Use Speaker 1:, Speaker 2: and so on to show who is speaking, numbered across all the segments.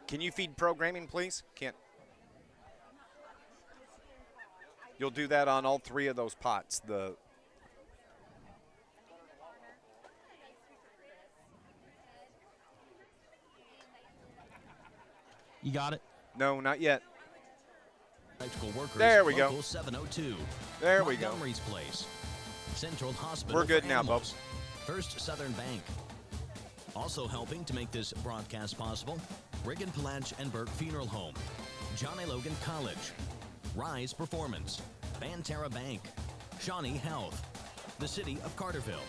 Speaker 1: Can you feed programming, please? Can't. You'll do that on all 3 of those pots.
Speaker 2: You got it?
Speaker 1: No, not yet.
Speaker 2: Electrical workers,
Speaker 1: there we go.
Speaker 2: Local 702.
Speaker 1: There we go.
Speaker 2: Montgomery's Place. Central Hospital.
Speaker 1: We're good
Speaker 2: for
Speaker 1: now,
Speaker 2: Animals.
Speaker 1: Bubs.
Speaker 2: First Southern Bank. Also helping to make this broadcast possible, Riggin Palach and Burke Funeral Home, John A. Logan College, Rise Performance, Banterra Bank, Shawnee Health, the City of Carterville.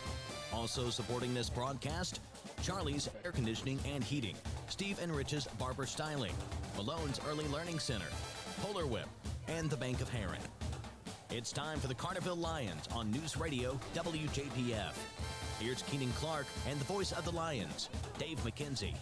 Speaker 2: Also supporting this broadcast, Charlie's Air Conditioning and Heating, Steve and Rich's Barber Styling, Malone's Early Learning Center, Polar Whip, and the Bank of Heron. It's time for the Carterville Lions on News Radio WJPF. Here's Keenan Clark and the voice of the Lions, Dave McKenzie.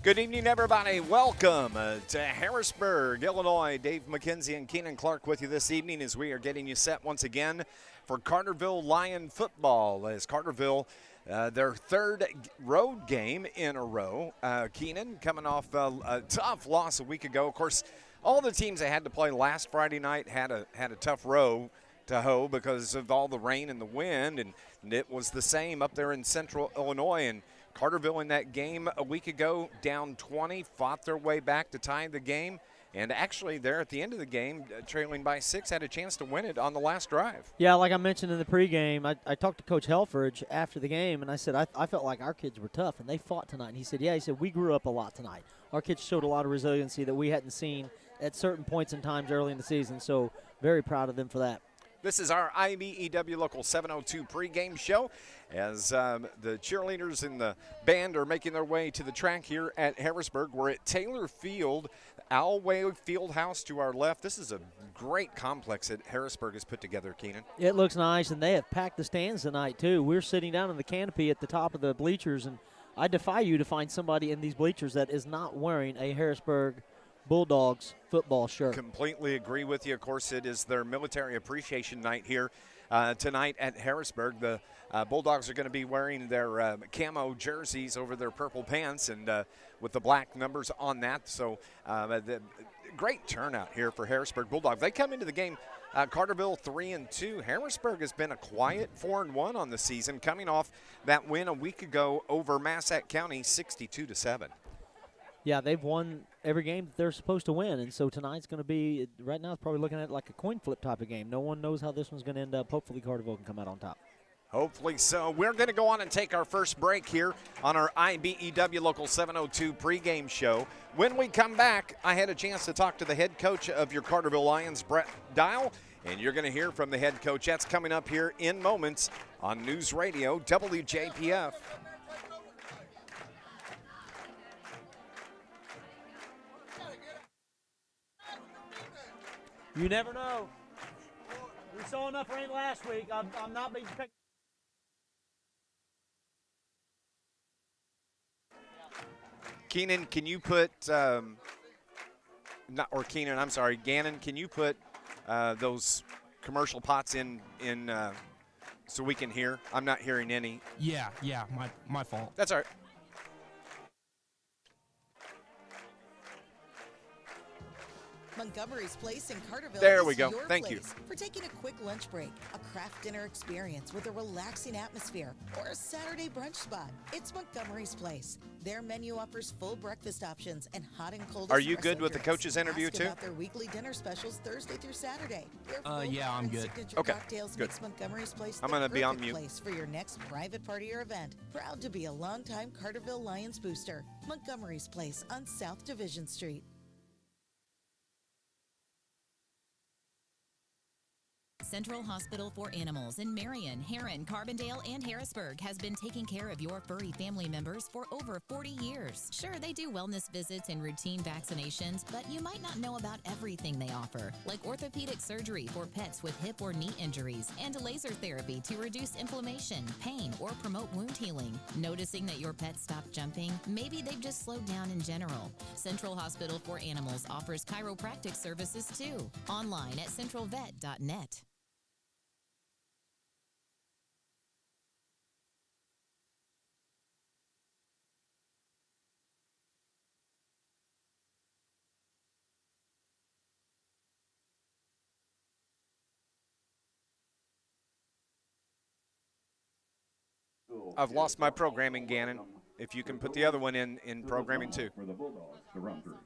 Speaker 1: Good evening, everybody. Welcome to Harrisburg, Illinois. Dave McKenzie and Keenan Clark with you this evening as we are getting you set once again for Carterville Lion football. As Carterville, their third road game in a row. Keenan coming off a tough loss a week ago. Of course, all the teams that had to play last Friday night had a tough row to hoe because of all the rain and the wind, and it was the same up there in central Illinois. And Carterville in that game a week ago, down 20, fought their way back to tie the game. And actually there at the end of the game, trailing by 6, had a chance to win it on the last drive.
Speaker 3: Yeah, like I mentioned in the pregame, I talked to Coach Helfrich after the game, and I said, I felt like our kids were tough, and they fought tonight. And he said, yeah, we grew up a lot tonight. Our kids showed a lot of resiliency that we hadn't seen at certain points in times early in the season, so very proud of them for that.
Speaker 1: This is our IBEW Local 702 pregame show as the cheerleaders and the band are making their way to the track here at Harrisburg. We're at Taylor Field, Alway Fieldhouse to our left. This is a great complex that Harrisburg has put together, Keenan.
Speaker 3: It looks nice, and they have packed the stands tonight, too. We're sitting down in the canopy at the top of the bleachers, and I defy you to find somebody in these bleachers that is not wearing a Harrisburg Bulldogs football shirt.
Speaker 1: Completely agree with you. Of course, it is their military appreciation night here tonight at Harrisburg. The Bulldogs are going to be wearing their camo jerseys over their purple pants and with the black numbers on that. So the great turnout here for Harrisburg Bulldogs. They come into the game Carterville 3-2. Harrisburg has been a quiet 4-1 on the season, coming off that win a week ago over Massac County 62-7.
Speaker 3: Yeah, they've won every game that they're supposed to win, and so tonight's going to be, right now it's probably looking at it like a coin flip type of game. No one knows how this one's going to end up. Hopefully Carterville can come out on top.
Speaker 1: Hopefully so. We're going to go on and take our first break here on our IBEW Local 702 pregame show. When we come back, I had a chance to talk to the head coach of your Carterville Lions, Brett Dial, and you're going to hear from the head coach. That's coming up here in moments on News Radio WJPF.
Speaker 3: You never know. We saw enough rain last week. I'm not being picked.
Speaker 1: Keenan, can you put, Gannon, can you put those commercial pots in so we can hear? I'm not hearing any.
Speaker 4: Yeah, my fault.
Speaker 1: That's all right.
Speaker 5: Montgomery's Place in Carterville
Speaker 1: there we
Speaker 5: is
Speaker 1: go.
Speaker 5: your
Speaker 1: Thank
Speaker 5: place
Speaker 1: you.
Speaker 5: For taking a quick lunch break, a craft dinner experience with a relaxing atmosphere, or a Saturday brunch spot. It's Montgomery's Place. Their menu offers full breakfast options and hot and cold.
Speaker 1: Are you good with the coach's interview
Speaker 5: Ask
Speaker 1: too?
Speaker 5: about their weekly dinner specials Thursday through Saturday.
Speaker 4: Yeah, I'm good.
Speaker 1: Okay,
Speaker 5: Cocktails
Speaker 1: good.
Speaker 5: Makes Montgomery's Place
Speaker 1: I'm
Speaker 5: the
Speaker 1: gonna be on
Speaker 5: perfect
Speaker 1: mute.
Speaker 5: place for your next private party or event. Proud to be a longtime Carterville Lions booster. Montgomery's Place on South Division Street.
Speaker 6: Central Hospital for Animals in Marion, Heron, Carbondale, and Harrisburg has been taking care of your furry family members for over 40 years. Sure, they do wellness visits and routine vaccinations, but you might not know about everything they offer, like orthopedic surgery for pets with hip or knee injuries and laser therapy to reduce inflammation, pain, or promote wound healing. Noticing that your pet stopped jumping? Maybe they've just slowed down in general. Central Hospital for Animals offers chiropractic services too. Online at centralvet.net.
Speaker 1: I've lost my programming, Gannon. If you can put the other one in programming too.
Speaker 7: For the Bulldogs to run through.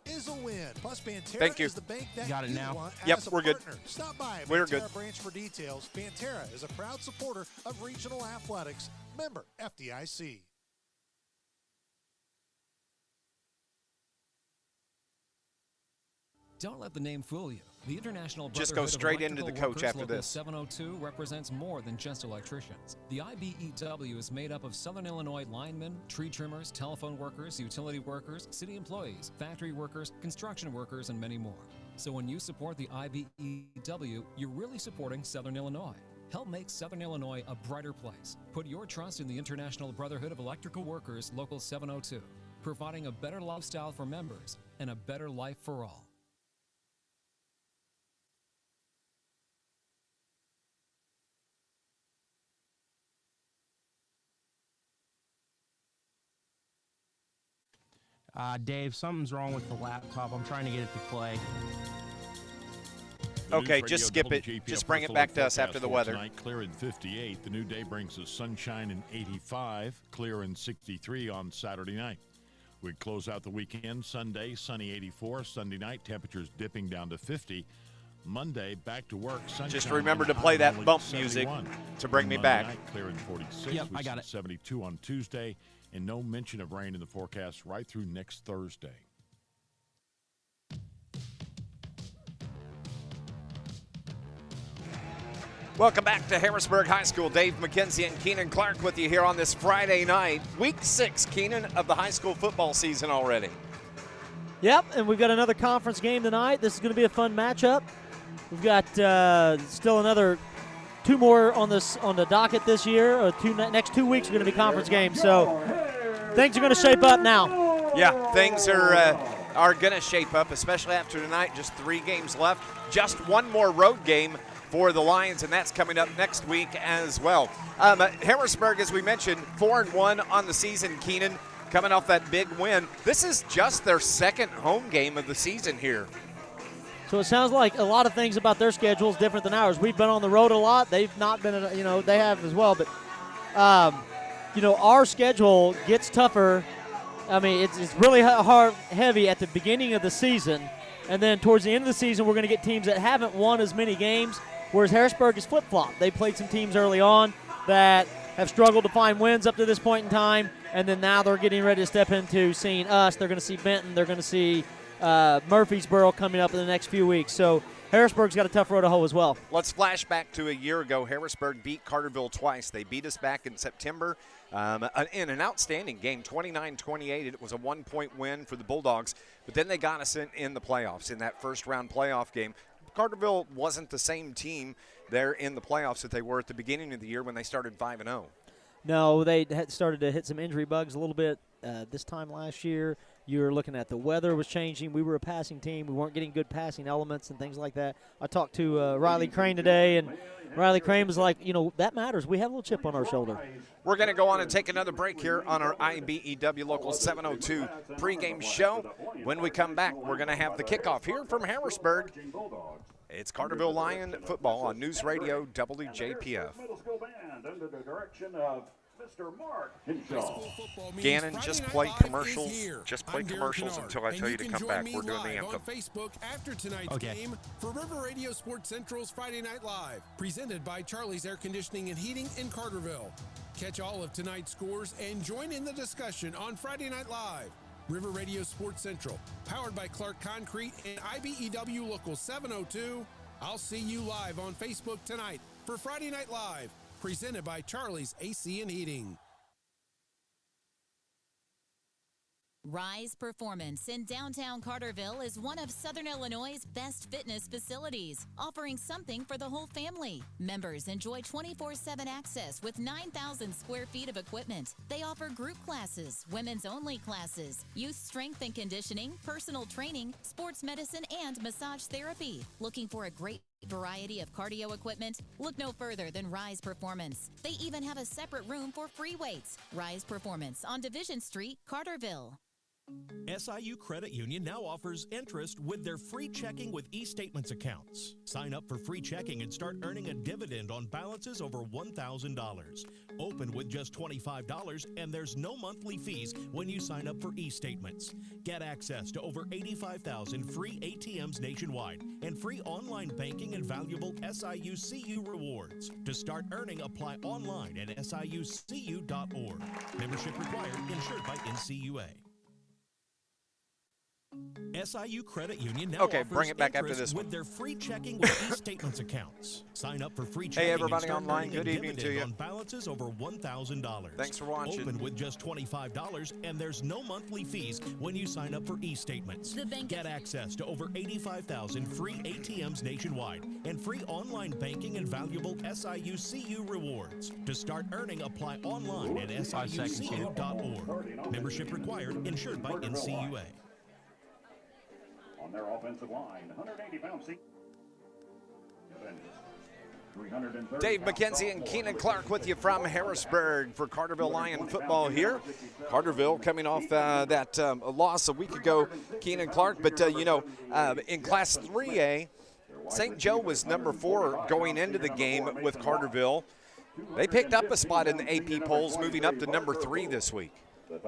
Speaker 8: Is a win. Plus, Pantera
Speaker 1: Thank you.
Speaker 8: is the bank that
Speaker 4: Got it
Speaker 8: you
Speaker 4: now?
Speaker 8: want
Speaker 1: Yep,
Speaker 8: as a
Speaker 1: we're good.
Speaker 8: partner. Stop by
Speaker 1: We're
Speaker 8: Pantera
Speaker 1: good.
Speaker 8: branch for details. Pantera is a proud supporter of regional athletics. Member FDIC.
Speaker 9: Don't let the name fool you. The International
Speaker 1: Just
Speaker 9: Brotherhood
Speaker 1: go
Speaker 9: of
Speaker 1: straight into the
Speaker 9: Electrical
Speaker 1: coach
Speaker 9: Workers,
Speaker 1: after
Speaker 9: Local
Speaker 1: this.
Speaker 9: 702 represents more than just electricians. The IBEW is made up of Southern Illinois linemen, tree trimmers, telephone workers, utility workers, city employees, factory workers, construction workers, and many more. So when you support the IBEW, you're really supporting Southern Illinois. Help make Southern Illinois a brighter place. Put your trust in the International Brotherhood of Electrical Workers, Local 702, providing a better lifestyle for members and a better life for all.
Speaker 4: Dave, something's wrong with the laptop. I'm trying to get it to play.
Speaker 1: Okay, just skip it. Just bring it back to us after the weather.
Speaker 7: Tonight, clear in 58. The new day brings us sunshine in 85, clear in 63 on Saturday night. We close out the weekend. Sunday, sunny 84. Sunday night, temperatures dipping down to 50. Monday, back to work. Sunshine.
Speaker 1: Just remember to play that bump music to bring me back.
Speaker 7: Night, clear in 46.
Speaker 4: Yep, I got it.
Speaker 7: 72 on Tuesday, and no mention of rain in the forecast right through next Thursday.
Speaker 1: Welcome back to Harrisburg High School. Dave McKenzie and Keenan Clark with you here on this Friday night. Week 6, Keenan, of the high school football season already.
Speaker 3: Yep, and we've got another conference game tonight. This is going to be a fun matchup. We've got still another 2 more on the docket this year. Next 2 weeks are going to be conference games, so things are going to shape up now.
Speaker 1: Yeah, things are going to shape up, especially after tonight. Just 3 games left. Just 1 more road game for the Lions, and that's coming up next week as well. Harrisburg, as we mentioned, 4-1 on the season, Keenan, coming off that big win. This is just their second home game of the season here.
Speaker 3: So it sounds like a lot of things about their schedule is different than ours. We've been on the road a lot. They've not been, they have as well. But, our schedule gets tougher. I mean, it's really heavy at the beginning of the season. And then towards the end of the season, we're going to get teams that haven't won as many games, whereas Harrisburg is flip-flop. They played some teams early on that have struggled to find wins up to this point in time, and then now they're getting ready to step into seeing us. They're going to see Benton. They're going to see Murfreesboro coming up in the next few weeks. So Harrisburg's got a tough road to hoe as well.
Speaker 1: Let's flash back to a year ago. Harrisburg beat Carterville twice. They beat us back in September in an outstanding game, 29-28. It was a 1-point win for the Bulldogs, but then they got us in the playoffs in that first-round playoff game. Carterville wasn't the same team there in the playoffs that they were at the beginning of the year when they started 5-0.
Speaker 3: No, they had started to hit some injury bugs a little bit this time last year. You were looking at the weather was changing. We were a passing team. We weren't getting good passing elements and things like that. I talked to Riley Crane today, and Riley Crane was like, that matters. We have a little chip on our shoulder.
Speaker 1: We're going to go on and take another break here on our IBEW Local 702 pregame show. When we come back, we're going to have the kickoff here from Harrisburg. It's Carterville Lion football on NewsRadio WJPF.
Speaker 7: Middle school band under the direction of Mr. Mark Hinshaw.
Speaker 1: Gannon, just play commercials. Just play commercials until I tell you to come back. We're doing the anthem.
Speaker 10: On Facebook after tonight's game for River Radio Sports Central's Friday Night Live, presented by Charlie's Air Conditioning and Heating in Carterville. Catch all of tonight's scores and join in the discussion on Friday Night Live. River Radio Sports Central, powered by Clark Concrete and IBEW Local 702. I'll see you live on Facebook tonight for Friday Night Live, presented by Charlie's AC and Heating.
Speaker 6: Rise Performance in downtown Carterville is one of Southern Illinois' best fitness facilities, offering something for the whole family. Members enjoy 24/7 access with 9,000 square feet of equipment. They offer group classes, women's-only classes, youth strength and conditioning, personal training, sports medicine, and massage therapy. Looking for a great variety of cardio equipment? Look no further than Rise Performance. They even have a separate room for free weights. Rise Performance on Division Street, Carterville.
Speaker 11: SIU Credit Union now offers interest with their free checking with e-statements accounts. Sign up for free checking and start earning a dividend on balances over $1,000. Open with just $25 and there's no monthly fees when you sign up for e-statements. Get access to over 85,000 free ATMs nationwide and free online banking and valuable SIU CU rewards. To start earning, apply online at siucu.org. Membership required, insured by NCUA. SIU Credit Union now offers
Speaker 1: bring it back after this
Speaker 11: with their free checking with e-statements accounts. Sign up for free checking.
Speaker 1: Hey everybody
Speaker 11: and start
Speaker 1: online,
Speaker 11: earning
Speaker 1: good
Speaker 11: a
Speaker 1: evening to
Speaker 11: dividend
Speaker 1: you.
Speaker 11: on balances over $1,000.
Speaker 1: Thanks for watching.
Speaker 11: Open with just $25 and there's no monthly fees when you sign up for e-statements. Get access to over 85,000 free ATMs nationwide and free online banking and valuable SIU CU rewards. To start earning, apply online at siucu.org. Membership required, insured by NCUA.
Speaker 12: On their offensive line, 180-pound seat.
Speaker 1: Dave McKenzie and Keenan Clark with you from Harrisburg for Carterville Lion football here. Carterville coming off that loss a week ago, Keenan Clark. But, in Class 3A, St. Joe was number 4 going into the game with Carterville. They picked up a spot in the AP polls, moving up to number 3 this week.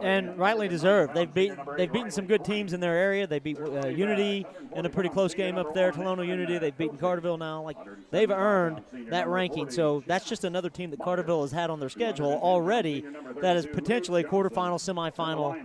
Speaker 3: And rightly deserved. They've beaten some good teams in their area. They beat Unity in a pretty close game up there, Tolono Unity. They've beaten Carterville now. They've earned that ranking. So that's just another team that Carterville has had on their schedule already that is potentially a quarterfinal, semifinal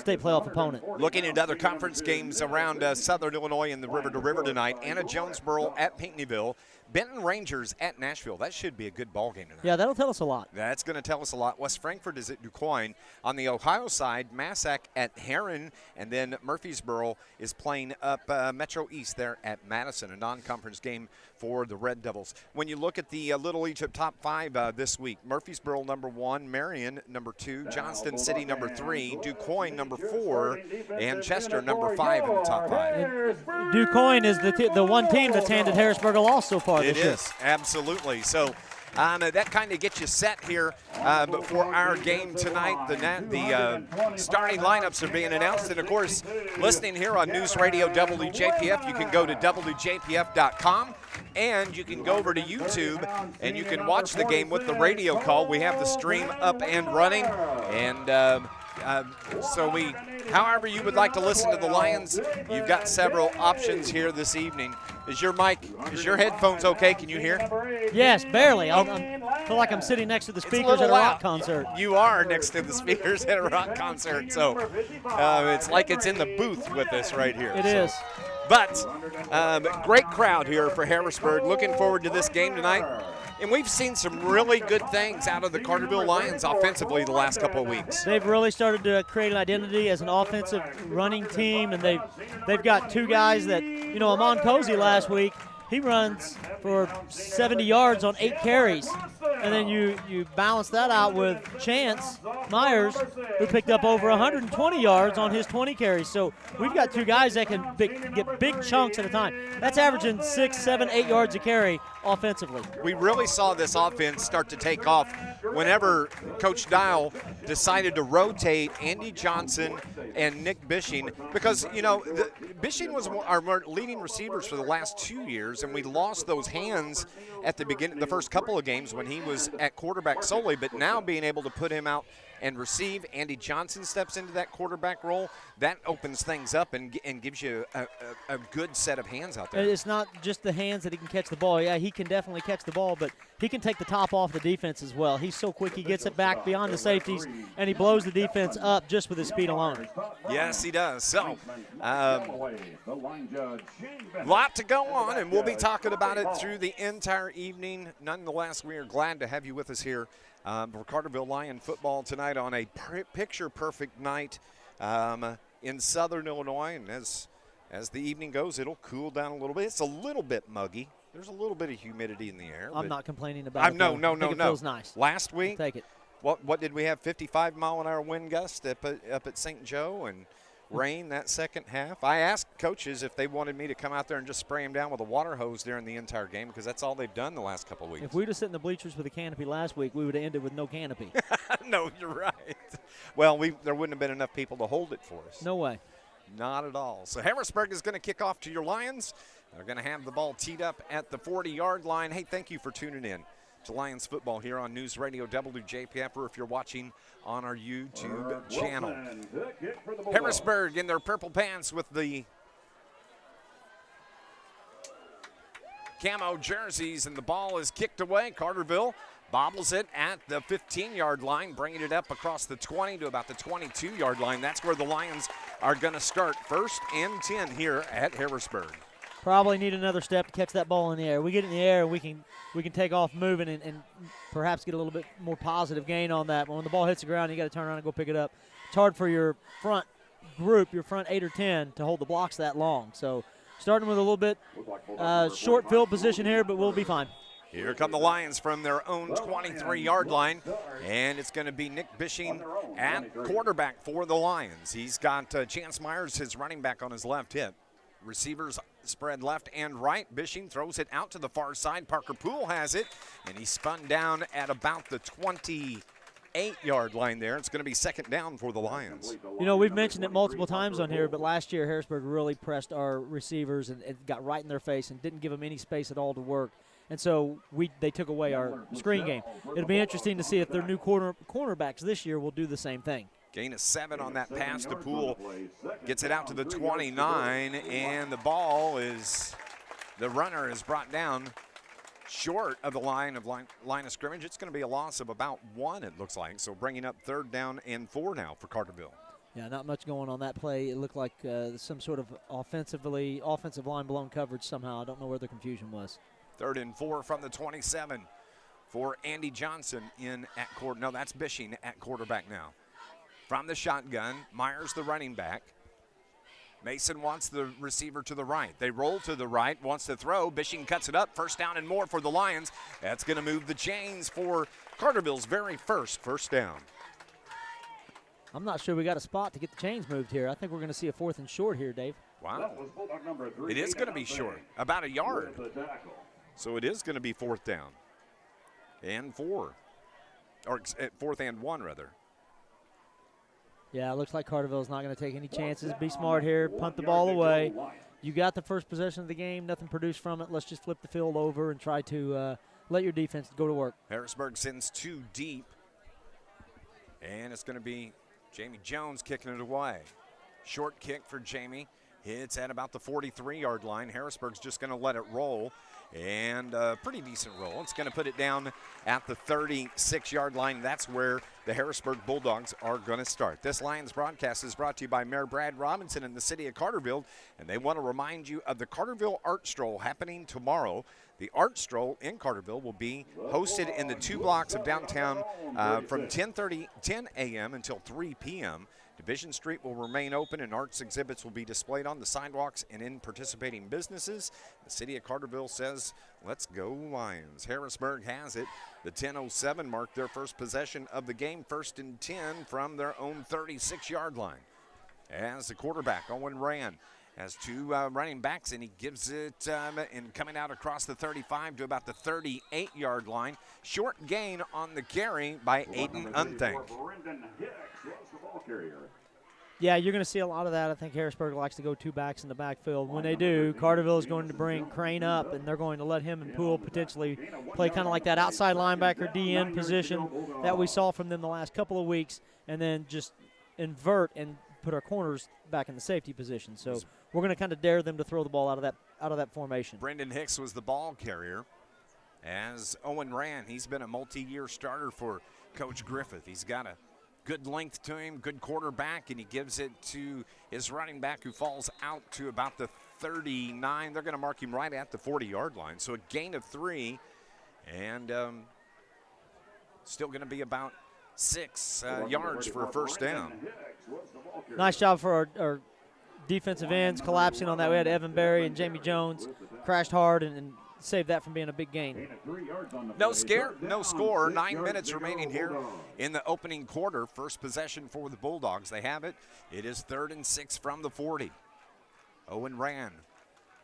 Speaker 3: state playoff opponent.
Speaker 1: Looking at other conference games around Southern Illinois in the River to River tonight, Anna Jonesboro at Pinckneyville, Benton Rangers at Nashville. That should be a good ball game tonight.
Speaker 3: Yeah, that'll tell us a lot.
Speaker 1: That's going to tell us a lot. West Frankfort is at DuQuoin. On the Ohio side, Massac at Heron, and then Murfreesboro is playing up Metro East there at Madison, a non-conference game for the Red Devils. When you look at the Little Egypt top 5 this week, Murfreesboro number 1, Marion number 2, Johnston City number 3, DuQuoin number 4, and Chester number 5 in the top 5.
Speaker 3: DuQuoin is the one team that's handed Harrisburg a loss so far this year.
Speaker 1: It is, absolutely. So that kind of gets you set here for our game tonight. The starting lineups are being announced. And, of course, listening here on News Radio WJPF, you can go to WJPF.com. And you can go over to YouTube and you can watch the game with the radio call. We have the stream up and running. And however you would like to listen to the Lions, you've got several options here this evening. Is your headphones okay? Can you hear?
Speaker 3: Yes, barely. I feel like I'm sitting next to the speakers at a rock concert.
Speaker 1: You are next to the speakers at a rock concert, so it's like it's in the booth with us right here.
Speaker 3: It is.
Speaker 1: But great crowd here for Harrisburg. Looking forward to this game tonight. And we've seen some really good things out of the Carterville Lions offensively the last couple of weeks.
Speaker 3: They've really started to create an identity as an offensive running team, and they've got 2 guys that, Amon Cozy last week, he runs for 70 yards on 8 carries. And then you balance that out with Chance Myers, who picked up over 120 yards on his 20 carries. So we've got 2 guys that can get big chunks at a time. That's averaging 6, 7, 8 yards a carry offensively.
Speaker 1: We really saw this offense start to take off whenever Coach Dial decided to rotate Andy Johnson and Nick Bishing, because, Bishing was our leading receivers for the last 2 years, and we lost those hands at the first couple of games when he was at quarterback solely, but now being able to put him out and receive, Andy Johnson steps into that quarterback role. That opens things up and gives you a good set of hands out there.
Speaker 3: It's not just the hands that he can catch the ball. Yeah, he can definitely catch the ball, but he can take the top off the defense as well. He's so quick, he gets it back beyond the safeties, and he blows the defense up just with his speed alone.
Speaker 1: Yes, he does. So, lot to go on, and we'll be talking about it through the entire evening. Nonetheless, we are glad to have you with us here for Carterville Lion football tonight on a picture-perfect night in Southern Illinois. And as the evening goes, it'll cool down a little bit. It's a little bit muggy. There's a little bit of humidity in the air.
Speaker 3: I'm not complaining about it.
Speaker 1: No.
Speaker 3: It feels nice.
Speaker 1: Last week,
Speaker 3: I'll take it.
Speaker 1: What did we have? 55-mile-an-hour wind gust up at St. Joe, and rain that second half. I asked coaches if they wanted me to come out there and just spray them down with a water hose during the entire game because that's all they've done the last couple of weeks.
Speaker 3: If we'd have sit in the bleachers with a canopy last week, we would have ended with no canopy.
Speaker 1: No, you're right. Well, there wouldn't have been enough people to hold it for us.
Speaker 3: No way.
Speaker 1: Not at all. So Harrisburg is going to kick off to your Lions. They're going to have the ball teed up at the 40-yard line. Hey, thank you for tuning in to Lions football here on News Radio WJPF, or if you're watching on our YouTube channel. Harrisburg in their purple pants with the camo jerseys, and the ball is kicked away. Carterville bobbles it at the 15-yard line, bringing it up across the 20 to about the 22-yard line. That's where the Lions are going to start, 1st and 10 here at Harrisburg.
Speaker 3: Probably need another step to catch that ball in the air. We get it in the air, and we can take off moving and perhaps get a little bit more positive gain on that. But when the ball hits the ground, you got to turn around and go pick it up. It's hard for your front group, your front 8 or 10, to hold the blocks that long. So starting with a little bit short field position here, but we'll be fine.
Speaker 1: Here come the Lions from their own 23-yard line, and it's going to be Nick Bishing at quarterback for the Lions. He's got Chance Myers, his running back, on his left hip. Receivers spread left and right. Bishing throws it out to the far side. Parker Poole has it, and he's spun down at about the 28-yard line there. It's going to be 2nd down for the Lions.
Speaker 3: You know, we've mentioned it multiple times on here, but last year Harrisburg really pressed our receivers and got right in their face and didn't give them any space at all to work. And so they took away our screen game. It'll be interesting to see if their new cornerbacks this year will do the same thing.
Speaker 1: Gain of 7 on that pass to Poole. Gets it out to the 29, and the runner is brought down short of the line of scrimmage. It's going to be a loss of about 1, it looks like. So bringing up 3rd down and 4 now for Carterville.
Speaker 3: Yeah, not much going on that play. It looked like some sort of offensive line blown coverage somehow. I don't know where the confusion was.
Speaker 1: 3rd and 4 from the 27 for Andy Johnson in at quarter. No, that's Bishing at quarterback now. From the shotgun, Myers the running back. Mason wants the receiver to the right. They roll to the right, wants to throw. Bishing cuts it up. 1st down and more for the Lions. That's going to move the chains for Carterville's very first down.
Speaker 3: I'm not sure we got a spot to get the chains moved here. I think we're going to see a 4th and short here, Dave.
Speaker 1: Wow. It is going to be short, about a yard. So it is going to be 4th down and 4. Or 4th and 1, rather.
Speaker 3: Yeah, it looks like Carterville's not going to take any chances. Be smart here. Punt the ball away. You got the first possession of the game. Nothing produced from it. Let's just flip the field over and try to let your defense go to work.
Speaker 1: Harrisburg sends 2 deep. And it's going to be Jamie Jones kicking it away. Short kick for Jamie. Hits at about the 43-yard line. Harrisburg's just going to let it roll. And a pretty decent roll. It's going to put it down at the 36-yard line. That's where the Harrisburg Bulldogs are going to start. This Lions broadcast is brought to you by Mayor Brad Robinson in the city of Carterville, and they want to remind you of the Carterville Art Stroll happening tomorrow. The Art Stroll in Carterville will be hosted in the 2 blocks of downtown from 10 a.m. until 3 p.m. Division Street will remain open, and arts exhibits will be displayed on the sidewalks and in participating businesses. The city of Carterville says, let's go Lions. Harrisburg has it. The 10:07 mark, their first possession of the game, 1st and 10 from their own 36-yard line. As the quarterback, Owen Rand, has 2 running backs, and he gives it and coming out across the 35 to about the 38-yard line. Short gain on the carry by Aiden Unthank.
Speaker 3: Yeah, you're going to see a lot of that. I think Harrisburg likes to go 2 backs in the backfield. When they do, Carterville is going to bring Crane up, and they're going to let him and Poole potentially play kind of like that outside linebacker DN position that we saw from them the last couple of weeks, and then just invert and put our corners back in the safety position. So we're going to kind of dare them to throw the ball out of that formation.
Speaker 1: Brendan Hicks was the ball carrier. As Owen Rand, he's been a multi-year starter for Coach Griffith. He's got a good length to him, good quarterback, and he gives it to his running back, who falls out to about the 39. They're going to mark him right at the 40-yard line. So a gain of 3, and still going to be about 6 yards for a 1st down.
Speaker 3: Nice job for our defensive ends collapsing on that. We had Evan Berry and Jamie Jones crashed hard and save that from being a big gain.
Speaker 1: No score. 9 minutes remaining here in the opening quarter. First possession for the Bulldogs. They have it. It is 3rd and 6 from the 40. Owen Rand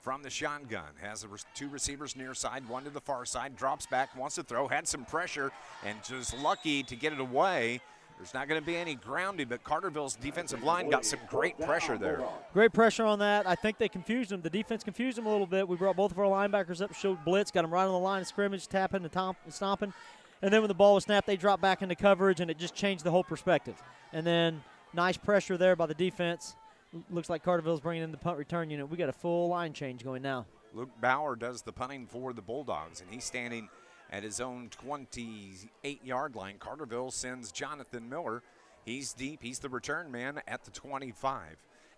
Speaker 1: from the shotgun. Has two receivers near side, one to the far side. Drops back, wants to throw, had some pressure, and just lucky to get it away. There's not going to be any grounding, but Carterville's defensive line got some great pressure there.
Speaker 3: Great pressure on that. I think they confused him. The defense confused him a little bit. We brought both of our linebackers up, showed blitz, got them right on the line of scrimmage, tapping and stomping. And then when the ball was snapped, they dropped back into coverage, and it just changed the whole perspective. And then nice pressure there by the defense. Looks like Carterville's bringing in the punt return unit. We got a full line change going now.
Speaker 1: Luke Bauer does the punting for the Bulldogs, and he's standing at his own 28-yard line. Carterville sends Jonathan Miller. He's deep. He's the return man at the 25.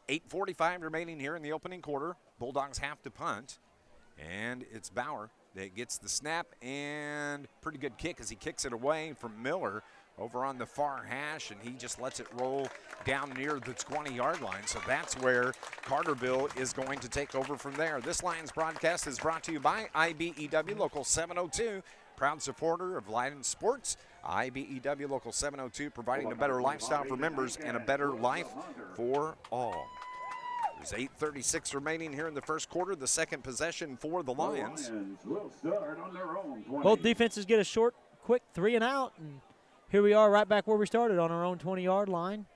Speaker 1: 8:45 remaining here in the opening quarter. Bulldogs have to punt, and it's Bauer that gets the snap, and pretty good kick as he kicks it away from Miller over on the far hash, and he just lets it roll down near the 20-yard line. So that's where Carterville is going to take over from there. This Lions broadcast is brought to you by IBEW Local 702, proud supporter of Lions sports. IBEW Local 702, providing a better lifestyle for members and a better life for all. There's 8:36 remaining here in the first quarter. The second possession for the Lions.
Speaker 3: Both defenses get a short, quick 3 and out, and here we are right back where we started on our own 20-yard line,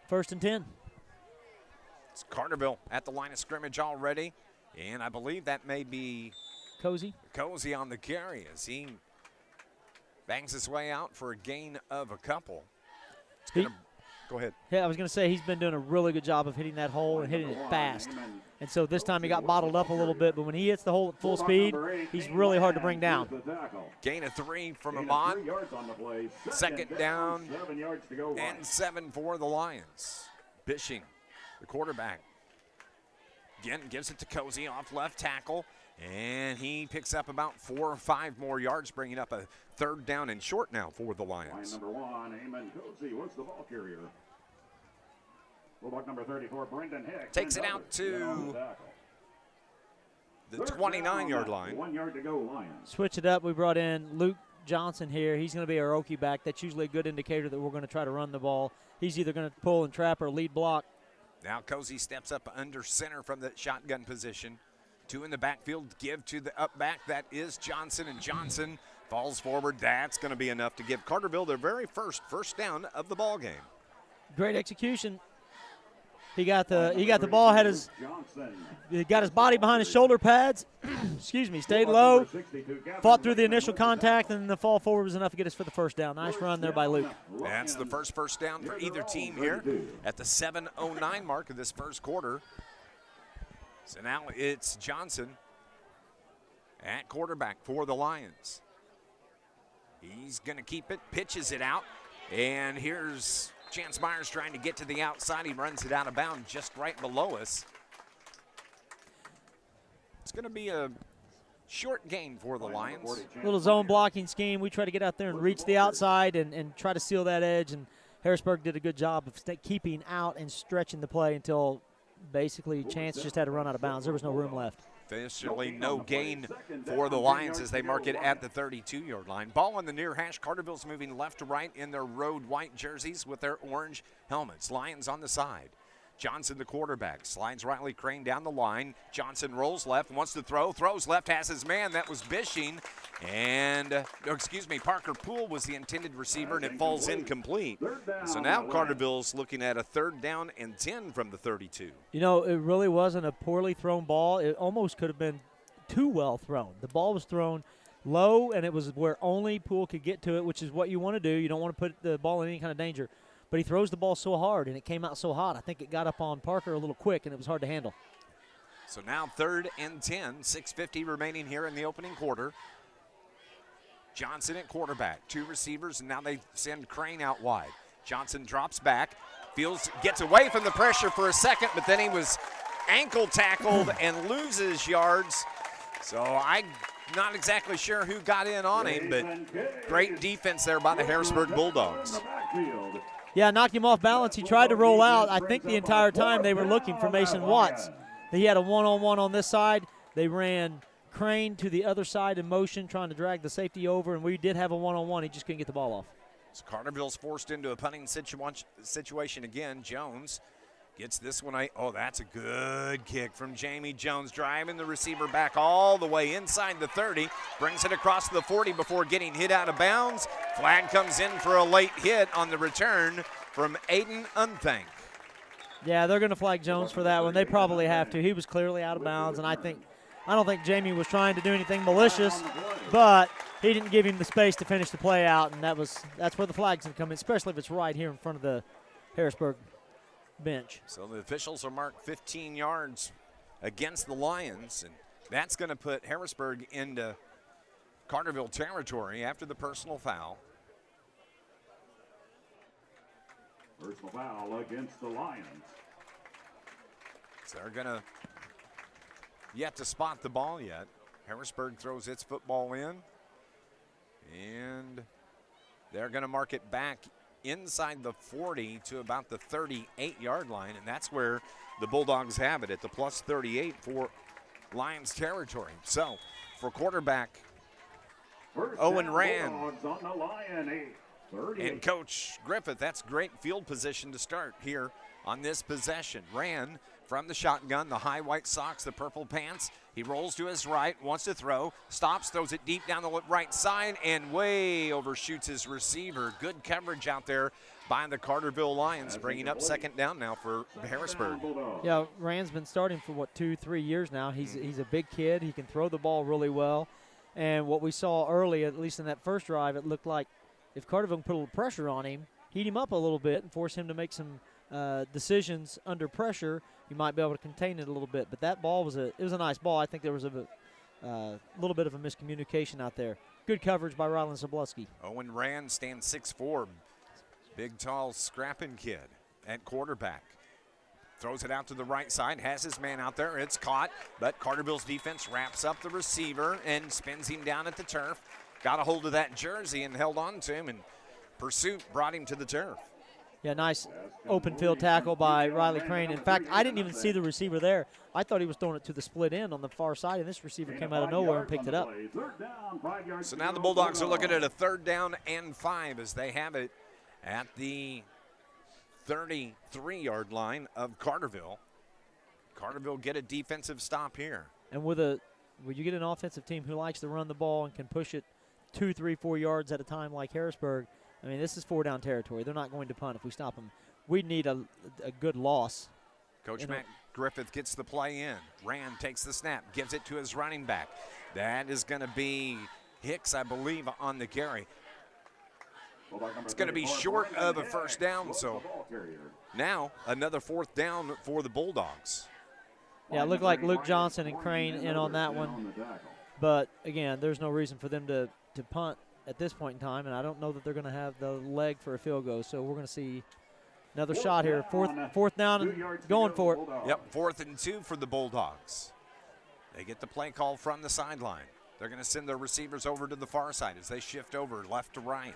Speaker 3: 1st and 10.
Speaker 1: It's Carterville at the line of scrimmage already, and I believe that may be
Speaker 3: Cozy
Speaker 1: on the carry as he bangs his way out for a gain of a couple. Go ahead.
Speaker 3: Yeah, I was going to say he's been doing a really good job of hitting that hole and hitting it fast. And so this time he got bottled up a little bit, but when he hits the hole at full speed, he's really hard to bring down.
Speaker 1: Gain of 3 from Amon. 2nd down and 7 for the Lions. Bishing, the quarterback, again gives it to Cozy off left tackle, and he picks up about 4 or 5 more yards, bringing up a 3rd down and short now for the Lions.
Speaker 12: Number 1, Eamon Cozy was the ball carrier. Bulldog number 34, Brendan Hicks.
Speaker 1: Takes it out to the 29-yard line.
Speaker 12: 1 yard to go, Lions.
Speaker 3: Switch it up. We brought in Luke Johnson here. He's going to be our Okie back. That's usually a good indicator that we're going to try to run the ball. He's either going to pull and trap or lead block.
Speaker 1: Now Cozy steps up under center from the shotgun position. 2 in the backfield, give to the up back. That is Johnson, and Johnson falls forward. That's going to be enough to give Carterville their very first down of the ball game.
Speaker 3: Great execution. He got the ball, he got his body behind his shoulder pads. Excuse me, stayed low, fought through the initial contact, and the fall forward was enough to get us for the 1st down. Nice run there by Luke.
Speaker 1: That's the first down for either team here at the 7:09 mark of this first quarter. So now it's Johnson at quarterback for the Lions. He's going to keep it, pitches it out, and here's Chance Myers trying to get to the outside. He runs it out of bounds just right below us. It's going to be a short gain for the Lions.
Speaker 3: Little zone blocking scheme. We try to get out there and reach the outside and try to seal that edge, and Harrisburg did a good job of keeping out and stretching the play until basically Chance just had to run out of bounds. There was no room left.
Speaker 1: Officially no gain for the Lions as they mark it at the 32-yard line. Ball on the near hash. Carterville's moving left to right in their road white jerseys with their orange helmets. Lions on the side. Johnson, the quarterback, slides Riley Crane down the line. Johnson rolls left, wants to throw, throws left, has his man. That was Bishing. And, Parker Poole was the intended receiver, and it falls incomplete. So now Carterville's looking at a 3rd down and 10 from the 32.
Speaker 3: You know, it really wasn't a poorly thrown ball. It almost could have been too well thrown. The ball was thrown low, and it was where only Poole could get to it, which is what you want to do. You don't want to put the ball in any kind of danger. But he throws the ball so hard, and it came out so hot. I think it got up on Parker a little quick, and it was hard to handle.
Speaker 1: So now 3rd and 10, 6:50 remaining here in the opening quarter. Johnson at quarterback, 2 receivers, and now they send Crane out wide. Johnson drops back, gets away from the pressure for a second, but then he was ankle tackled and loses yards. So I'm not exactly sure who got in on him, but great defense there by the Harrisburg Bulldogs.
Speaker 3: Yeah, knocked him off balance. He tried to roll out. I think the entire time they were looking for Mason Watts. He had a one-on-one on this side. They ran Crane to the other side in motion, trying to drag the safety over, and we did have a one-on-one. He just couldn't get the ball off.
Speaker 1: So Carterville's forced into a punting situation again. Jones gets this one. Oh, that's a good kick from Jamie Jones, driving the receiver back all the way inside the 30, brings it across the 40 before getting hit out of bounds. Flag comes in for a late hit on the return from Aiden Unthank.
Speaker 3: Yeah, they're going to flag Jones for that one. They probably have to. He was clearly out of bounds, and I don't think Jamie was trying to do anything malicious, but he didn't give him the space to finish the play out, and that's where the flags can come in, especially if it's right here in front of the Harrisburg bench.
Speaker 1: So the officials are marked 15 yards against the Lions, and that's going to put Harrisburg into Carterville territory after the personal foul.
Speaker 12: Personal foul against the Lions.
Speaker 1: So they're going to yet to spot the ball yet. Harrisburg throws its football in, and they're going to mark it back inside the 40 to about the 38-yard line, and that's where the Bulldogs have it at the plus 38 for Lions territory. So for quarterback Owen Rand
Speaker 12: on the Lion,
Speaker 1: and Coach Griffith, that's great field position to start here on this possession. Rand from the shotgun, the high white socks, the purple pants. He rolls to his right, wants to throw, stops, throws it deep down the right side, and way overshoots his receiver. Good coverage out there by the Carterville Lions, bringing up second down now for Harrisburg.
Speaker 3: Yeah, Rand's been starting for, 2-3 years now. He's a big kid. He can throw the ball really well. And what we saw early, at least in that first drive, it looked like if Carterville can put a little pressure on him, heat him up a little bit, and force him to make some decisions under pressure, you might be able to contain it a little bit. But that ball was a nice ball. I think there was a little bit of a miscommunication out there. Good coverage by Rylan Zabluski.
Speaker 1: Owen Rand stands 6'4", big, tall, scrapping kid at quarterback. Throws it out to the right side, has his man out there. It's caught, but Carterville's defense wraps up the receiver and spins him down at the turf. Got a hold of that jersey and held on to him, and pursuit brought him to the turf.
Speaker 3: Yeah, nice open field tackle by Riley Crane. In fact, I didn't even see the receiver there. I thought he was throwing it to the split end on the far side, and this receiver came out of nowhere and picked it up.
Speaker 1: So now the Bulldogs are looking at a 3rd down and 5 as they have it at the 33-yard line of Carterville. Carterville get a defensive stop here.
Speaker 3: And when you get an offensive team who likes to run the ball and can push it 2, 3, 4 yards at a time like Harrisburg, I mean, this is 4-down territory. They're not going to punt if we stop them. We need a good loss.
Speaker 1: Coach Matt Griffith gets the play in. Rand takes the snap, gives it to his running back. That is going to be Hicks, I believe, on the carry. It's going to be short of a 1st down, so now another 4th down for the Bulldogs.
Speaker 3: Yeah, it looked like Luke Johnson and Crane in on that one. But, again, there's no reason for them to punt at this point in time, and I don't know that they're going to have the leg for a field goal. So we're going to see another shot here. Fourth down and going for it.
Speaker 1: Yep, 4th and 2 for the Bulldogs. They get the play call from the sideline. They're going to send their receivers over to the far side as they shift over left to right.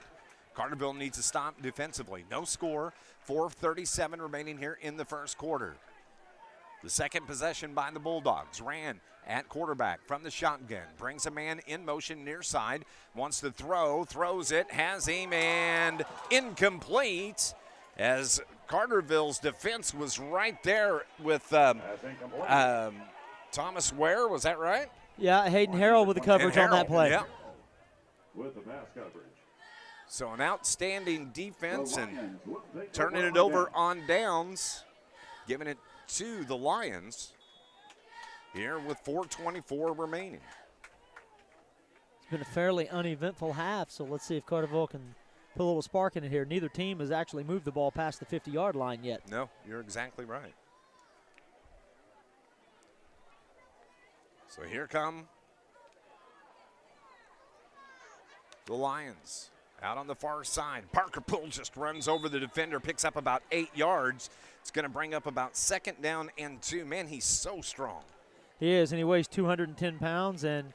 Speaker 1: Carterville needs to stop defensively. No score. 4:37 remaining here in the first quarter. The second possession by the Bulldogs. Rand at quarterback from the shotgun. Brings a man in motion near side. Wants to throw. Throws it. Has him and incomplete as Carterville's defense was right there with Thomas Ware. Was that right?
Speaker 3: Yeah, Hayden Harrell with the coverage on that play.
Speaker 1: Yeah.
Speaker 12: With the pass coverage.
Speaker 1: So an outstanding defense and turning it over on downs, giving it to the Lions here with 4:24 remaining.
Speaker 3: It's been a fairly uneventful half, so let's see if Carterville can put a little spark in it here. Neither team has actually moved the ball past the 50-yard line yet.
Speaker 1: No, you're exactly right. So here come the Lions. Out on the far side, Parker Poole just runs over the defender, picks up about 8 yards. It's going to bring up about 2nd down and 2. Man, he's so strong.
Speaker 3: He is, and he weighs 210 pounds, and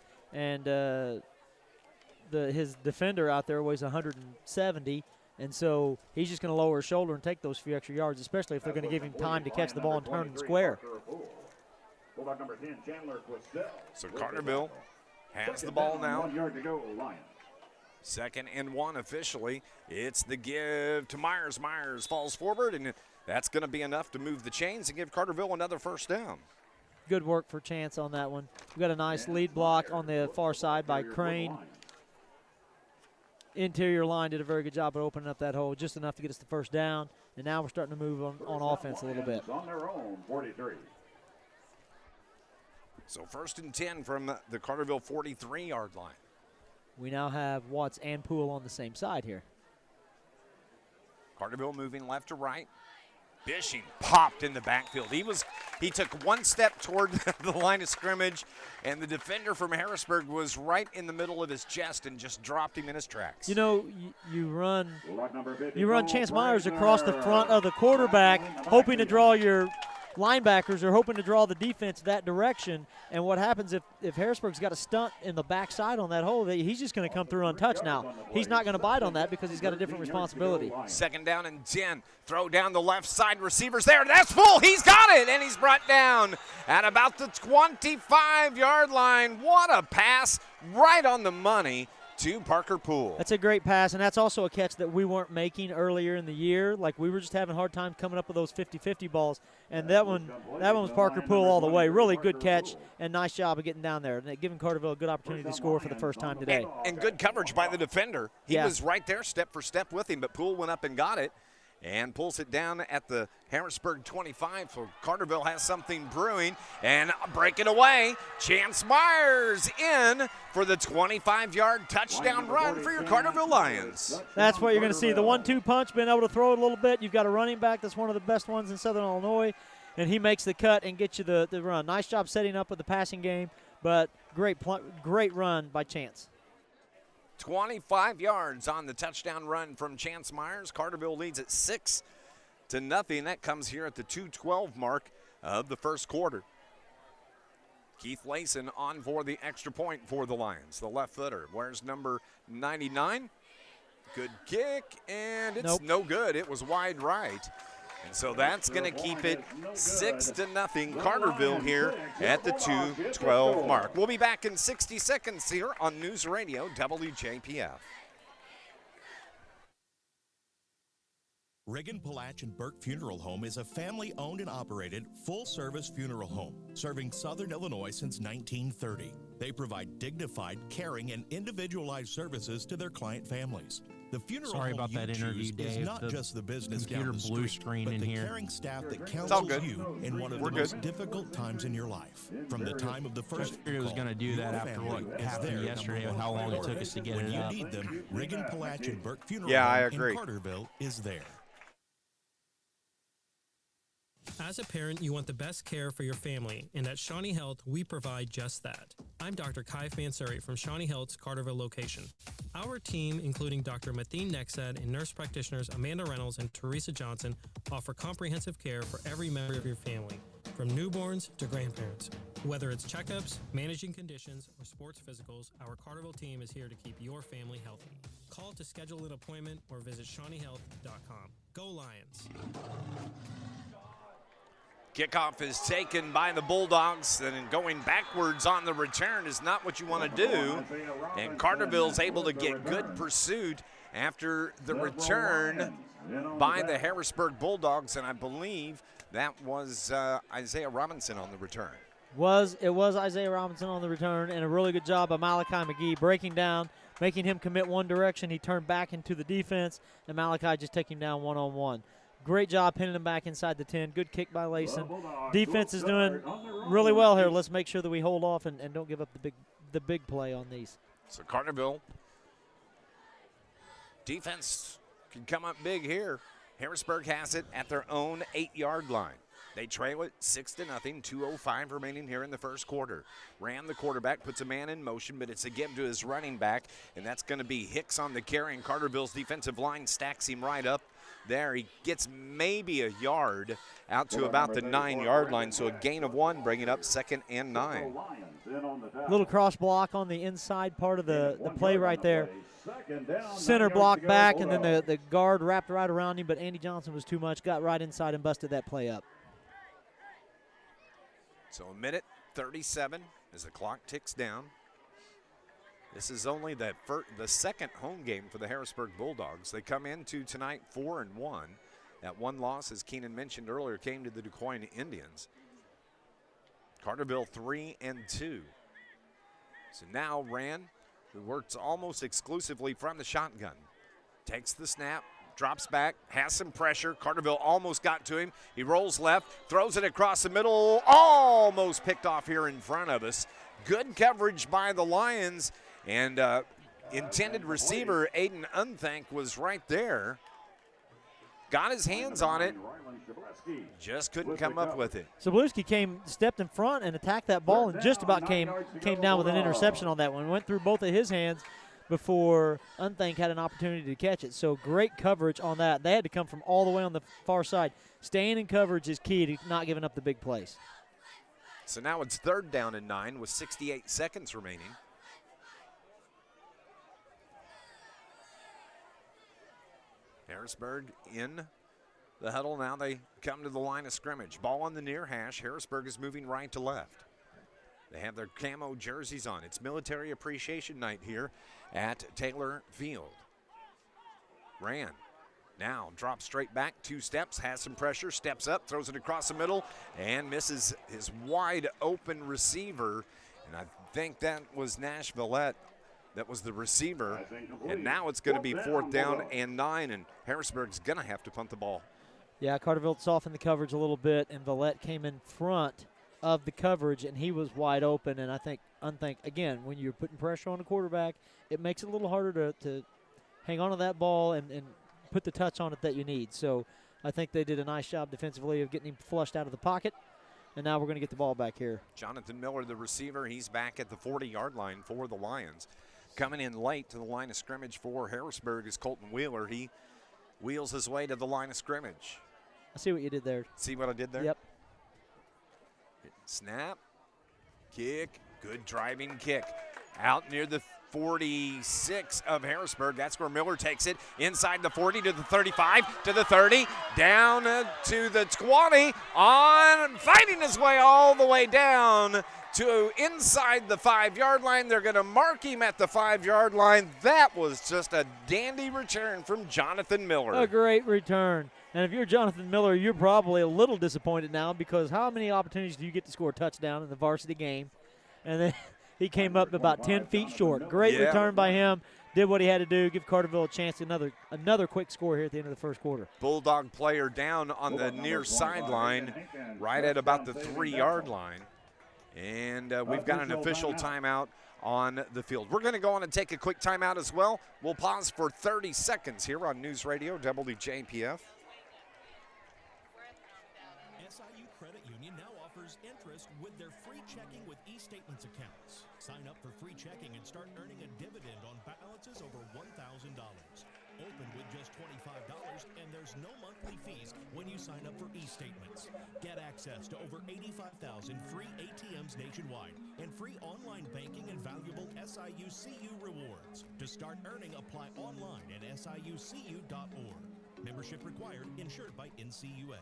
Speaker 3: his defender out there weighs 170, and so he's just going to lower his shoulder and take those few extra yards, especially if they're going to give him time to catch the ball and turn and square.
Speaker 1: So Carterville has the ball now.
Speaker 12: 1 yard to go, Lions.
Speaker 1: 2nd and 1 officially. It's the give to Myers. Myers falls forward, and that's going to be enough to move the chains and give Carterville another first down.
Speaker 3: Good work for Chance on that one. We got a nice lead block on the far side by Crane. Interior line did a very good job of opening up that hole, just enough to get us the first down. And now we're starting to move on offense a little bit.
Speaker 12: On their own 43.
Speaker 1: So 1st and 10 from the Carterville 43-yard line.
Speaker 3: We now have Watts and Poole on the same side here.
Speaker 1: Carterville moving left to right. Bishing popped in the backfield. He took one step toward the line of scrimmage, and the defender from Harrisburg was right in the middle of his chest and just dropped him in his tracks.
Speaker 3: You know, you run Chance Myers across the front of the quarterback, hoping to draw your linebackers or hoping to draw the defense that direction. And what happens if Harrisburg's got a stunt in the backside on that hole, he's just going to come through untouched now. He's not going to bite on that because he's got a different responsibility.
Speaker 1: 2nd down and 10. Throw down the left side. Receivers there. That's full. He's got it, and he's brought down at about the 25-yard line. What a pass right on the money to Parker Poole.
Speaker 3: That's a great pass, and that's also a catch that we weren't making earlier in the year. Like, we were just having a hard time coming up with those 50-50 balls, and that one was Parker Poole all the way. Really good catch and nice job of getting down there and giving Carterville a good opportunity to score for the first time today.
Speaker 1: And good coverage by the defender. He was right there step for step with him, but Poole went up and got it and pulls it down at the Harrisburg 25. So Carterville has something brewing and break it away. Chance Myers in for the 25-yard touchdown run for your Carterville Lions.
Speaker 3: That's what you're going to see. The 1-2 punch, being able to throw it a little bit. You've got a running back that's one of the best ones in Southern Illinois, and he makes the cut and gets you the run. Nice job setting up with the passing game, but great run by Chance.
Speaker 1: 25 yards on the touchdown run from Chance Myers. Carterville leads at 6-0. That comes here at the 2:12 mark of the first quarter. Keith Layson on for the extra point for the Lions. The left footer. Where's number 99? Good kick, and it's no good. It was wide right. And so that's going to keep it 6-0 Carterville here at the 2:12 mark. We'll be back in 60 seconds here on News Radio WJPF.
Speaker 11: Riggin, Palach, and Burke Funeral Home is a family-owned and operated, full-service funeral home, serving Southern Illinois since 1930. They provide dignified, caring, and individualized services to their client families. The funeral
Speaker 4: Sorry
Speaker 11: home
Speaker 4: about
Speaker 11: you
Speaker 4: that interview,
Speaker 11: choose is
Speaker 4: Dave.
Speaker 11: not
Speaker 4: The
Speaker 11: just the business
Speaker 4: computer
Speaker 11: down the
Speaker 4: blue
Speaker 11: street,
Speaker 4: screen
Speaker 11: but
Speaker 4: in
Speaker 11: the
Speaker 4: here.
Speaker 11: caring staff that
Speaker 1: all
Speaker 11: counsels
Speaker 1: good.
Speaker 11: you in one of the most difficult times in your life. From the time of the first
Speaker 4: I figured it was going to do that after what happened yesterday with how long it took us to get
Speaker 11: when
Speaker 4: it
Speaker 11: you
Speaker 4: up.
Speaker 11: need them, Riggin, Palach, and Burke Funeral
Speaker 1: I
Speaker 11: Home
Speaker 1: agree.
Speaker 11: in Carterville is there.
Speaker 13: As a parent, you want the best care for your family, and at Shawnee Health, we provide just that. I'm Dr. Kai Fansuri from Shawnee Health's Carterville location. Our team, including Dr. Mathine Nexad and nurse practitioners Amanda Reynolds and Teresa Johnson, offer comprehensive care for every member of your family, from newborns to grandparents. Whether it's checkups, managing conditions, or sports physicals, our Carterville team is here to keep your family healthy. Call to schedule an appointment or visit ShawneeHealth.com. Go Lions!
Speaker 1: Kickoff is taken by the Bulldogs, and going backwards on the return is not what you want to do. And Carterville's able to get good pursuit after the return by the Harrisburg Bulldogs, and I believe that was Isaiah Robinson on the return.
Speaker 3: It was Isaiah Robinson on the return, and a really good job by Malachi McGee breaking down, making him commit one direction. He turned back into the defense, and Malachi just took him down one-on-one. Great job pinning him back inside the 10. Good kick by Layson. Defense is doing really well here. Let's make sure that we hold off and don't give up the big play on these.
Speaker 1: So Carterville defense can come up big here. Harrisburg has it at their own 8-yard line. They trail it 6-0, 2:05 remaining here in the first quarter. Ram, the quarterback, puts a man in motion, but it's a give to his running back, and that's going to be Hicks on the carry, and Carterville's defensive line stacks him right up there. He gets maybe a yard out to about the 9-yard line, so a gain of 1, bringing up 2nd and 9.
Speaker 3: Little cross block on the inside part of the play right there. Center block back, and then the guard wrapped right around him, but Andy Johnson was too much, got right inside and busted that play up.
Speaker 1: So a minute 37 as the clock ticks down. This is only the second home game for the Harrisburg Bulldogs. They come into tonight 4-1. That one loss, as Keenan mentioned earlier, came to the DuQuoin Indians. Carterville 3-2. So now Rand, who works almost exclusively from the shotgun, takes the snap, drops back, has some pressure. Carterville almost got to him. He rolls left, throws it across the middle, almost picked off here in front of us. Good coverage by the Lions, and intended receiver Aiden Unthank was right there. Got his hands on it, just couldn't come up with it.
Speaker 3: Zabluski stepped in front and attacked that ball and just about came down with an interception on that one. Went through both of his hands before Unthank had an opportunity to catch it. So great coverage on that. They had to come from all the way on the far side. Staying in coverage is key to not giving up the big plays.
Speaker 1: So now it's 3rd down and 9 with 68 seconds remaining. Harrisburg in the huddle. Now they come to the line of scrimmage. Ball on the near hash. Harrisburg is moving right to left. They have their camo jerseys on. It's Military Appreciation Night here at Taylor Field. Rand now drops straight back, 2 steps, has some pressure, steps up, throws it across the middle, and misses his wide open receiver. And I think that was Nash Villette. That was the receiver. And now it's going to be 4th down and 9, and Harrisburg's going to have to punt the ball.
Speaker 3: Yeah, Carterville softened the coverage a little bit, and Villette came in front of the coverage, and he was wide open. And I think, again, when you're putting pressure on the quarterback, it makes it a little harder to hang on to that ball and put the touch on it that you need. So I think they did a nice job defensively of getting him flushed out of the pocket. And now we're going to get the ball back here.
Speaker 1: Jonathan Miller, the receiver, he's back at the 40-yard line for the Lions. Coming in late to the line of scrimmage for Harrisburg is Colton Wheeler. He wheels his way to the line of scrimmage.
Speaker 3: I see what you did there.
Speaker 1: See what I did there?
Speaker 3: Yep.
Speaker 1: Snap, kick, good driving kick. Out near the 46 of Harrisburg. That's where Miller takes it. Inside the 40 to the 35 to the 30. Down to the 20. Fighting his way all the way down to inside the 5-yard line. They're going to mark him at the 5-yard line. That was just a dandy return from Jonathan Miller.
Speaker 3: A great return. And if you're Jonathan Miller, you're probably a little disappointed now, because how many opportunities do you get to score a touchdown in the varsity game? And then he came up about 10 feet short. Great return by him. Did what he had to do, give Carterville a chance, another quick score here at the end of the first quarter.
Speaker 1: Bulldog player down on the near sideline, right at about the 3-yard line. And we've got an official timeout on the field. We're going to go on and take a quick timeout as well. We'll pause for 30 seconds here on News Radio WJPF.
Speaker 11: SIU Credit Union now offers interest with their free checking with e-statements accounts. Sign up for free checking and start earning a dividend on balances over $1,000. Open with just $25, and there's no monthly fees when you sign up for e-statements. Get access to over 85,000 free ATMs nationwide and free online banking and valuable SIU CU rewards. To start earning, apply online at siucu.org. Membership required, insured by NCUA.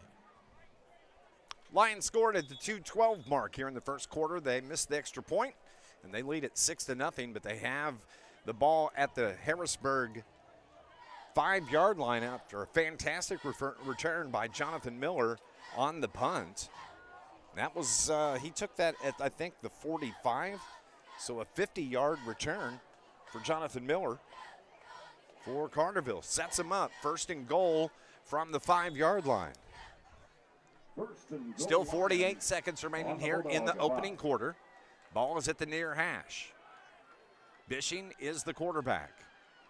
Speaker 1: Lions scored at the 2:12 mark here in the first quarter. They missed the extra point, and they lead at 6-0, but they have the ball at the Harrisburg 5-yard line after a fantastic return by Jonathan Miller on the punt. That was, he took that at, I think, the 45, so a 50-yard return for Jonathan Miller for Carterville. Sets him up, 1st and goal from the 5-yard line. Still 48 seconds remaining here in the opening quarter. Ball is at the near hash. Bishing is the quarterback.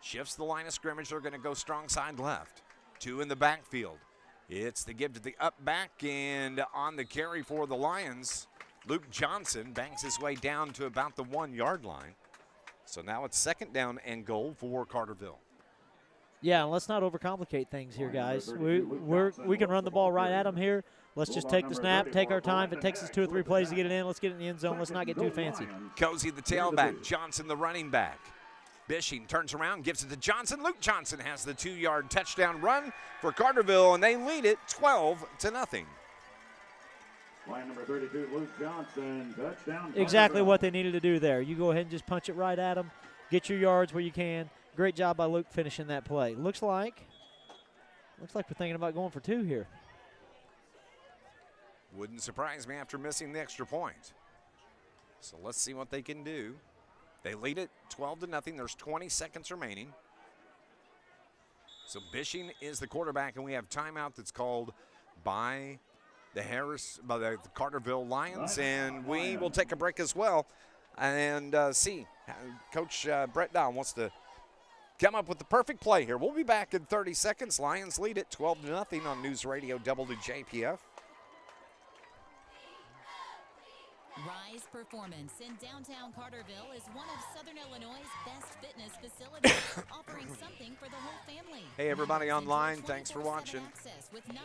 Speaker 1: Shifts the line of scrimmage. They're going to go strong side left. 2 in the backfield. It's the give to the up back, and on the carry for the Lions, Luke Johnson banks his way down to about the 1-yard line. So now it's 2nd down and goal for Carterville.
Speaker 3: Yeah, and let's not overcomplicate things here, guys. We can run the ball right at them here. Let's just take the snap, take our time. If it takes us 2 or 3 plays to get it in, let's get it in the end zone. Let's not get too fancy.
Speaker 1: Cozy the tailback, Johnson the running back. Bishing turns around, gives it to Johnson. Luke Johnson has the 2-yard touchdown run for Carterville, and they lead it 12-0.
Speaker 12: Line number 32, Luke Johnson, touchdown.
Speaker 3: Exactly what they needed to do there. You go ahead and just punch it right at them. get your yards where you can. Great job by Luke finishing that play. Looks like we're thinking about going for 2 here.
Speaker 1: Wouldn't surprise me after missing the extra point. So let's see what they can do. They lead it 12-0. There's 20 seconds remaining. So Bishing is the quarterback, and we have timeout that's called by the Carterville Lions, and we will take a break as well and see. Coach Brett Down wants to come up with the perfect play here. We'll be back in 30 seconds. Lions lead it 12-0 on News Radio WJPF.
Speaker 6: Rise Performance in downtown Carterville is one of Southern Illinois' best fitness facilities, offering something for the whole family.
Speaker 1: Hey, everybody online, thanks for watching.
Speaker 6: Access with 9,000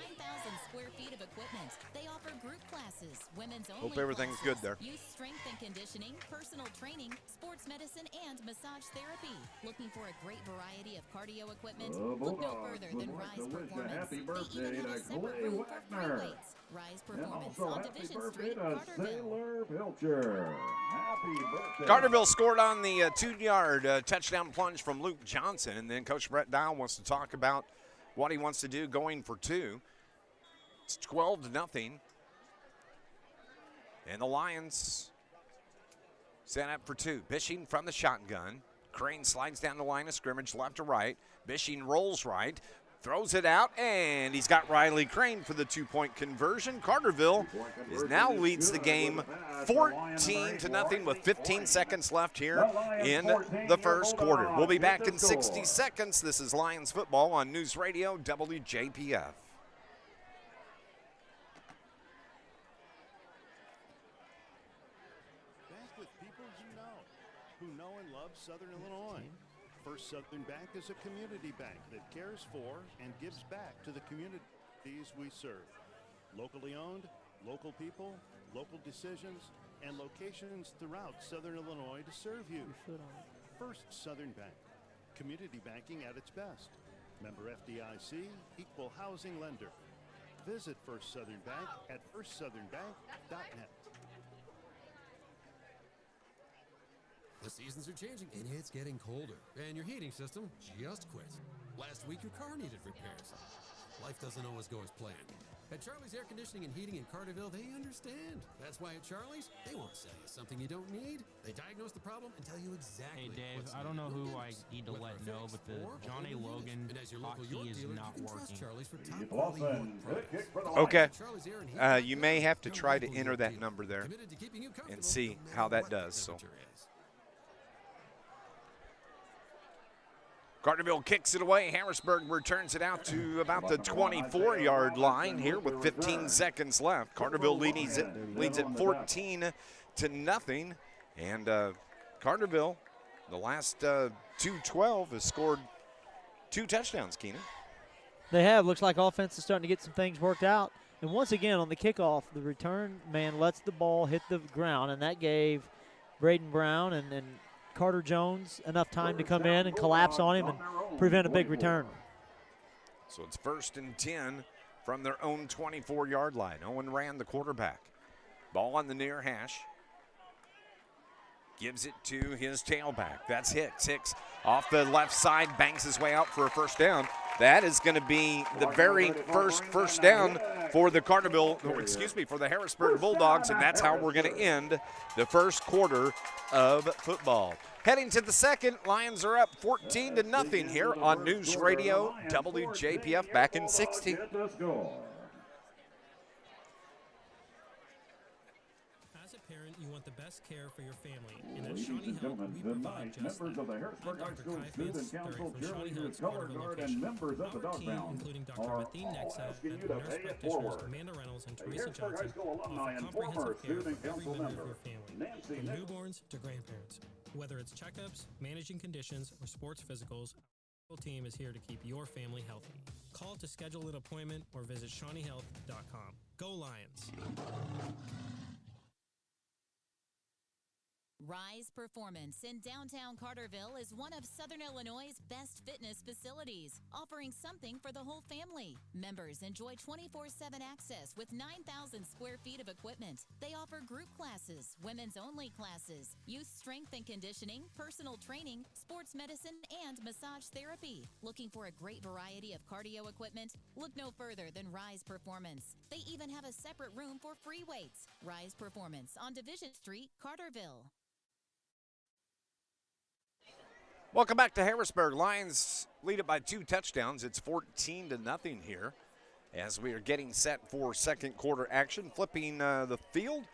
Speaker 6: square feet of equipment. They offer group classes, women's only
Speaker 1: Hope everything's
Speaker 6: classes,
Speaker 1: good there.
Speaker 6: youth strength and conditioning, personal training, sports medicine, and massage therapy. Looking for a great variety of cardio equipment? Look no further than Rise Performance. They even have a separate room for free weights. Rise Performance on Division Street, Carterville.
Speaker 1: Carterville scored on the 2-yard touchdown plunge from Luke Johnson, and then Coach Brett Dow wants to talk about what he wants to do going for 2. It's 12-0. And the Lions set up for 2. Bishing from the shotgun. Crane slides down the line of scrimmage left to right. Bishing rolls right. Throws it out, and he's got Riley Crane for the 2-point conversion. Carterville now leads the game 14-0 with 15 seconds left here in the first quarter. We'll be back in 60 seconds. This is Lions football on News Radio WJPF.
Speaker 14: Back with people who know and love Southern Illinois. First Southern Bank is a community bank that cares for and gives back to the communities we serve. Locally owned, local people, local decisions, and locations throughout Southern Illinois to serve you. First Southern Bank, community banking at its best. Member FDIC, equal housing lender. Visit First Southern Bank at firstsouthernbank.net.
Speaker 15: The seasons are changing, and it's getting colder. And your heating system just quit. Last week, your car needed repairs. Life doesn't always go as planned. At Charlie's Air Conditioning and Heating in Carterville, they understand. That's why at Charlie's, they won't sell you something you don't need. They diagnose the problem and tell you exactly.
Speaker 4: Hey, Dave, I don't know who I need to let know, but the John A. Logan hotkey is not working.
Speaker 1: Okay. You may have to try to enter that number there and see how that does. So. Carterville kicks it away. Harrisburg returns it out to about the 24-yard line here with 15 seconds left. Carterville leads it 14-0. And Carterville, the last 2-12, has scored 2 touchdowns, Keenan.
Speaker 3: They have. Looks like offense is starting to get some things worked out. And once again, on the kickoff, the return man lets the ball hit the ground, and that gave Braden Brown and Carter Jones enough time to come in and collapse on him and prevent a big return.
Speaker 1: So it's 1st and 10 from their own 24-yard line. Owen Rand, the quarterback. Ball on the near hash. Gives it to his tailback. That's Hicks. Hicks off the left side, bangs his way out for a first down. That is going to be the very first down for the for the Harrisburg Bulldogs, and that's how we're going to end the first quarter of football. Heading to the second, Lions are up 14-0 here on News Radio WJPF, back in 60.
Speaker 13: As a parent, you want the best care for your family, and at Shawnee Health, we provide just that. I'm Dr. Kai Fansberry from Shawnee Health's Carterville location. Our team, including Dr. Mathine Nexa and the nurse practitioners Amanda Reynolds and Teresa Johnson, offer comprehensive care for every member of your family, from newborns to grandparents. Whether it's checkups, managing conditions, or sports physicals, our team is here to keep your family healthy. Call to schedule an appointment or visit ShawneeHealth.com. Go Lions!
Speaker 6: Rise Performance in downtown Carterville is one of Southern Illinois' best fitness facilities, offering something for the whole family. Members enjoy 24/7 access with 9,000 square feet of equipment. They offer group classes, women's-only classes, youth strength and conditioning, personal training, sports medicine, and massage therapy. Looking for a great variety of cardio equipment? Look no further than Rise Performance. They even have a separate room for free weights. Rise Performance on Division Street, Carterville.
Speaker 1: Welcome back to Harrisburg. Lions lead it by 2 touchdowns. It's 14-0 here as we are getting set for second quarter action. Flipping the field,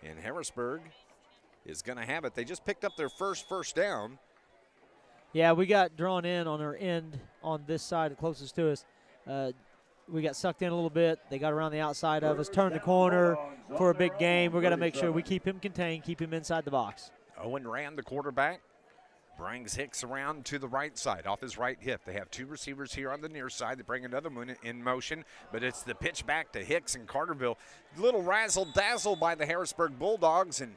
Speaker 1: and Harrisburg is going to have it. They just picked up their first down.
Speaker 3: Yeah, we got drawn in on our end on this side, closest to us. We got sucked in a little bit. They got around the outside of us, turned the corner for a big game. We're going to make sure we keep him contained, keep him inside the box.
Speaker 1: Owen Rand, the quarterback, brings Hicks around to the right side, off his right hip. They have 2 receivers here on the near side. They bring another one in motion, but it's the pitch back to Hicks and Carterville. Little razzle-dazzle by the Harrisburg Bulldogs, and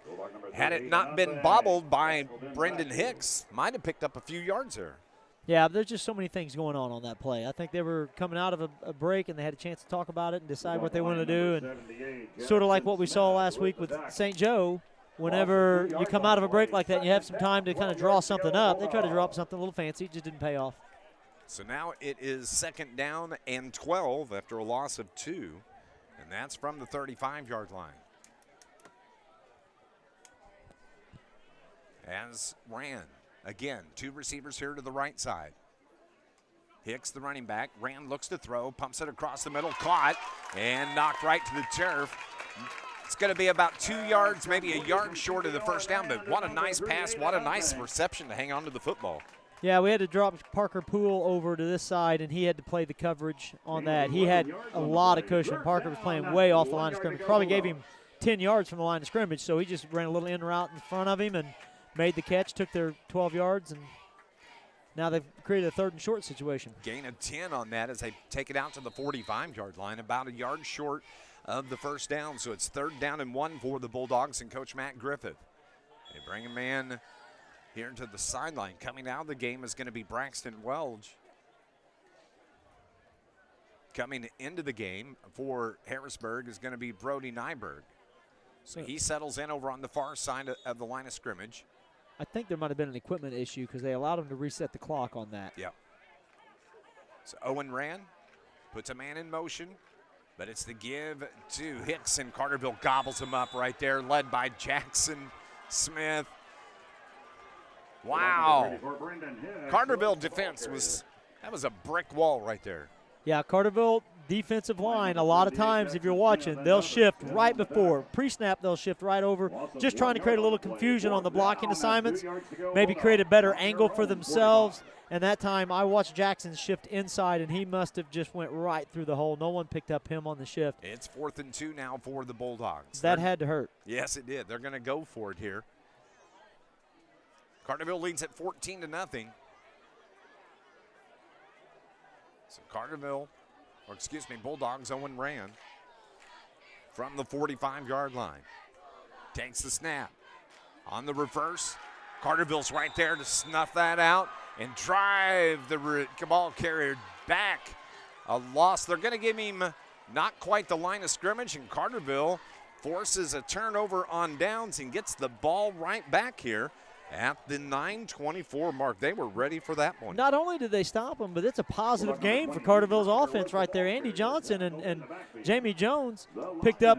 Speaker 1: had it not been bobbled by Brendan Hicks, might have picked up a few yards there.
Speaker 3: Yeah, there's just so many things going on that play. I think they were coming out of a break, and they had a chance to talk about it and decide what they wanted to do. And sort of like what we saw last week with St. Joe, whenever you come out of a break like that and you have some time to kind of draw something up, they try to draw up something a little fancy. It just didn't pay off.
Speaker 1: So now it is 2nd down and 12 after a loss of 2, and that's from the 35-yard line. As Rand, again, 2 receivers here to the right side. Hicks, the running back. Rand looks to throw, pumps it across the middle, caught, and knocked right to the turf. It's going to be about 2 yards, maybe a yard short of the first down, but what a nice pass, what a nice reception to hang on to the football.
Speaker 3: Yeah, we had to drop Parker Poole over to this side, and he had to play the coverage on that. He had a lot of cushion. Parker was playing way off the line of scrimmage. Probably gave him 10 yards from the line of scrimmage, so he just ran a little in route in front of him and made the catch, took their 12 yards, and now they've created a 3rd and short situation.
Speaker 1: Gain of 10 on that as they take it out to the 45-yard line, about a yard short of the first down. So it's 3rd down and 1 for the Bulldogs and Coach Matt Griffith. They bring a man here to the sideline. Coming out of the game is going to be Braxton Welch. Coming into the game for Harrisburg is going to be Brody Nyberg. So he settles in over on the far side of the line of scrimmage.
Speaker 3: I think there might have been an equipment issue because they allowed him to reset the clock on that.
Speaker 1: Yep. So Owen Rand puts a man in motion, but it's the give to Hicks, and Carterville gobbles him up right there, led by Jackson Smith. Wow. Carterville defense that was a brick wall right there.
Speaker 3: Yeah, Carterville defensive line, a lot of times if you're watching, they'll shift right before. Pre-snap, they'll shift right over, just trying to create a little confusion on the blocking assignments, maybe create a better angle for themselves. And that time I watched Jackson shift inside, and he must have just went right through the hole. No one picked up him on the shift.
Speaker 1: It's 4th and 2 now for the Bulldogs.
Speaker 3: That had to hurt.
Speaker 1: Yes, it did. They're going to go for it here. Carterville leads at 14-0. So Bulldogs, Owen Rand from the 45-yard line. Takes the snap. On the reverse, Carterville's right there to snuff that out and drive the ball carrier back. A loss. They're going to give him not quite the line of scrimmage, and Carterville forces a turnover on downs and gets the ball right back here at the 9:24 mark. They were ready for that one.
Speaker 3: Not only did they stop them, but it's a positive game for Carterville's offense right there. Andy Johnson and Jamie Jones picked up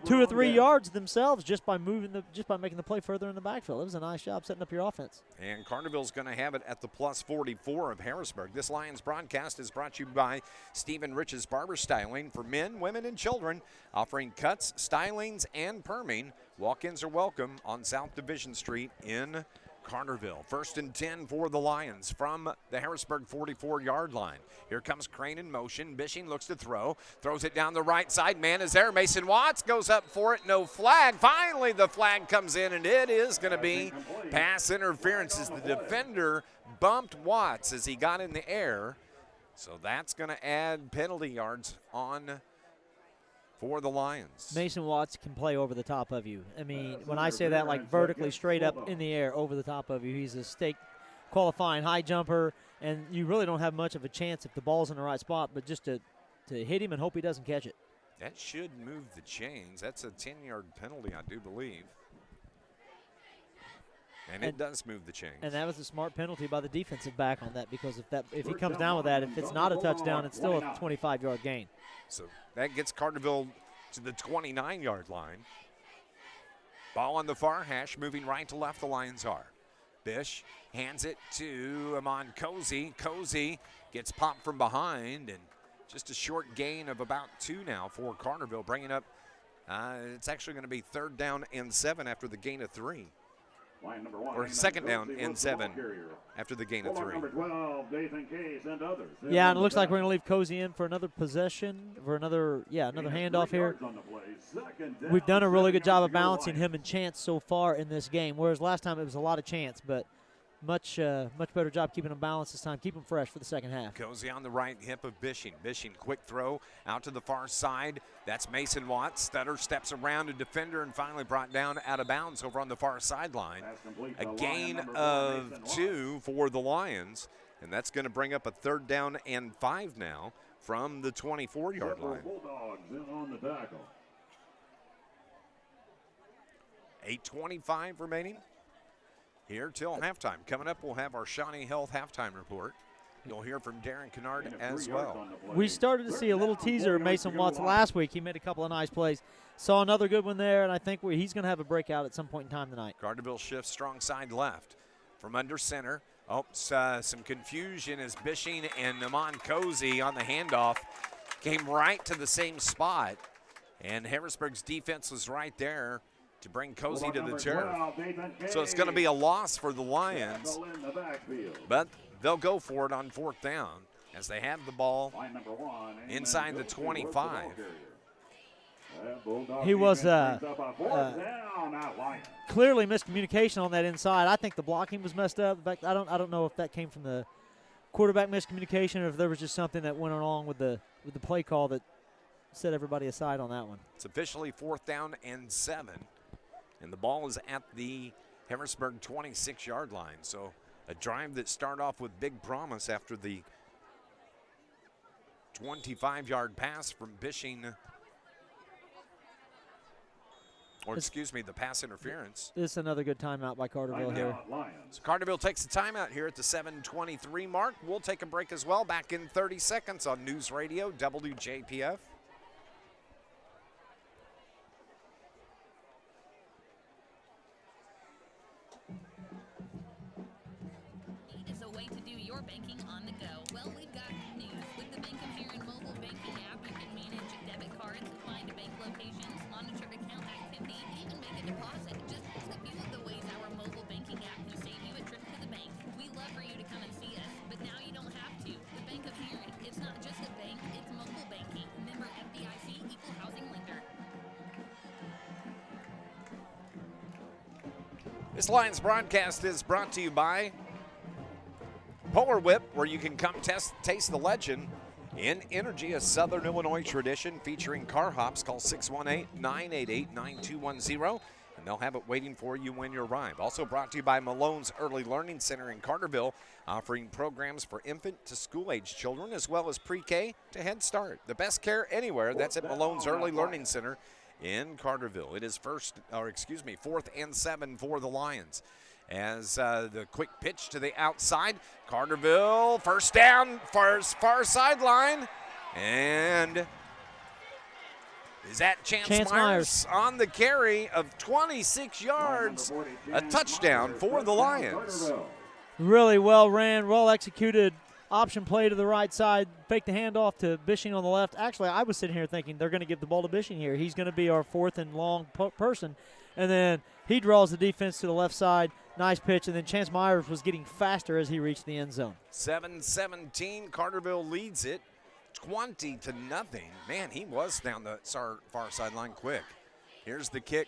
Speaker 3: 2 or 3 yards themselves just by making the play further in the backfield. It was a nice job setting up your offense.
Speaker 1: And Carterville's going to have it at the plus 44 of Harrisburg. This Lions broadcast is brought to you by Stephen Rich's Barber Styling for men, women, and children, offering cuts, stylings, and perming. Walk-ins are welcome on South Division Street in Carterville. 1st and 10 for the Lions from the Harrisburg 44-yard line. Here comes Crane in motion. Bishing looks to throw. Throws it down the right side. Man is there. Mason Watts goes up for it. No flag. Finally, the flag comes in, and it is going to be pass interference as the defender bumped Watts as he got in the air. So that's going to add penalty yards on for the Lions.
Speaker 3: Mason Watts can play over the top of you. I mean, when I say that, like vertically straight up in the air over the top of you, he's a state qualifying high jumper, and you really don't have much of a chance if the ball's in the right spot, but just to hit him and hope he doesn't catch it.
Speaker 1: That should move the chains. That's a 10-yard penalty, I do believe. And it does move the chains.
Speaker 3: And that was a smart penalty by the defensive back on that, because if he comes down with that, if it's not a touchdown, it's still a 25-yard gain.
Speaker 1: So that gets Carterville to the 29-yard line. Ball on the far hash, moving right to left, the Lions are. Bish hands it to Amon Cozy. Cozy gets popped from behind, and just a short gain of about 2 now for Carterville, bringing up, it's actually going to be 3rd down and 7 after the gain of 3. Or 2nd down and 7 after the gain of 3.
Speaker 3: Yeah, and it looks like we're going to leave Cozy in for another possession, for another handoff here. We've done a really good job of balancing him and Chance so far in this game, whereas last time it was a lot of Chance, but much better job keeping him balanced this time, keep him fresh for the second half.
Speaker 1: Cozy on the right hip of Bishing. Bishing, quick throw out to the far side. That's Mason Watts. Stutter steps around a defender and finally brought down out of bounds over on the far sideline. A gain of 2 for the Lions, and that's going to bring up a 3rd down and 5 now from the 24-yard line.
Speaker 12: Bulldogs in on the tackle.
Speaker 1: 8:25 remaining here till halftime. Coming up, we'll have our Shawnee Health halftime report. You'll hear from Darren Kennard as well.
Speaker 3: We started to see a little teaser of Mason Watts last week. He made a couple of nice plays. Saw another good one there, and I think he's going to have a breakout at some point in time tonight.
Speaker 1: Carterville shifts strong side left from under center. Oh, some confusion as Bishing and Amon Cozy on the handoff came right to the same spot, and Harrisburg's defense was right there to bring Cozy to the turf. So it's going to be a loss for the Lions, but they'll go for it on 4th down as they have the ball inside the 25.
Speaker 3: He was clearly miscommunication on that inside. I think the blocking was messed up. In fact, I don't know if that came from the quarterback miscommunication or if there was just something that went along with the play call that set everybody aside on that one.
Speaker 1: It's officially 4th down and 7. And the ball is at the Harrisburg 26-yard line. So a drive that started off with big promise after the 25-yard pass from Bishing. The pass interference.
Speaker 3: This is another good timeout by Carterville here.
Speaker 1: So Carterville takes the timeout here at the 7:23 mark. We'll take a break as well. Back in 30 seconds on News Radio WJPF.
Speaker 6: It's a way to do your banking on the go. Well, we've got news. With the Bank of Heron mobile banking app, you can manage debit cards, find bank locations, monitor account activity, even make a deposit. Just a few of the ways our mobile banking app can save you a trip to the bank. We love for you to come and see us, but now you don't have to. The Bank of Heron, it's not just a bank, it's mobile banking. Member FDIC, equal housing lender.
Speaker 1: This Lions broadcast is brought to you by Polar Whip, where you can come taste the legend in energy, a Southern Illinois tradition featuring car hops. Call 618-988-9210, and they'll have it waiting for you when you arrive. Also brought to you by Malone's Early Learning Center in Carterville, offering programs for infant to school-age children as well as pre-K to Head Start. The best care anywhere, that's at Malone's Early Learning Center in Carterville. It is 4th and 7 for the Lions. As the quick pitch to the outside, Carterville, first down, far sideline, and is that Chance Myers on the carry of 26 yards, a touchdown for the Lions.
Speaker 3: Really well ran, well executed option play to the right side, fake the handoff to Bishing on the left. Actually, I was sitting here thinking they're going to give the ball to Bishing here. He's going to be our 4th and long person, and then he draws the defense to the left side. Nice pitch, and then Chance Myers was getting faster as he reached the end zone.
Speaker 1: 7-17, Carterville leads it 20-0. Man, he was down the far sideline quick. Here's the kick,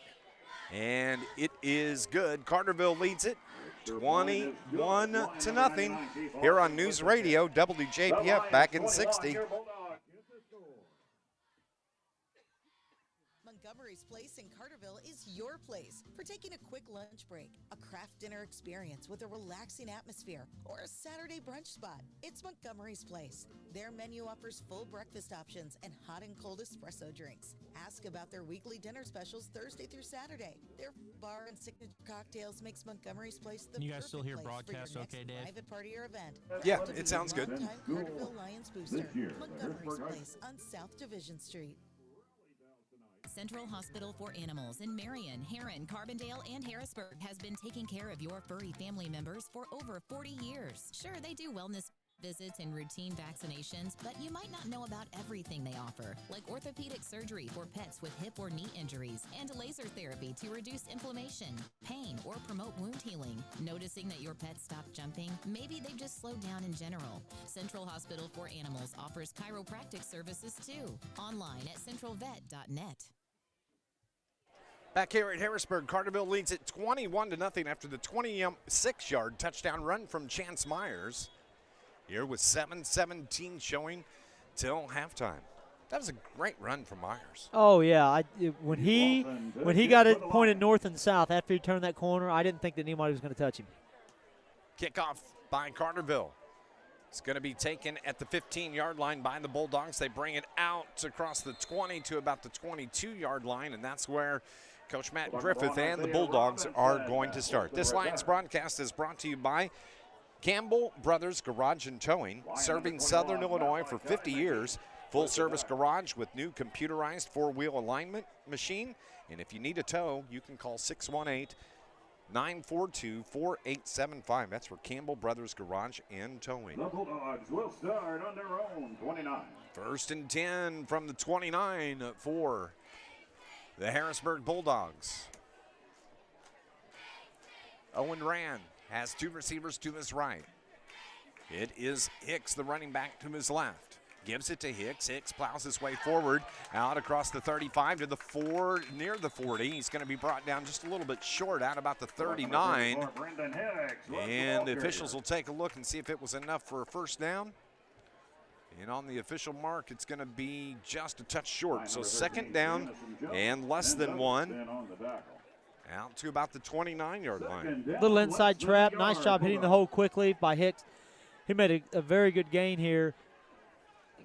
Speaker 1: and it is good. Carterville leads it 21-0 here on News Radio WJPF back in 60.
Speaker 5: Montgomery's Place in Carterville is your place for taking a quick lunch break, a craft dinner experience with a relaxing atmosphere, or a Saturday brunch spot. It's Montgomery's Place. Their menu offers full breakfast options and hot and cold espresso drinks. Ask about their weekly dinner specials Thursday through Saturday. Their bar and signature cocktails makes Montgomery's Place the
Speaker 4: Can you guys still hear
Speaker 5: perfect place
Speaker 4: broadcast
Speaker 5: for your next
Speaker 4: okay, Dave?
Speaker 5: private party or event.
Speaker 1: Yeah,
Speaker 5: Proud to
Speaker 1: it
Speaker 5: be
Speaker 1: sounds good.
Speaker 5: longtime Carterville Lions booster, Montgomery's Place on South Division Street.
Speaker 6: Central Hospital for Animals in Marion, Heron, Carbondale, and Harrisburg has been taking care of your furry family members for over 40 years. Sure, they do wellness visits and routine vaccinations, but you might not know about everything they offer, like orthopedic surgery for pets with hip or knee injuries and laser therapy to reduce inflammation, pain, or promote wound healing. Noticing that your pet stopped jumping? Maybe they've just slowed down in general. Central Hospital for Animals offers chiropractic services too. Online at centralvet.net.
Speaker 1: Back here at Harrisburg, Carterville leads it 21-0 after the 26-yard touchdown run from Chance Myers. Here with 7:17 showing till halftime. That was a great run from Myers.
Speaker 3: Oh yeah, when he got it pointed north and south after he turned that corner, I didn't think that anybody was going to touch him.
Speaker 1: Kickoff by Carterville. It's going to be taken at the 15-yard line by the Bulldogs. They bring it out across the 20 to about the 22-yard line, and that's where Coach Matt Griffith and the Bulldogs are going to start. This Lions broadcast is brought to you by Campbell Brothers Garage and Towing, serving Southern Illinois for 50 years. Full-service garage with new computerized four-wheel alignment machine. And if you need a tow, you can call 618-942-4875. That's for Campbell Brothers Garage and Towing.
Speaker 12: The Bulldogs will start on their own 29.
Speaker 1: 1st and 10 from the 29 for the Harrisburg Bulldogs. Owen Rand has two receivers to his right. It is Hicks, the running back, to his left. Gives it to Hicks. Hicks plows his way forward, out across the 35 to the 4, near the 40. He's going to be brought down just a little bit short, out about the 39. And the officials will take a look and see if it was enough for a first down. And on the official mark, it's going to be just a touch short. So 2nd down and less than 1. Out to about the 29-yard line.
Speaker 3: Little inside trap. Nice job hitting the hole quickly by Hicks. He made a very good gain here.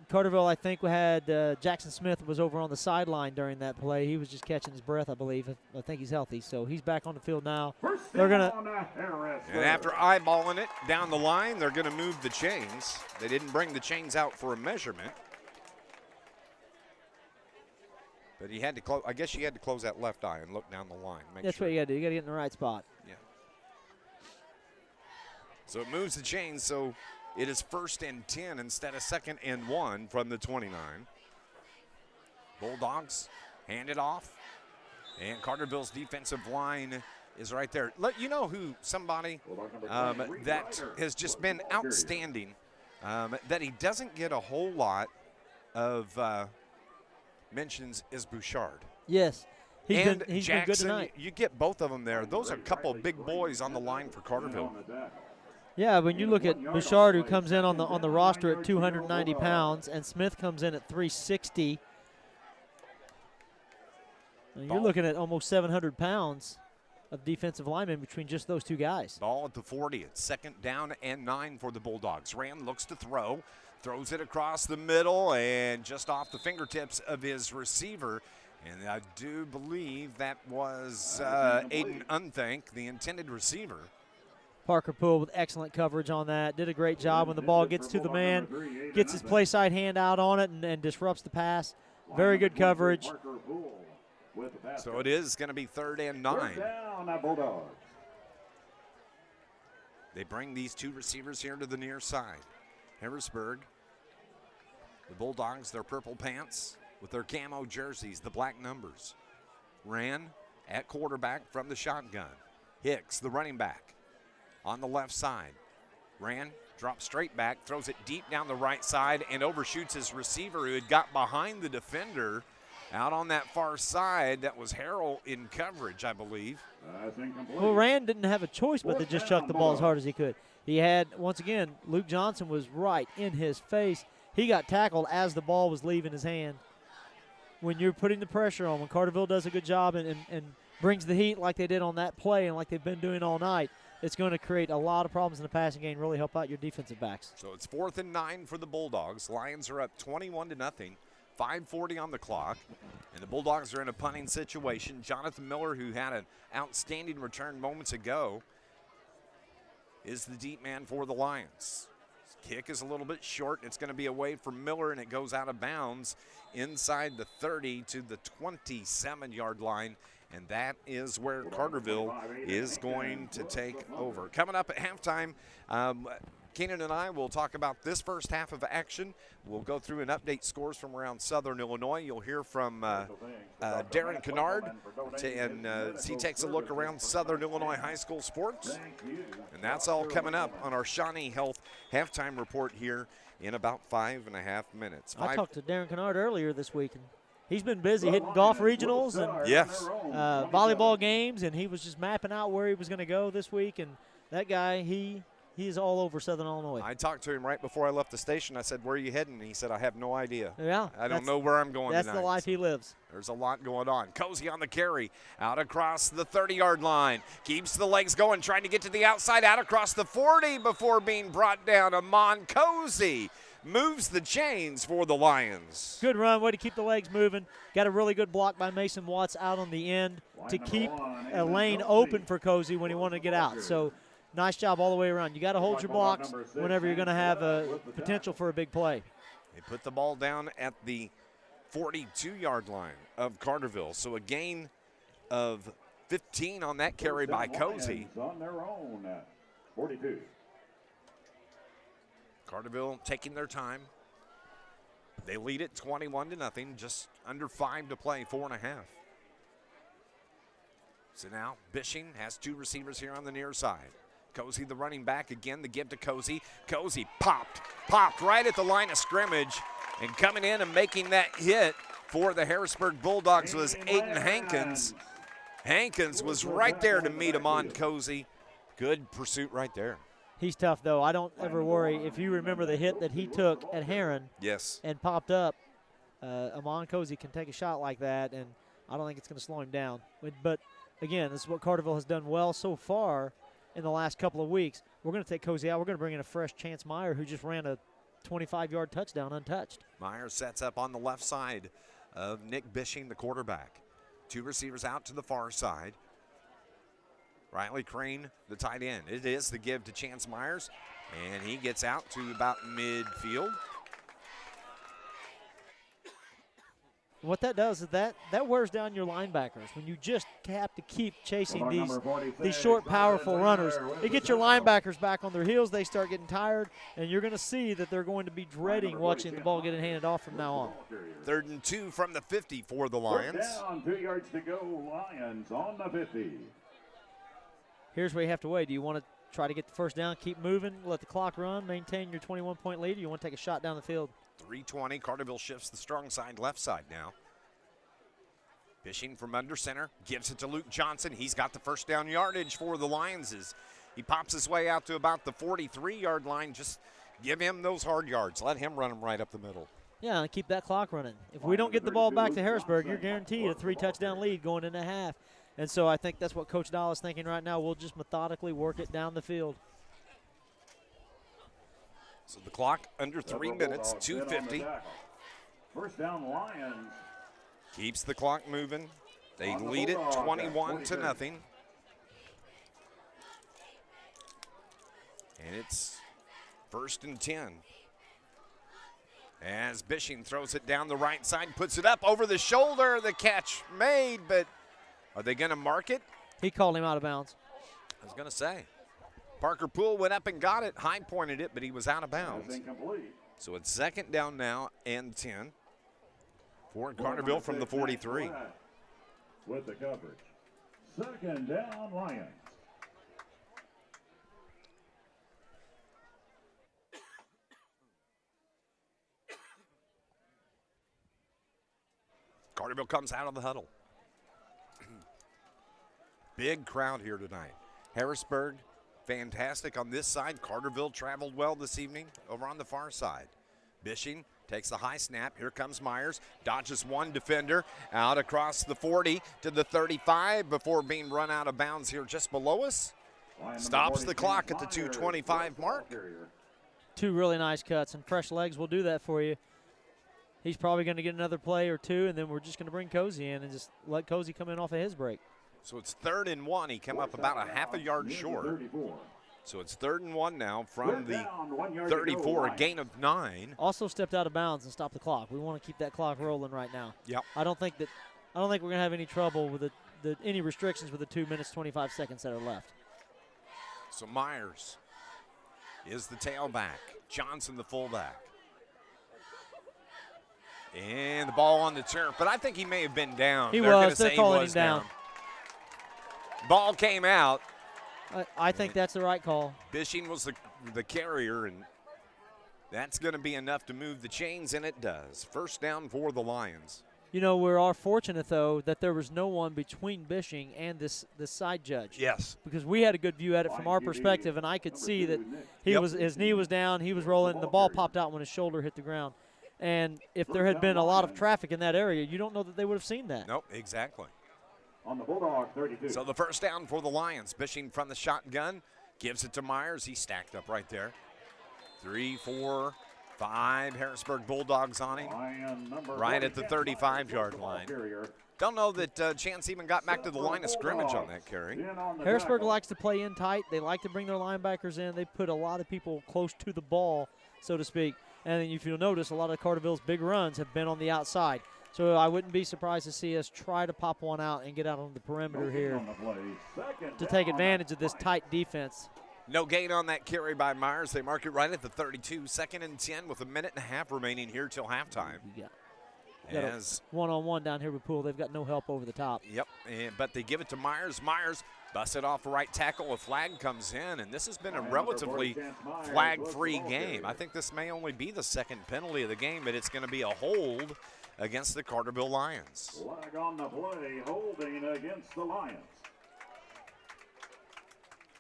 Speaker 3: Carterville, I think, had Jackson Smith was over on the sideline during that play. He was just catching his breath, I believe. I think he's healthy, so he's back on the field now. They're gonna.
Speaker 1: And after eyeballing it down the line, they're going to move the chains. They didn't bring the chains out for a measurement. But he had to close. I guess you had to close that left eye and look down the line.
Speaker 3: That's what you got to do. You got to get in the right spot.
Speaker 1: Yeah. So it moves the chains. So it is 1st and 10 instead of 2nd and 1 from the 29. Bulldogs hand it off, and Carterville's defensive line is right there. You know who somebody that has just been outstanding, that he doesn't get a whole lot of mentions is Bouchard.
Speaker 3: Yes. He's
Speaker 1: and
Speaker 3: been
Speaker 1: Jackson,
Speaker 3: good tonight.
Speaker 1: you get both of them there. Those are a couple of big boys on the line for Carterville.
Speaker 3: Yeah, when you look at Bouchard, who comes in on the roster at 290 pounds, and Smith comes in at 360. And you're looking at almost 700 pounds of defensive linemen between just those two guys.
Speaker 1: Ball at the 40. It's 2nd down and 9 for the Bulldogs. Rand looks to throw. Throws it across the middle and just off the fingertips of his receiver. And I do believe that was Aiden Unthank, the intended receiver.
Speaker 3: Parker Poole with excellent coverage on that. Did a great job when the ball gets to the man, gets his play side hand out on it and disrupts the pass. Very good coverage.
Speaker 1: So it is going to be 3rd and 9. They bring these two receivers here to the near side. Harrisburg, the Bulldogs, their purple pants with their camo jerseys, the black numbers. Ran at quarterback from the shotgun. Hicks, the running back, on the left side. Ran, drops straight back, throws it deep down the right side, and overshoots his receiver who had got behind the defender out on that far side. That was Harrell in coverage, I believe.
Speaker 3: Well, Rand didn't have a choice but to just chuck the ball as hard as he could. He had, once again, Luke Johnson was right in his face. He got tackled as the ball was leaving his hand. when you're putting the pressure on, when Carterville does a good job and brings the heat like they did on that play and like they've been doing all night, it's going to create a lot of problems in the passing game, really help out your defensive backs.
Speaker 1: So it's 4th and 9 for the Bulldogs. Lions are up 21-0. 5:40 on the clock, and the Bulldogs are in a punting situation. Jonathan Miller, who had an outstanding return moments ago, is the deep man for the Lions. His kick is a little bit short. It's going to be away from Miller, and it goes out of bounds inside the 30 to the 27-yard line, and that is where Carterville is going to take over. Coming up at halftime, Keenan and I will talk about this first half of action. We'll go through and update scores from around Southern Illinois. You'll hear from Darren Kennard, and he takes a look around Southern Illinois high school sports. And that's all coming up on our Shawnee Health halftime report here in about 5.5 minutes.
Speaker 3: I talked to Darren Kennard earlier this week, and he's been busy hitting golf regionals and volleyball games, and he was just mapping out where he was going to go this week. And that guy, he is all over Southern Illinois.
Speaker 1: I talked to him right before I left the station. I said, "Where are you heading?" And he said, "I have no idea.
Speaker 3: Yeah,
Speaker 1: I don't know where I'm going
Speaker 3: That's
Speaker 1: tonight."
Speaker 3: the life he lives.
Speaker 1: There's a lot going on. Cozy on the carry, out across the 30-yard line. Keeps the legs going, trying to get to the outside, out across the 40 before being brought down. Amon Cozy moves the chains for the Lions.
Speaker 3: Good run, way to keep the legs moving. Got a really good block by Mason Watts out on the end to keep a lane open for Cozy when he wanted to get out. So nice job all the way around. You got to hold your blocks whenever you're going to have a potential for a big play.
Speaker 1: They put the ball down at the 42-yard line of Carterville. So a gain of 15 on that carry by Cozy.
Speaker 12: On their own at 42.
Speaker 1: Carterville taking their time. They lead it 21-0, just under 5 to play, 4.5. So now Bishing has 2 receivers here on the near side. Cozy, the running back, again, the give to Cozy. Cozy popped right at the line of scrimmage, and coming in and making that hit for the Harrisburg Bulldogs was Aiden Hankins. Hankins was right there to meet him on Cozy. Good pursuit right there.
Speaker 3: He's tough, though. I don't ever worry. If you remember the hit that he took at Heron and popped up, Amon Cozy can take a shot like that, and I don't think it's going to slow him down. But, again, this is what Carterville has done well so far in the last couple of weeks. We're going to take Cozy out. We're going to bring in a fresh Chance Meyer, who just ran a 25-yard touchdown untouched.
Speaker 1: Meyer sets up on the left side of Nick Bishing, the quarterback. 2 receivers out to the far side. Riley Crane, the tight end. It is the give to Chance Myers, and he gets out to about midfield.
Speaker 3: What that does is that wears down your linebackers. When you just have to keep chasing these short, powerful runners, it gets your linebackers back on their heels. They start getting tired, and you're going to see that they're going to be dreading watching the ball getting handed off from now on.
Speaker 1: 3rd and 2 from the 50 for the Lions.
Speaker 12: Down, 2 yards to go, Lions on the 50.
Speaker 3: Here's where you have to weigh. Do you want to try to get the first down, keep moving, let the clock run, maintain your 21-point lead, or you want to take a shot down the field?
Speaker 1: 3:20. Carterville shifts the strong side, left side now. Fishing from under center, gives it to Luke Johnson. He's got the first down yardage for the Lions as he pops his way out to about the 43-yard line. Just give him those hard yards. Let him run them right up the middle.
Speaker 3: Yeah, and keep that clock running. If we don't get the ball back to Harrisburg, you're guaranteed a 3-touchdown lead going into half. And so I think that's what Coach Dahl is thinking right now. We'll just methodically work it down the field.
Speaker 1: So the clock under 3 minutes, 2:50.
Speaker 12: First down, Lions.
Speaker 1: Keeps the clock moving. They lead it 21-0. And it's 1st and 10. As Bishing throws it down the right side, puts it up over the shoulder. The catch made, but are they going to mark it?
Speaker 3: He called him out of bounds.
Speaker 1: I was going to say. Parker Poole went up and got it, high-pointed it, but he was out of bounds. So it's 2nd down now and 10 for Carterville from the 43.
Speaker 12: With the coverage. 2nd down, Lions.
Speaker 1: Carterville comes out of the huddle. Big crowd here tonight. Harrisburg, fantastic on this side. Carterville traveled well this evening over on the far side. Bishing Takes the high snap. Here comes Myers. Dodges one defender out across the 40 to the 35 before being run out of bounds here just below us. Stops the clock at the 2:25 mark.
Speaker 3: 2 really nice cuts, and fresh legs will do that for you. He's probably going to get another play or 2, and then we're just going to bring Cozy in and just let Cozy come in off of his break.
Speaker 1: So it's 3rd and 1. He came up about a half a yard short. So it's 3rd and 1 now from the 34, a gain of 9.
Speaker 3: Also stepped out of bounds and stopped the clock. We want to keep that clock rolling right now.
Speaker 1: Yep.
Speaker 3: I don't think we're going to have any trouble with any restrictions with the 2 minutes 25 seconds that are left.
Speaker 1: So Myers is the tailback. Johnson the fullback. And the ball on the turf, but I think he may have been down.
Speaker 3: They're calling him down.
Speaker 1: Ball came out.
Speaker 3: I think that's the right call.
Speaker 1: Bishing was the carrier, and that's going to be enough to move the chains, and it does. First down for the Lions.
Speaker 3: You know, we are fortunate, though, that there was no one between Bishing and this side judge.
Speaker 1: Yes.
Speaker 3: Because we had a good view at it from our perspective, and I could see that his knee was down, he was rolling, and the ball popped out when his shoulder hit the ground. And if there had been a lot of traffic in that area, you don't know that they would have seen that.
Speaker 1: Nope, exactly.
Speaker 12: On the Bulldogs, 32.
Speaker 1: So the first down for the Lions. Bishing from the shotgun, gives it to Myers. He's stacked up right there. 3, 4, 5 Harrisburg Bulldogs on him. Right at the 35-yard line. Don't know that Chance even got back to the line of scrimmage on that carry.
Speaker 3: Harrisburg likes to play in tight. They like to bring their linebackers in. They put a lot of people close to the ball, so to speak. And then if you'll notice, a lot of Carterville's big runs have been on the outside. So I wouldn't be surprised to see us try to pop one out and get out on the perimeter here to take advantage of this tight defense.
Speaker 1: No gain on that carry by Myers. They mark it right at the 32. 2nd and 10 with a minute and a half remaining here till halftime.
Speaker 3: As one-on-one down here with Poole. They've got no help over the top.
Speaker 1: Yep, but they give it to Myers. Myers busted off the right tackle. A flag comes in, and this has been a relatively flag-free game. I think this may only be the 2nd penalty of the game, but it's going to be a hold against the Carterville Lions.
Speaker 12: Flag on the play, holding against the Lions.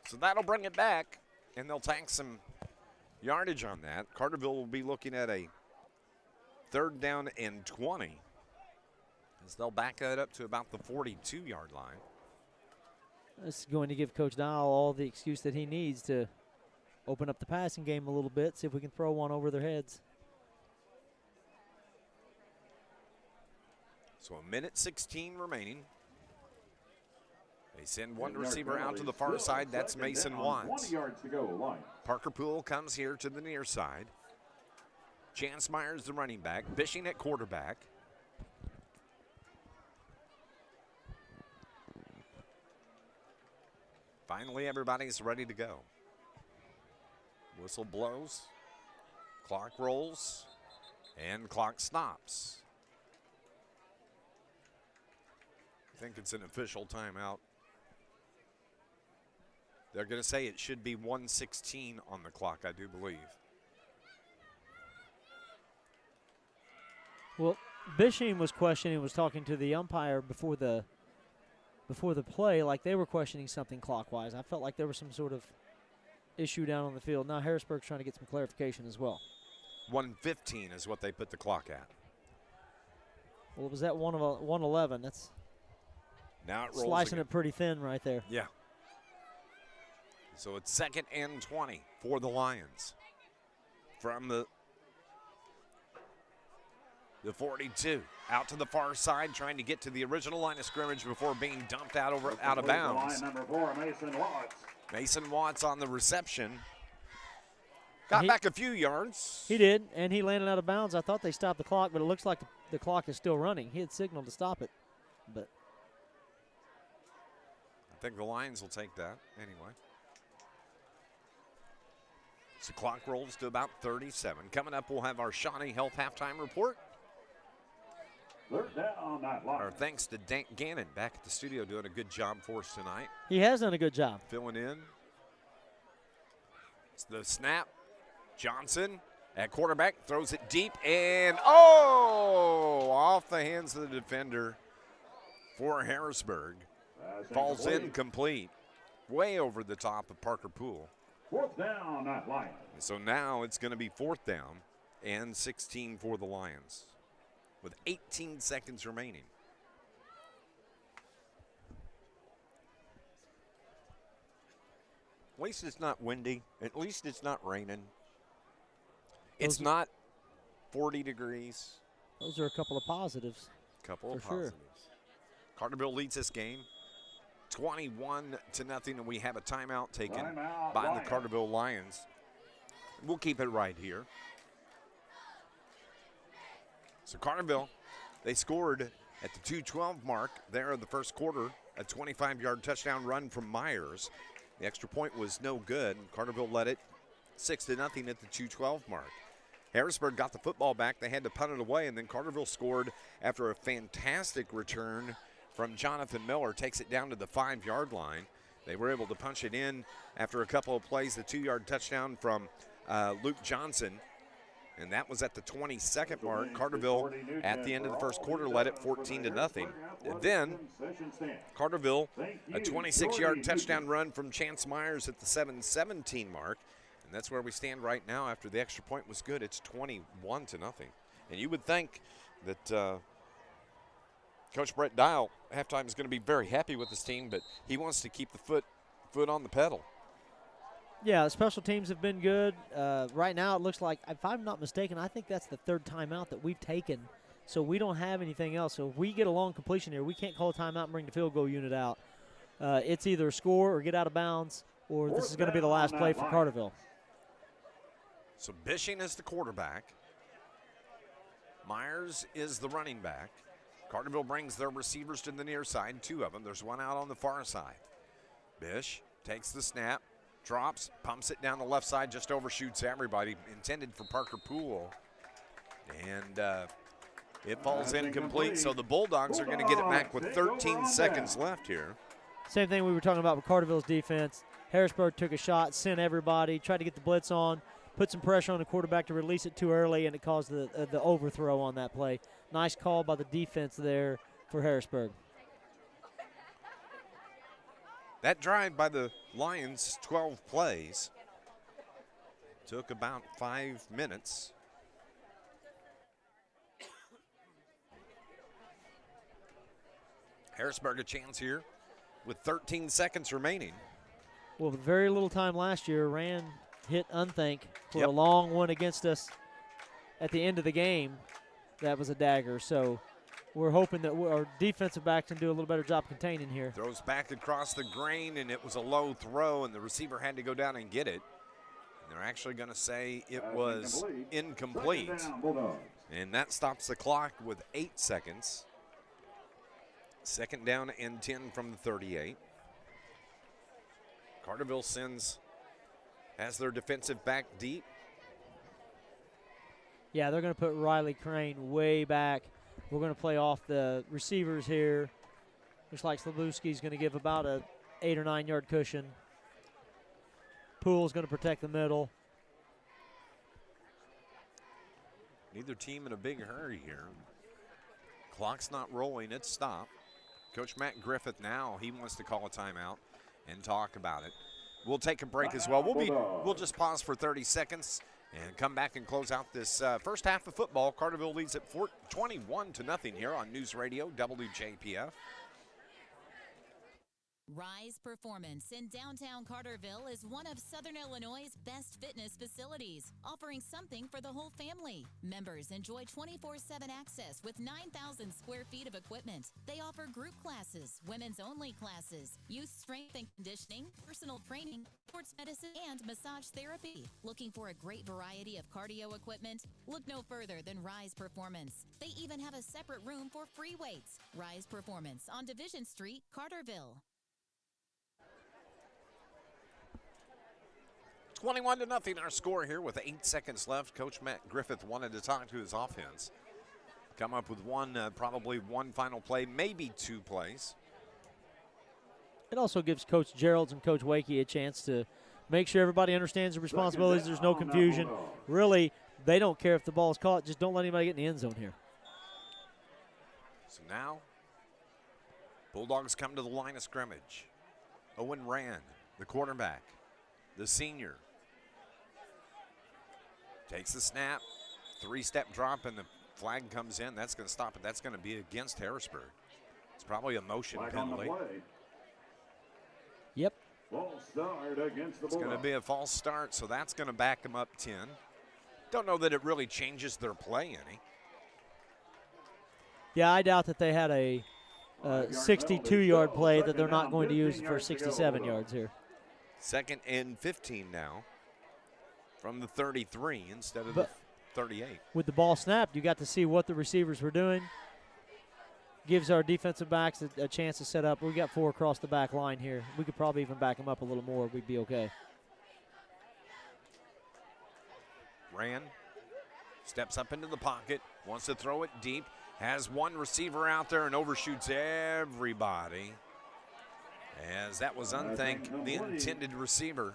Speaker 1: So that'll bring it back, and they'll tank some yardage on that. Carterville will be looking at a 3rd down and 20 as they'll back that up to about the 42-yard line.
Speaker 3: This is going to give Coach Dial all the excuse that he needs to open up the passing game a little bit, see if we can throw one over their heads.
Speaker 1: So a minute 16 remaining. They send one receiver out to the far side. That's Mason Watts.
Speaker 12: 20 yards to go,
Speaker 1: Parker Poole comes here to the near side. Chance Myers, the running back. Bishing at quarterback. Finally, everybody's ready to go. Whistle blows. Clock rolls. And clock stops. I think it's an official timeout. They're going to say it should be 1:16 on the clock, I do believe.
Speaker 3: Well, Bishing was talking to the umpire before the play, like they were questioning something clockwise. I felt like there was some sort of issue down on the field. Now Harrisburg's trying to get some clarification as well.
Speaker 1: 1:15 is what they put the clock at.
Speaker 3: Well, it was at 1:11. That's
Speaker 1: now it rolls
Speaker 3: slicing
Speaker 1: again.
Speaker 3: it pretty thin right there.
Speaker 1: Yeah. So it's 2nd and 20 for the Lions. From the 42, out to the far side, trying to get to the original line of scrimmage before being dumped out of bounds.
Speaker 12: Number 4, Mason Watts.
Speaker 1: Mason Watts on the reception. Got back a few yards.
Speaker 3: He did, and he landed out of bounds. I thought they stopped the clock, but it looks like the clock is still running. He had signaled to stop it, but
Speaker 1: I think the Lions will take that anyway. So clock rolls to about 37. Coming up, we'll have our Shawnee Health halftime report. Our thanks to Gannon back at the studio doing a good job for us tonight.
Speaker 3: He has done a good job.
Speaker 1: Filling in. It's the snap. Johnson at quarterback throws it deep and off the hands of the defender for Harrisburg. Falls incomplete. Way over the top of Parker Poole.
Speaker 12: 4th down, Lions.
Speaker 1: So now it's going to be 4th down. and 16 for the Lions with 18 seconds remaining. At least it's not windy. At least it's not raining. It's not 40 degrees.
Speaker 3: Those are a couple of positives.
Speaker 1: Couple of
Speaker 3: for sure.
Speaker 1: positives. Carterville leads this game 21-0, and we have a timeout taken by the Carterville Lions. We'll keep it right here. So Carterville, they scored at the 2:12 mark there in the first quarter, a 25-yard touchdown run from Myers. The extra point was no good, and Carterville led it 6-0 at the 2:12 mark. Harrisburg got the football back. They had to punt it away, and then Carterville scored after a fantastic return from Jonathan Miller. Takes it down to the 5-yard line. They were able to punch it in after a couple of plays, the 2-yard touchdown from Luke Johnson, and that was at the 22nd mark. Carterville, at the end of the first quarter, led it 14-0. And then Carterville, a 26-yard touchdown run from Chance Myers at the 7:17 mark. And that's where we stand right now after the extra point was good. It's 21-0. And you would think that Coach Brett Dial, halftime, is going to be very happy with his team, but he wants to keep the foot on the pedal.
Speaker 3: Yeah, the special teams have been good. Right now it looks like, if I'm not mistaken, I think that's the third timeout that we've taken. So we don't have anything else. So if we get a long completion here, we can't call a timeout and bring the field goal unit out. It's either score or get out of bounds, or this is going to be the last play for Carterville.
Speaker 1: So Bishing is the quarterback. Myers is the running back. Carterville brings their receivers to the near side, 2 of them. There's one out on the far side. Bish takes the snap, drops, pumps it down the left side, just overshoots everybody, intended for Parker Poole. And it falls incomplete, so the Bulldogs are going to get it back with 13 seconds left here.
Speaker 3: Same thing we were talking about with Carterville's defense. Harrisburg took a shot, sent everybody, tried to get the blitz on, put some pressure on the quarterback to release it too early, and it caused the overthrow on that play. Nice call by the defense there for Harrisburg.
Speaker 1: That drive by the Lions, 12 plays, took about 5 minutes. Harrisburg a chance here with 13 seconds remaining.
Speaker 3: Well, with very little time last year, hit Unthink for a long one against us at the end of the game. That was a dagger. So we're hoping that our defensive back can do a little better job containing here.
Speaker 1: Throws back across the grain, and it was a low throw, and the receiver had to go down and get it. And they're actually going to say it was incomplete. And that stops the clock with 8 seconds. 2nd down and 10 from the 38. Carterville has their defensive back deep.
Speaker 3: Yeah, they're going to put Riley Crane way back. We're going to play off the receivers here. Looks like Slabowski's going to give about a 8 or 9 yard cushion. Poole's going to protect the middle.
Speaker 1: Neither team in a big hurry here. Clock's not rolling, it's stopped. Coach Matt Griffith now, he wants to call a timeout and talk about it. We'll take a break as well. We'll just pause for 30 seconds and come back and close out this first half of football. Carterville leads at 21-0 here on News Radio WJPF.
Speaker 6: Rise Performance in downtown Carterville is one of Southern Illinois' best fitness facilities, offering something for the whole family. Members enjoy 24/7 access with 9,000 square feet of equipment. They offer group classes, women's-only classes, youth strength and conditioning, personal training, sports medicine, and massage therapy. Looking for a great variety of cardio equipment? Look no further than Rise Performance. They even have a separate room for free weights. Rise Performance on Division Street, Carterville.
Speaker 1: 21-0 our score here with 8 seconds left. Coach Matt Griffith wanted to talk to his offense. Come up with probably one final play, maybe 2 plays.
Speaker 3: It also gives Coach Geralds and Coach Wakey a chance to make sure everybody understands the responsibilities. There's no confusion. Really, they don't care if the ball is caught. Just don't let anybody get in the end zone here.
Speaker 1: So now, Bulldogs come to the line of scrimmage. Owen Rand, the quarterback, the senior, takes the snap, Three-step drop, and the flag comes in. That's going to stop it. That's going to be against Harrisburg. It's probably a motion penalty.
Speaker 3: Yep.
Speaker 12: False start against the
Speaker 1: It's going to be a false start, so that's going to back them up 10. Don't know that it really changes their play any.
Speaker 3: Yeah, I doubt that they had a 62-yard play that they're not going to use for 67 yards here.
Speaker 1: 2nd and 15 now from the 33 instead of the 38.
Speaker 3: With the ball snapped, you got to see what the receivers were doing. Gives our defensive backs a chance to set up. We got 4 across the back line here. We could probably even back them up a little more. We'd be okay.
Speaker 1: Ran, steps up into the pocket, wants to throw it deep, has one receiver out there and overshoots everybody. As that was unthanked, the intended receiver.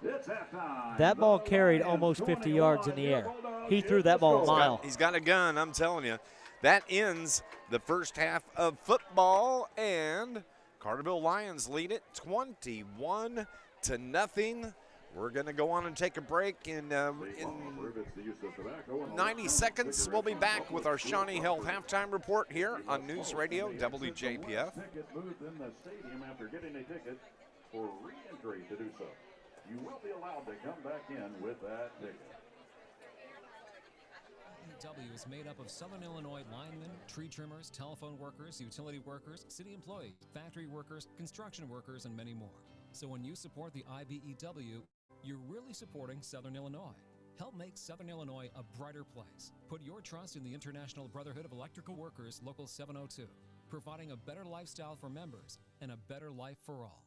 Speaker 3: That ball carried almost 50 yards in the air. He threw that ball a mile.
Speaker 1: He's got a gun, I'm telling you. That ends the first half of football, and Carterville Lions lead it 21-0. We're going to go on and take a break. In 90 seconds, we'll be back with our Shawnee Health halftime report here on News Radio WJPF.
Speaker 12: Ticket booth in the stadium after getting a ticket for re-entry to do so. You will be allowed to come back in with that ticket.
Speaker 9: IBEW is made up of Southern Illinois linemen, tree trimmers, telephone workers, utility workers, city employees, factory workers, construction workers, and many more. So when you support the IBEW, you're really supporting Southern Illinois. Help make Southern Illinois a brighter place. Put your trust in the International Brotherhood of Electrical Workers, Local 702, providing a better lifestyle for members and a better life for all.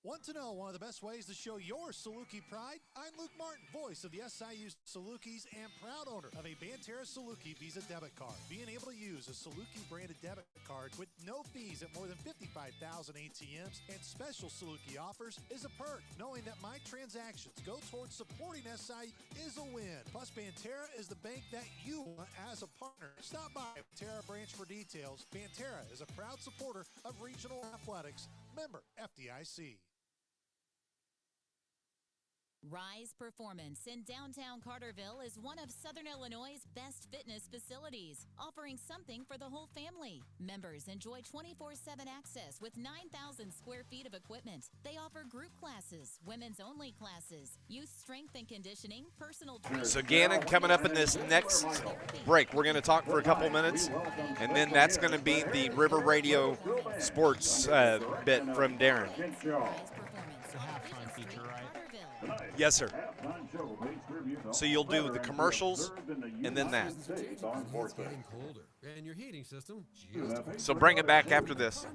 Speaker 8: Want to know one of the best ways to show your Saluki pride? I'm Luke Martin, voice of the SIU Salukis and proud owner of a Banterra Saluki Visa debit card. Being able to use a Saluki branded debit card with no fees at more than 55,000 ATMs and special Saluki offers is a perk. Knowing that my transactions go towards supporting SIU is a win. Plus, Banterra is the bank that you want as a partner. Stop by Banterra branch for details. Banterra is a proud supporter of regional athletics. Member FDIC.
Speaker 6: Rise Performance in downtown Carterville is one of Southern Illinois' best fitness facilities, offering something for the whole family. Members enjoy 24/7 access with 9,000 square feet of equipment. They offer group classes, women's only classes, youth strength and conditioning, personal training.
Speaker 1: So Gannon coming up in this next break. We're going to talk for a couple minutes, and then that's going to be the River Radio Sports bit from Darren. Yes, sir. So you'll do the commercials and then that.
Speaker 15: And your heating system.
Speaker 1: So bring it back after this.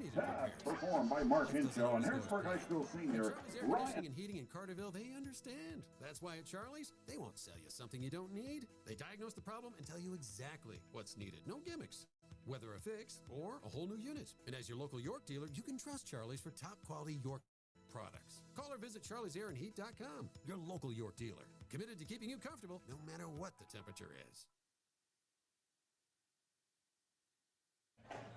Speaker 12: Performed by Mark Henshaw and Harrisburg High School senior
Speaker 15: Ryan. And heating in Carterville, they understand. That's why at Charlie's, they won't sell you something you don't need. They diagnose the problem and tell you exactly what's needed. No gimmicks. Whether a fix or a whole new unit. And as your local York dealer, you can trust Charlie's for top quality York products. Call or visit charliesairandheat.com, your local York dealer. Committed to keeping you comfortable no matter what the temperature is.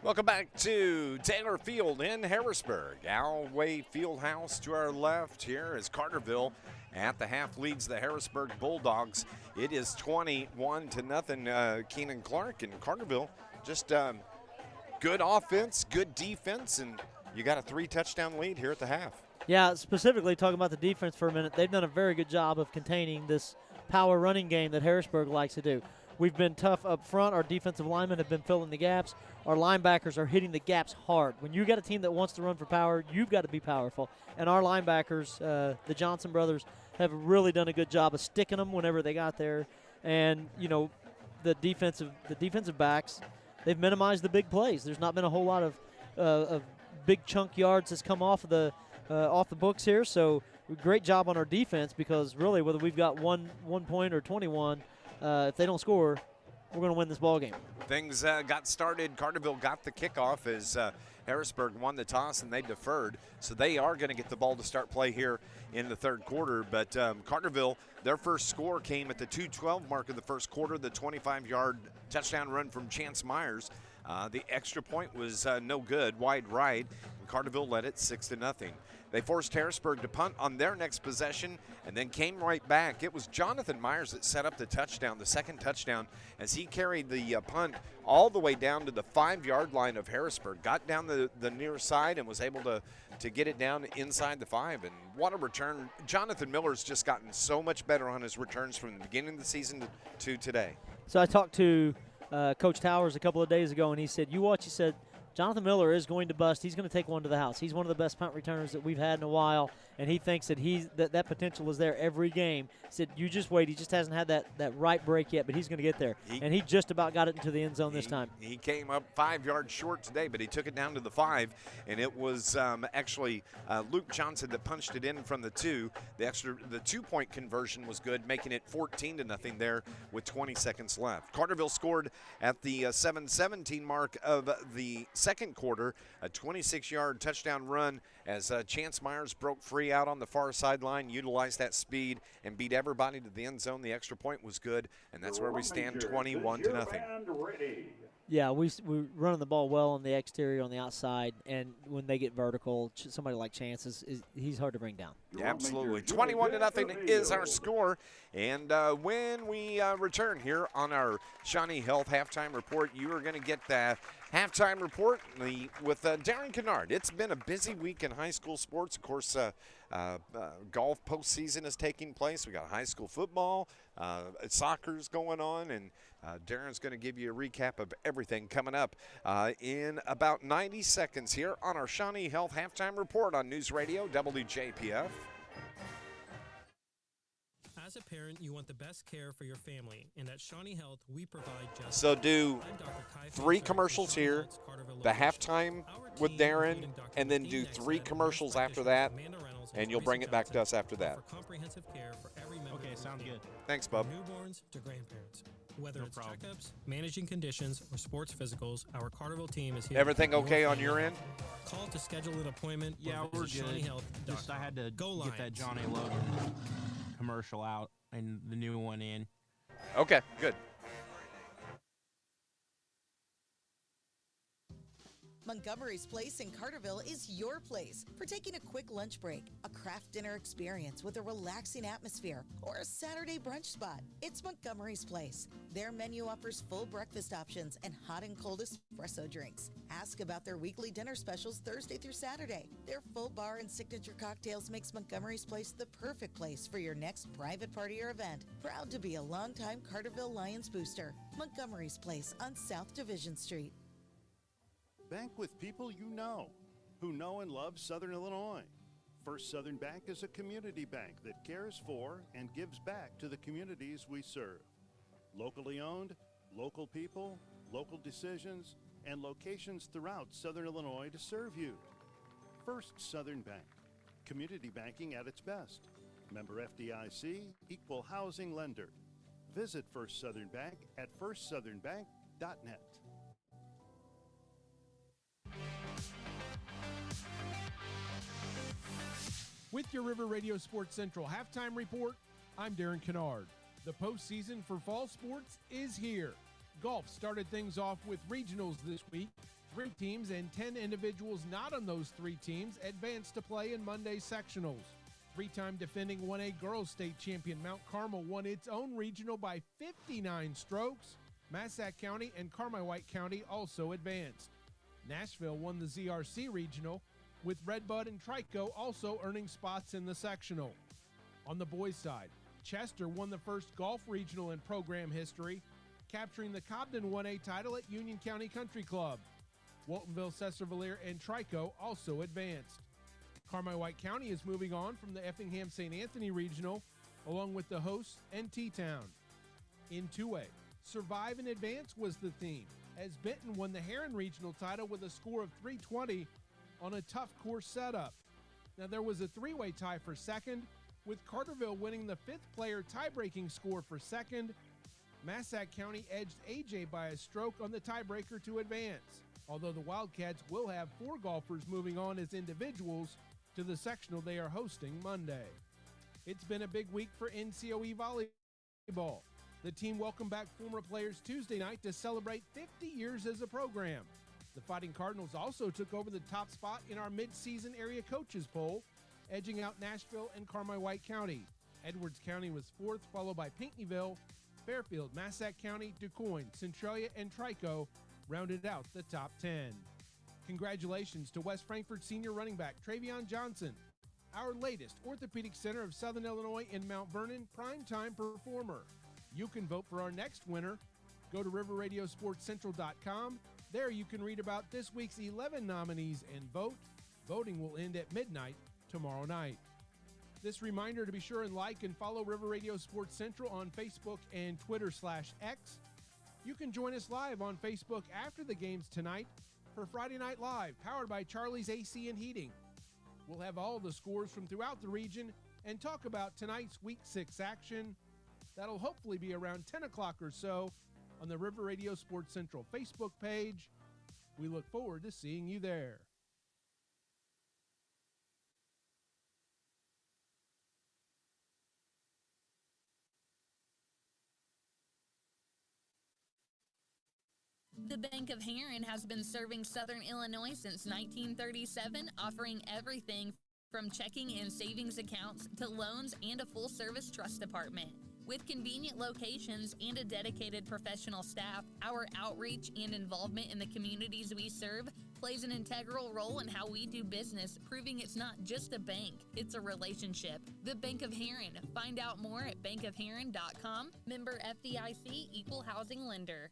Speaker 1: Welcome back to Taylor Field in Harrisburg. Alway Fieldhouse to our left here is Carterville at the half leads the Harrisburg Bulldogs. It is 21-0. Keenan Clark and Carterville just good offense, good defense, and you got a 3-touchdown lead here at the half.
Speaker 3: Yeah, specifically talking about the defense for a minute, they've done a very good job of containing this power running game that Harrisburg likes to do. We've been tough up front. Our defensive linemen have been filling the gaps. Our linebackers are hitting the gaps hard. When you got a team that wants to run for power, you've got to be powerful. And our linebackers, the Johnson brothers, have really done a good job of sticking them whenever they got there. And, you know, the defensive backs, they've minimized the big plays. There's not been a whole lot of big chunk yards that's come off the books here. So great job on our defense, because really whether we've got one point or 21, if they don't score, we're going to win this ball game.
Speaker 1: Things got started. Carterville got the kickoff as Harrisburg won the toss and they deferred. So they are going to get the ball to start play here in the third quarter. But Carterville, their first score came at the 2:12 mark of the first quarter, the 25-yard touchdown run from Chance Myers. The extra point was no good, wide right, and Carterville led it 6-0. They forced Harrisburg to punt on their next possession and then came right back. It was Jonathan Myers that set up the touchdown, the second touchdown, as he carried the punt all the way down to the 5-yard line of Harrisburg, got down the near side and was able to get it down inside the 5. And what a return. Jonathan Miller's just gotten so much better on his returns from the beginning of the season to today.
Speaker 3: So I talked to Coach Towers a couple of days ago, and he said, you watch, he said, Jonathan Miller is going to bust. He's going to take one to the house. He's one of the best punt returners that we've had in a while, and he thinks that that potential is there every game. He said, you just wait. He just hasn't had that right break yet, but he's going to get there. And he just about got it into the end zone this time.
Speaker 1: He came up 5 yards short today, but he took it down to the 5, and it was actually Luke Johnson that punched it in from the 2. The 2-point conversion was good, making it 14-0 there with 20 seconds left. Carterville scored at the 7:17 mark of the second quarter, a 26-yard touchdown run as Chance Myers broke free out on the far sideline, utilized that speed, and beat everybody to the end zone. The extra point was good, and that's where we stand 21-0.
Speaker 3: Yeah, we're running the ball well on the exterior, on the outside, and when they get vertical, somebody like Chance, he's hard to bring down.
Speaker 1: Yeah, absolutely. 21-0 is our score. And when we return here on our Shawnee Health Halftime Report, you are going to get the halftime report with Darren Kennard. It's been a busy week in high school sports. Of course, golf postseason is taking place. We got high school football, soccer's going on, and Darren's going to give you a recap of everything coming up in about 90 seconds here on our Shawnee Health Halftime Report on News Radio WJPF.
Speaker 13: As a parent, you want the best care for your family, and at Shawnee Health, we provide just
Speaker 1: So do 3 commercials here, the halftime with Darren, and then do 3 commercials after that, and you'll bring it back to us after that.
Speaker 13: Comprehensive care for every member.
Speaker 4: Okay, sounds good.
Speaker 1: Thanks, bub.
Speaker 13: Newborns to grandparents. Whether it's checkups, managing conditions, or sports physicals, our Carterville team is here.
Speaker 1: Everything okay on your end?
Speaker 13: Call to schedule an appointment.
Speaker 4: Yeah, we're good. Just I had to get that Johnny Logan commercial out and the new one in.
Speaker 1: Okay, good.
Speaker 5: Montgomery's Place in Carterville is your place for taking a quick lunch break, a craft dinner experience with a relaxing atmosphere, or a Saturday brunch spot. It's Montgomery's Place. Their menu offers full breakfast options and hot and cold espresso drinks. Ask about their weekly dinner specials Thursday through Saturday. Their full bar and signature cocktails makes Montgomery's Place the perfect place for your next private party or event. Proud to be a longtime Carterville Lions booster. Montgomery's Place on South Division Street.
Speaker 14: Bank with people you know, who know and love Southern Illinois. First Southern Bank is a community bank that cares for and gives back to the communities we serve. Locally owned, local people, local decisions, and locations throughout Southern Illinois to serve you. First Southern Bank, community banking at its best. Member FDIC, equal housing lender. Visit First Southern Bank at firstsouthernbank.net.
Speaker 10: With your River Radio Sports Central halftime report, I'm Darren Kennard. The postseason for fall sports is here. Golf started things off with regionals this week. 3 teams and 10 individuals not on those 3 teams advanced to play in Monday's sectionals. 3-time defending 1A girls state champion Mount Carmel won its own regional by 59 strokes. Massac County and Carmi-White County also advanced. Nashville won the ZRC regional, with Redbud and Trico also earning spots in the sectional. On the boys' side, Chester won the first golf regional in program history, capturing the Cobden 1A title at Union County Country Club. Waltonville, Cesar-Valere, and Trico also advanced. Carmi-White County is moving on from the Effingham-St. Anthony regional, along with the hosts and T-Town. In 2A, Survive and Advance was the theme, as Benton won the Heron regional title with a score of 320 on a tough course setup. Now there was a 3-way tie for second, with Carterville winning the 5th player tie-breaking score for second. Massac County edged AJ by a stroke on the tiebreaker to advance, although the Wildcats will have 4 golfers moving on as individuals to the sectional they are hosting Monday. It's been a big week for NCOE volleyball. The team welcomed back former players Tuesday night to celebrate 50 years as a program. The Fighting Cardinals also took over the top spot in our mid-season area coaches poll, edging out Nashville and Carmi-White County. Edwards County was fourth, followed by Pinckneyville. Fairfield, Massac County, DuQuoin, Centralia, and Trico rounded out the top 10. Congratulations to West Frankfort senior running back Travion Johnson, our latest Orthopedic Center of Southern Illinois in Mount Vernon primetime performer. You can vote for our next winner. Go to riverradiosportscentral.com. There you can read about this week's 11 nominees and vote. Voting will end at midnight tomorrow night. This reminder to be sure and like and follow River Radio Sports Central on Facebook and Twitter/X. You can join us live on Facebook after the games tonight for Friday Night Live, powered by Charlie's AC and Heating. We'll have all the scores from throughout the region and talk about tonight's Week 6 action. That'll hopefully be around 10 o'clock or so on the River Radio Sports Central Facebook page. We look forward to seeing you there.
Speaker 16: The Bank of Heron has been serving Southern Illinois since 1937, offering everything from checking and savings accounts to loans and a full-service trust department. With convenient locations and a dedicated professional staff, our outreach and involvement in the communities we serve plays an integral role in how we do business, proving it's not just a bank, it's a relationship. The Bank of Heron. Find out more at bankofheron.com. Member FDIC, Equal Housing Lender.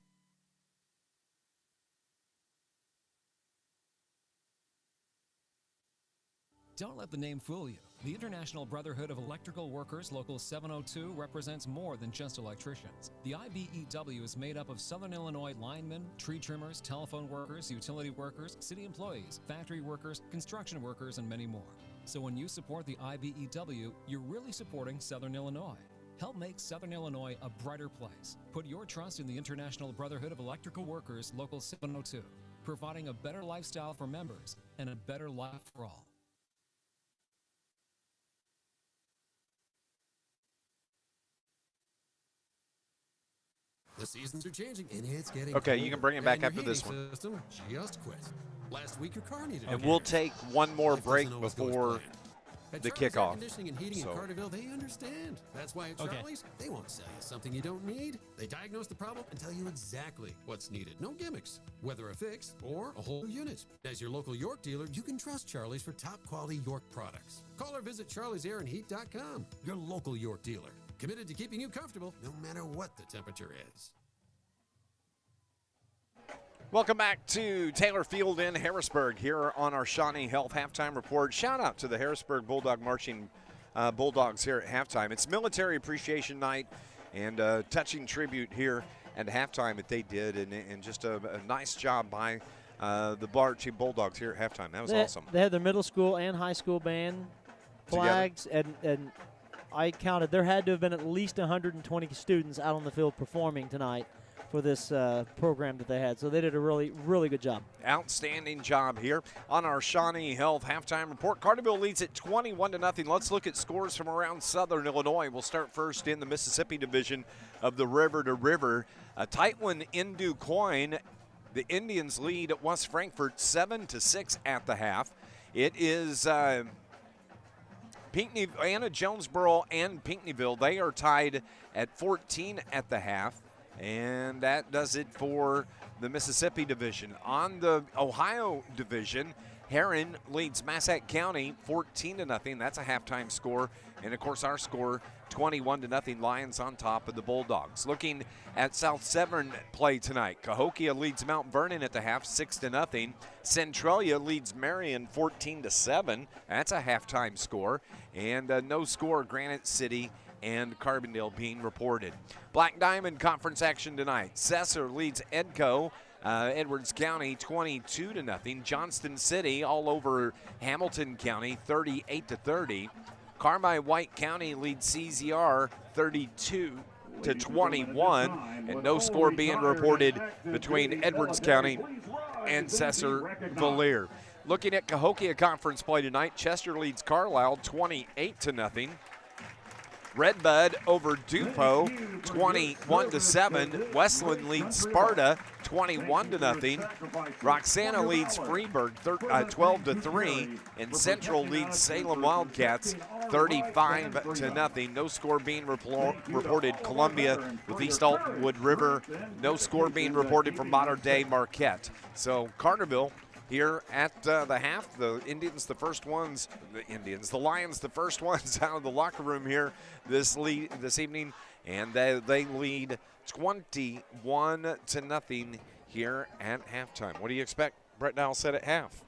Speaker 9: Don't let the name fool you. The International Brotherhood of Electrical Workers Local 702 represents more than just electricians. The IBEW is made up of Southern Illinois linemen, tree trimmers, telephone workers, utility workers, city employees, factory workers, construction workers, and many more. So when you support the IBEW, you're really supporting Southern Illinois. Help make Southern Illinois a brighter place. Put your trust in the International Brotherhood of Electrical Workers Local 702, providing a better lifestyle for members and a better life for all.
Speaker 15: The seasons are changing, and it's getting
Speaker 1: Okay, you can bring it back after this one.
Speaker 15: System just quit. Last week, your car needed
Speaker 1: And we'll take one more break before the kickoff.
Speaker 15: Conditioning and heating in Carterville, they understand. That's why at Charlie's, they won't sell you something you don't need. They diagnose the problem and tell you exactly what's needed. No gimmicks, whether a fix or a whole unit. As your local York dealer, you can trust Charlie's for top-quality York products. Call or visit charliesairandheat.com, your local York dealer. Committed to keeping you comfortable no matter what the temperature is.
Speaker 1: Welcome back to Taylor Field in Harrisburg here on our Shawnee Health Halftime Report. Shout out to the Harrisburg Bulldog Marching Bulldogs here at halftime. It's Military Appreciation Night and touching tribute here at halftime that they did, and just a nice job by the Marching Bulldogs here at halftime. That was awesome.
Speaker 3: They had their middle school and high school band flags, and I counted there had to have been at least 120 students out on the field performing tonight for this program that they had. So they did a really, really good job.
Speaker 1: Outstanding job here on our Shawnee Health Halftime Report. Carterville leads at 21-0. Let's look at scores from around Southern Illinois. We'll start first in the Mississippi division of the River to River. A tight one in DuQuoin. The Indians lead at West Frankfort 7-6 at the half. It is Anna Jonesboro and Pinckneyville, they are tied at 14 at the half, and that does it for the Mississippi division. On the Ohio division, Heron leads Massac County 14-0. That's a halftime score, and of course our score 21-0. Lions on top of the Bulldogs. Looking at South Severn play tonight, Cahokia leads Mount Vernon at the half 6-0. Centralia leads Marion 14-7. That's a halftime score, and no score Granite City and Carbondale being reported. Black Diamond Conference action tonight. Cesar leads Edco. Edwards County 22-0. Johnston City all over Hamilton County 38-30. Carmi-White County leads CZR 32-21, and no score being reported between Edwards County and Cesar-Valier. Looking at Cahokia Conference play tonight, Chester leads Carlisle 28-0. Redbud over Dupo, 21-7. Westland leads Sparta, 21-0. Roxana leads Freeburg, 12-3, and Central leads Salem Wildcats, 35-0. No score being reported Columbia with East Alton Wood River. No score being reported from Mater Dei Marquette. So Carterville here at the half. The Lions the first ones out of the locker room here this evening, and they lead 21-0 here at halftime. What do you expect? Brett Dowell said at half.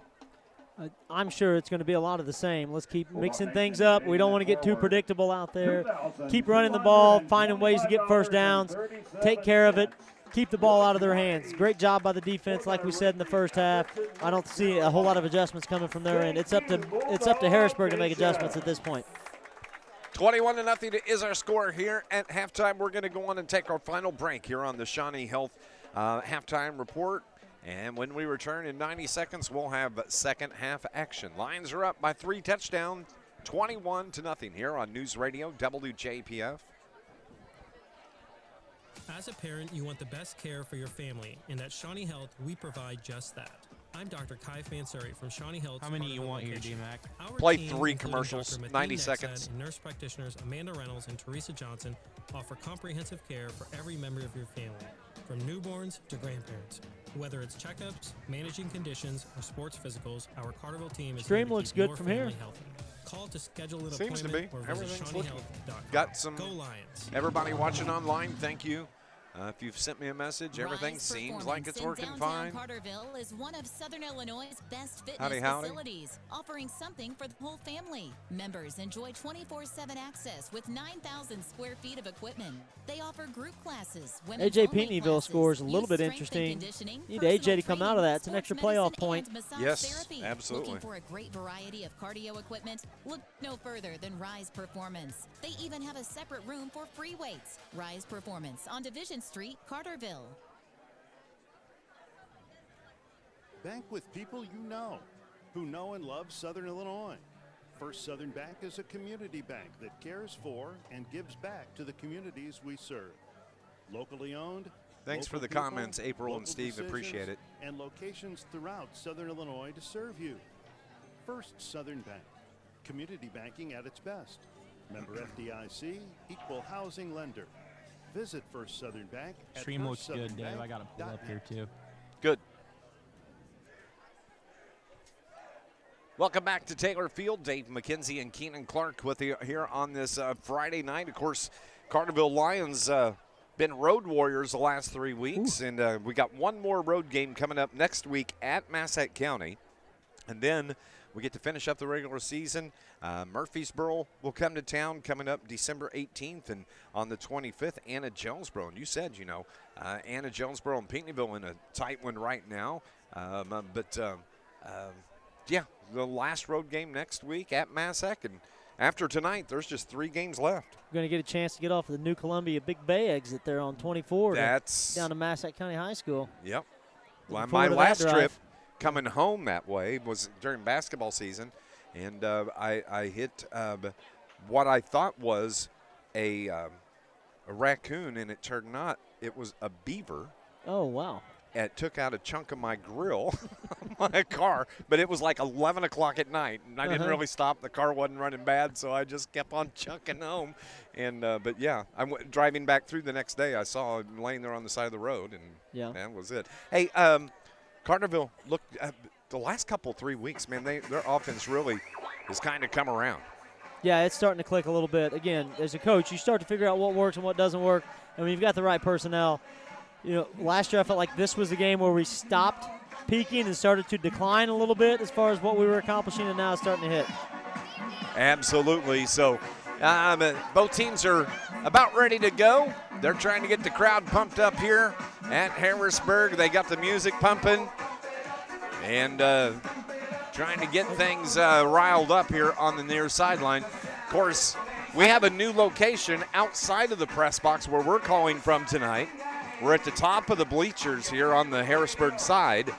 Speaker 3: I'm sure it's going to be a lot of the same. Let's keep mixing things up. We don't want to get too predictable out there. Keep running the ball, finding ways to get first downs, take care of it. Keep the ball out of their hands. Great job by the defense, like we said in the first half. I don't see a whole lot of adjustments coming from their end. It's up to Harrisburg to make adjustments at this point.
Speaker 1: 21-0 is our score here at halftime. We're going to go on and take our final break here on the Shawnee Health halftime report. And when we return in 90 seconds, we'll have second half action. Lions are up by 3 touchdowns, 21-0 here on News Radio WJPF.
Speaker 13: As a parent, you want the best care for your family, and at Shawnee Health, we provide just that. I'm Dr. Kai Fansuri from Shawnee Health.
Speaker 4: How many you want here, D-Mac?
Speaker 1: Play 3 commercials, 90 seconds.
Speaker 13: And nurse practitioners Amanda Reynolds and Teresa Johnson offer comprehensive care for every member of your family, from newborns to grandparents. Whether it's checkups, managing conditions, or sports physicals, our Carterville team is
Speaker 3: Stream
Speaker 13: here to
Speaker 3: looks
Speaker 13: keep
Speaker 3: good
Speaker 13: your
Speaker 3: from
Speaker 13: family
Speaker 3: here.
Speaker 13: healthy. Call to schedule an
Speaker 1: Seems to
Speaker 13: appointment
Speaker 1: be.
Speaker 13: or visit
Speaker 1: Everything's looking.
Speaker 13: ShawneeHealth.com.
Speaker 1: Got some.
Speaker 13: Go Lions.
Speaker 1: Everybody watching online, thank you. If you've sent me a message, everything seems like it's working fine.
Speaker 6: Carterville is one of Southern Illinois' best fitness
Speaker 1: Howdy.
Speaker 6: facilities, offering something for the whole family. Members enjoy 24/7 access with 9,000 square feet of equipment. They offer group classes,
Speaker 3: AJ Peeneyville scores a little bit interesting. Need AJ to come out of that. It's an extra playoff point.
Speaker 1: Yes, absolutely.
Speaker 6: Looking for a great variety of cardio equipment? Look no further than Rise Performance. They even have a separate room for free weights. Rise Performance on Division Street, Carterville.
Speaker 14: Bank with people you know, who know and love Southern Illinois. First Southern Bank is a community bank that cares for and gives back to the communities we serve. Locally owned.
Speaker 1: Thanks for
Speaker 14: local
Speaker 1: the
Speaker 14: people,
Speaker 1: comments, April and
Speaker 14: local
Speaker 1: Steve.
Speaker 14: decisions,
Speaker 1: Appreciate it.
Speaker 14: And locations throughout Southern Illinois to serve you. First Southern Bank. Community banking at its best. Member FDIC, equal housing lender. Visit First Southern Bank at
Speaker 4: Stream looks good, Dave. I got it pulled up here, too.
Speaker 1: Good. Welcome back to Taylor Field. Dave McKenzie and Keenan Clark with you here on this Friday night. Of course, Carterville Lions been road warriors the last 3 weeks, and we got one more road game coming up next week at Massac County. And then we get to finish up the regular season. Murfreesboro will come to town coming up December 18th, and on the 25th, Anna Jonesboro. And you said, Anna Jonesboro and Pinckneyville in a tight one right now. Yeah, the last road game next week at Massac, and after tonight, there's just 3 games left.
Speaker 3: We're going to get a chance to get off the New Columbia Big Bay exit there on 24
Speaker 1: That's
Speaker 3: down to Massac County High School.
Speaker 1: Yep. Well,
Speaker 3: Forward
Speaker 1: my
Speaker 3: to
Speaker 1: last
Speaker 3: that
Speaker 1: trip
Speaker 3: drive.
Speaker 1: coming home that way was during basketball season, and I hit what I thought was a raccoon, and it turned not. It was a beaver.
Speaker 3: Oh, wow.
Speaker 1: It took out a chunk of my grill on my car, but it was like 11 o'clock at night, and I didn't really stop. The car wasn't running bad, so I just kept on chunking home. And but yeah, driving back through the next day, I saw him laying there on the side of the road, and that was it. Hey, Carterville, look, the last 3 weeks, man, their offense really has kind of come around.
Speaker 3: Yeah, it's starting to click a little bit. Again, as a coach, you start to figure out what works and what doesn't work. And when you've got the right personnel, last year I felt like this was the game where we stopped peaking and started to decline a little bit as far as what we were accomplishing, and now it's starting to hit.
Speaker 1: Absolutely. So both teams are about ready to go. They're trying to get the crowd pumped up here at Harrisburg. They got the music pumping and trying to get things riled up here on the near sideline. Of course, we have a new location outside of the press box where we're calling from tonight. We're at the top of the bleachers here on the Harrisburg side.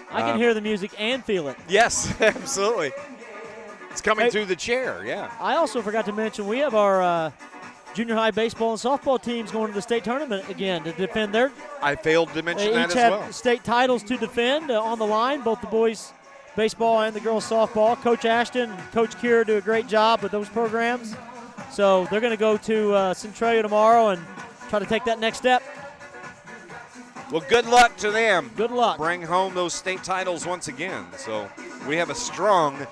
Speaker 3: I can hear the music and feel it.
Speaker 1: Yes, absolutely. It's coming through the chair, yeah.
Speaker 3: I also forgot to mention we have our junior high baseball and softball teams going to the state tournament again to defend their.
Speaker 1: I failed to mention that as
Speaker 3: They each
Speaker 1: well.
Speaker 3: have state titles to defend on the line, both the boys baseball and the girls softball. Coach Ashton and Coach Kier do a great job with those programs. So they're going to go to Centralia tomorrow and try to take that next step.
Speaker 1: Well, good luck to them.
Speaker 3: Good luck.
Speaker 1: Bring home those state titles once again. So we have a strong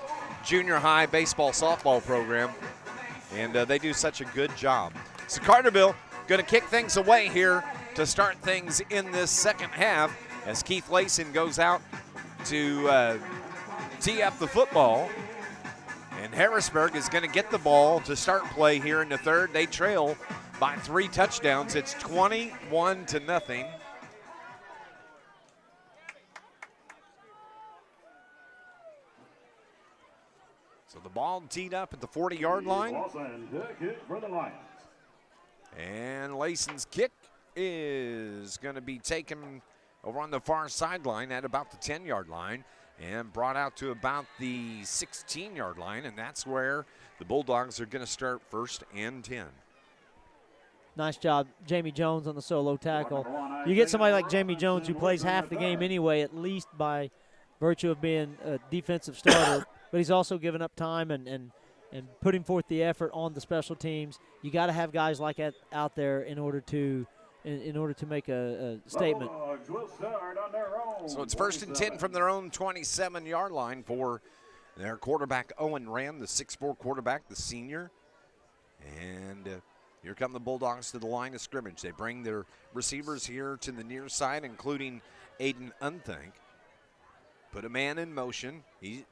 Speaker 1: junior high baseball softball program, and they do such a good job. So Carterville going to kick things away here to start things in this second half as Keith Layson goes out to tee up the football. And Harrisburg is going to get the ball to start play here in the third. They trail by 3 touchdowns. It's 21-0. So the ball teed up at the 40-yard line. And Layson's kick is going to be taken over on the far sideline at about the 10-yard line and brought out to about the 16-yard line, and that's where the Bulldogs are going to start 1st and 10.
Speaker 3: Nice job, Jamie Jones on the solo tackle. You get somebody like Jamie Jones who plays half the game anyway, at least by virtue of being a defensive starter, but he's also given up time and putting forth the effort on the special teams. You got to have guys like that out there in order to make a statement.
Speaker 1: So it's 1st and 10 from their own 27-yard line for their quarterback, Owen Rand, the 6'4 quarterback, the senior. And here come the Bulldogs to the line of scrimmage. They bring their receivers here to the near side, including Aiden Unthink. Put a man in motion. He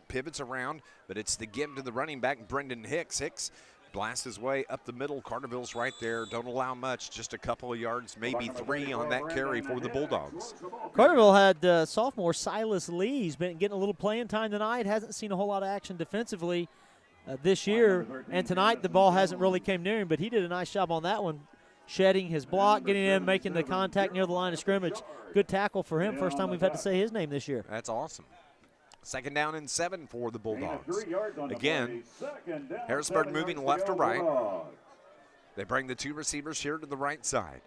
Speaker 1: pivots around, but it's the give to the running back, Brendan Hicks. Hicks blasts his way up the middle. Carterville's right there. Don't allow much, just a couple of yards, maybe 3 on that carry for the Bulldogs.
Speaker 3: Carterville had sophomore Silas Lee. He's been getting a little playing time tonight. Hasn't seen a whole lot of action defensively this year. And tonight the ball hasn't really came near him, but he did a nice job on that one, shedding his block, getting in, making the contact near the line of scrimmage. Good tackle for him. First time we've had to say his name this year.
Speaker 1: That's awesome. 2nd down and 7 for the Bulldogs. Again, Harrisburg moving left to right. They bring the 2 receivers here to the right side.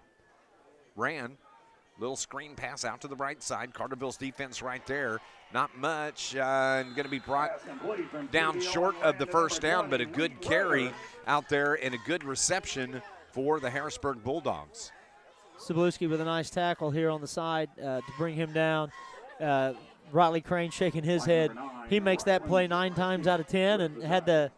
Speaker 1: Little screen pass out to the right side. Carterville's defense right there. Not much, and going to be brought down short of the first down, but a good carry out there and a good reception for the Harrisburg Bulldogs.
Speaker 3: Cebulski with a nice tackle here on the side to bring him down. Riley Crane shaking his head. He makes that play 9 times out of 10 and had the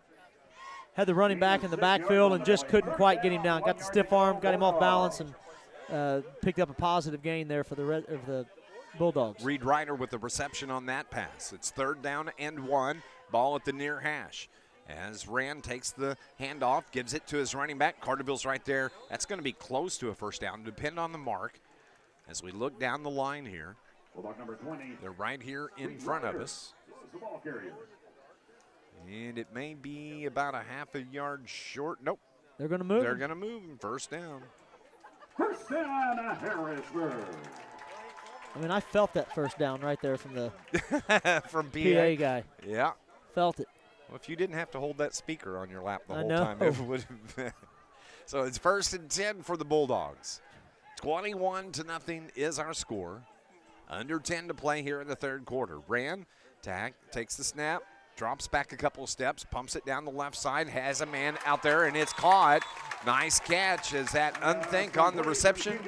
Speaker 3: running back in the backfield and just couldn't quite get him down. Got the stiff arm, got him off balance, and picked up a positive gain there for the Bulldogs.
Speaker 1: Reed Ryder with the reception on that pass. It's 3rd down and 1. Ball at the near hash. As Rand takes the handoff, gives it to his running back. Carterville's right there. That's going to be close to a first down. Depend on the mark as we look down the line here. They're right here in front of us. And it may be about a half a yard short. Nope.
Speaker 3: They're going to move.
Speaker 1: They're going to move him. First down.
Speaker 12: First down, Harrisburg.
Speaker 3: I mean, I felt that first down right there from the
Speaker 1: from
Speaker 3: PA guy.
Speaker 1: Yeah.
Speaker 3: Felt it.
Speaker 1: Well, if you didn't have to hold that speaker on your lap the whole
Speaker 3: know.
Speaker 1: time, it would have. So it's 1st and 10 for the Bulldogs. 21-0 is our score. Under 10 to play here in the third quarter. Rand takes the snap, drops back a couple of steps, pumps it down the left side, has a man out there, and it's caught. Nice catch. Is that Unthink on the reception?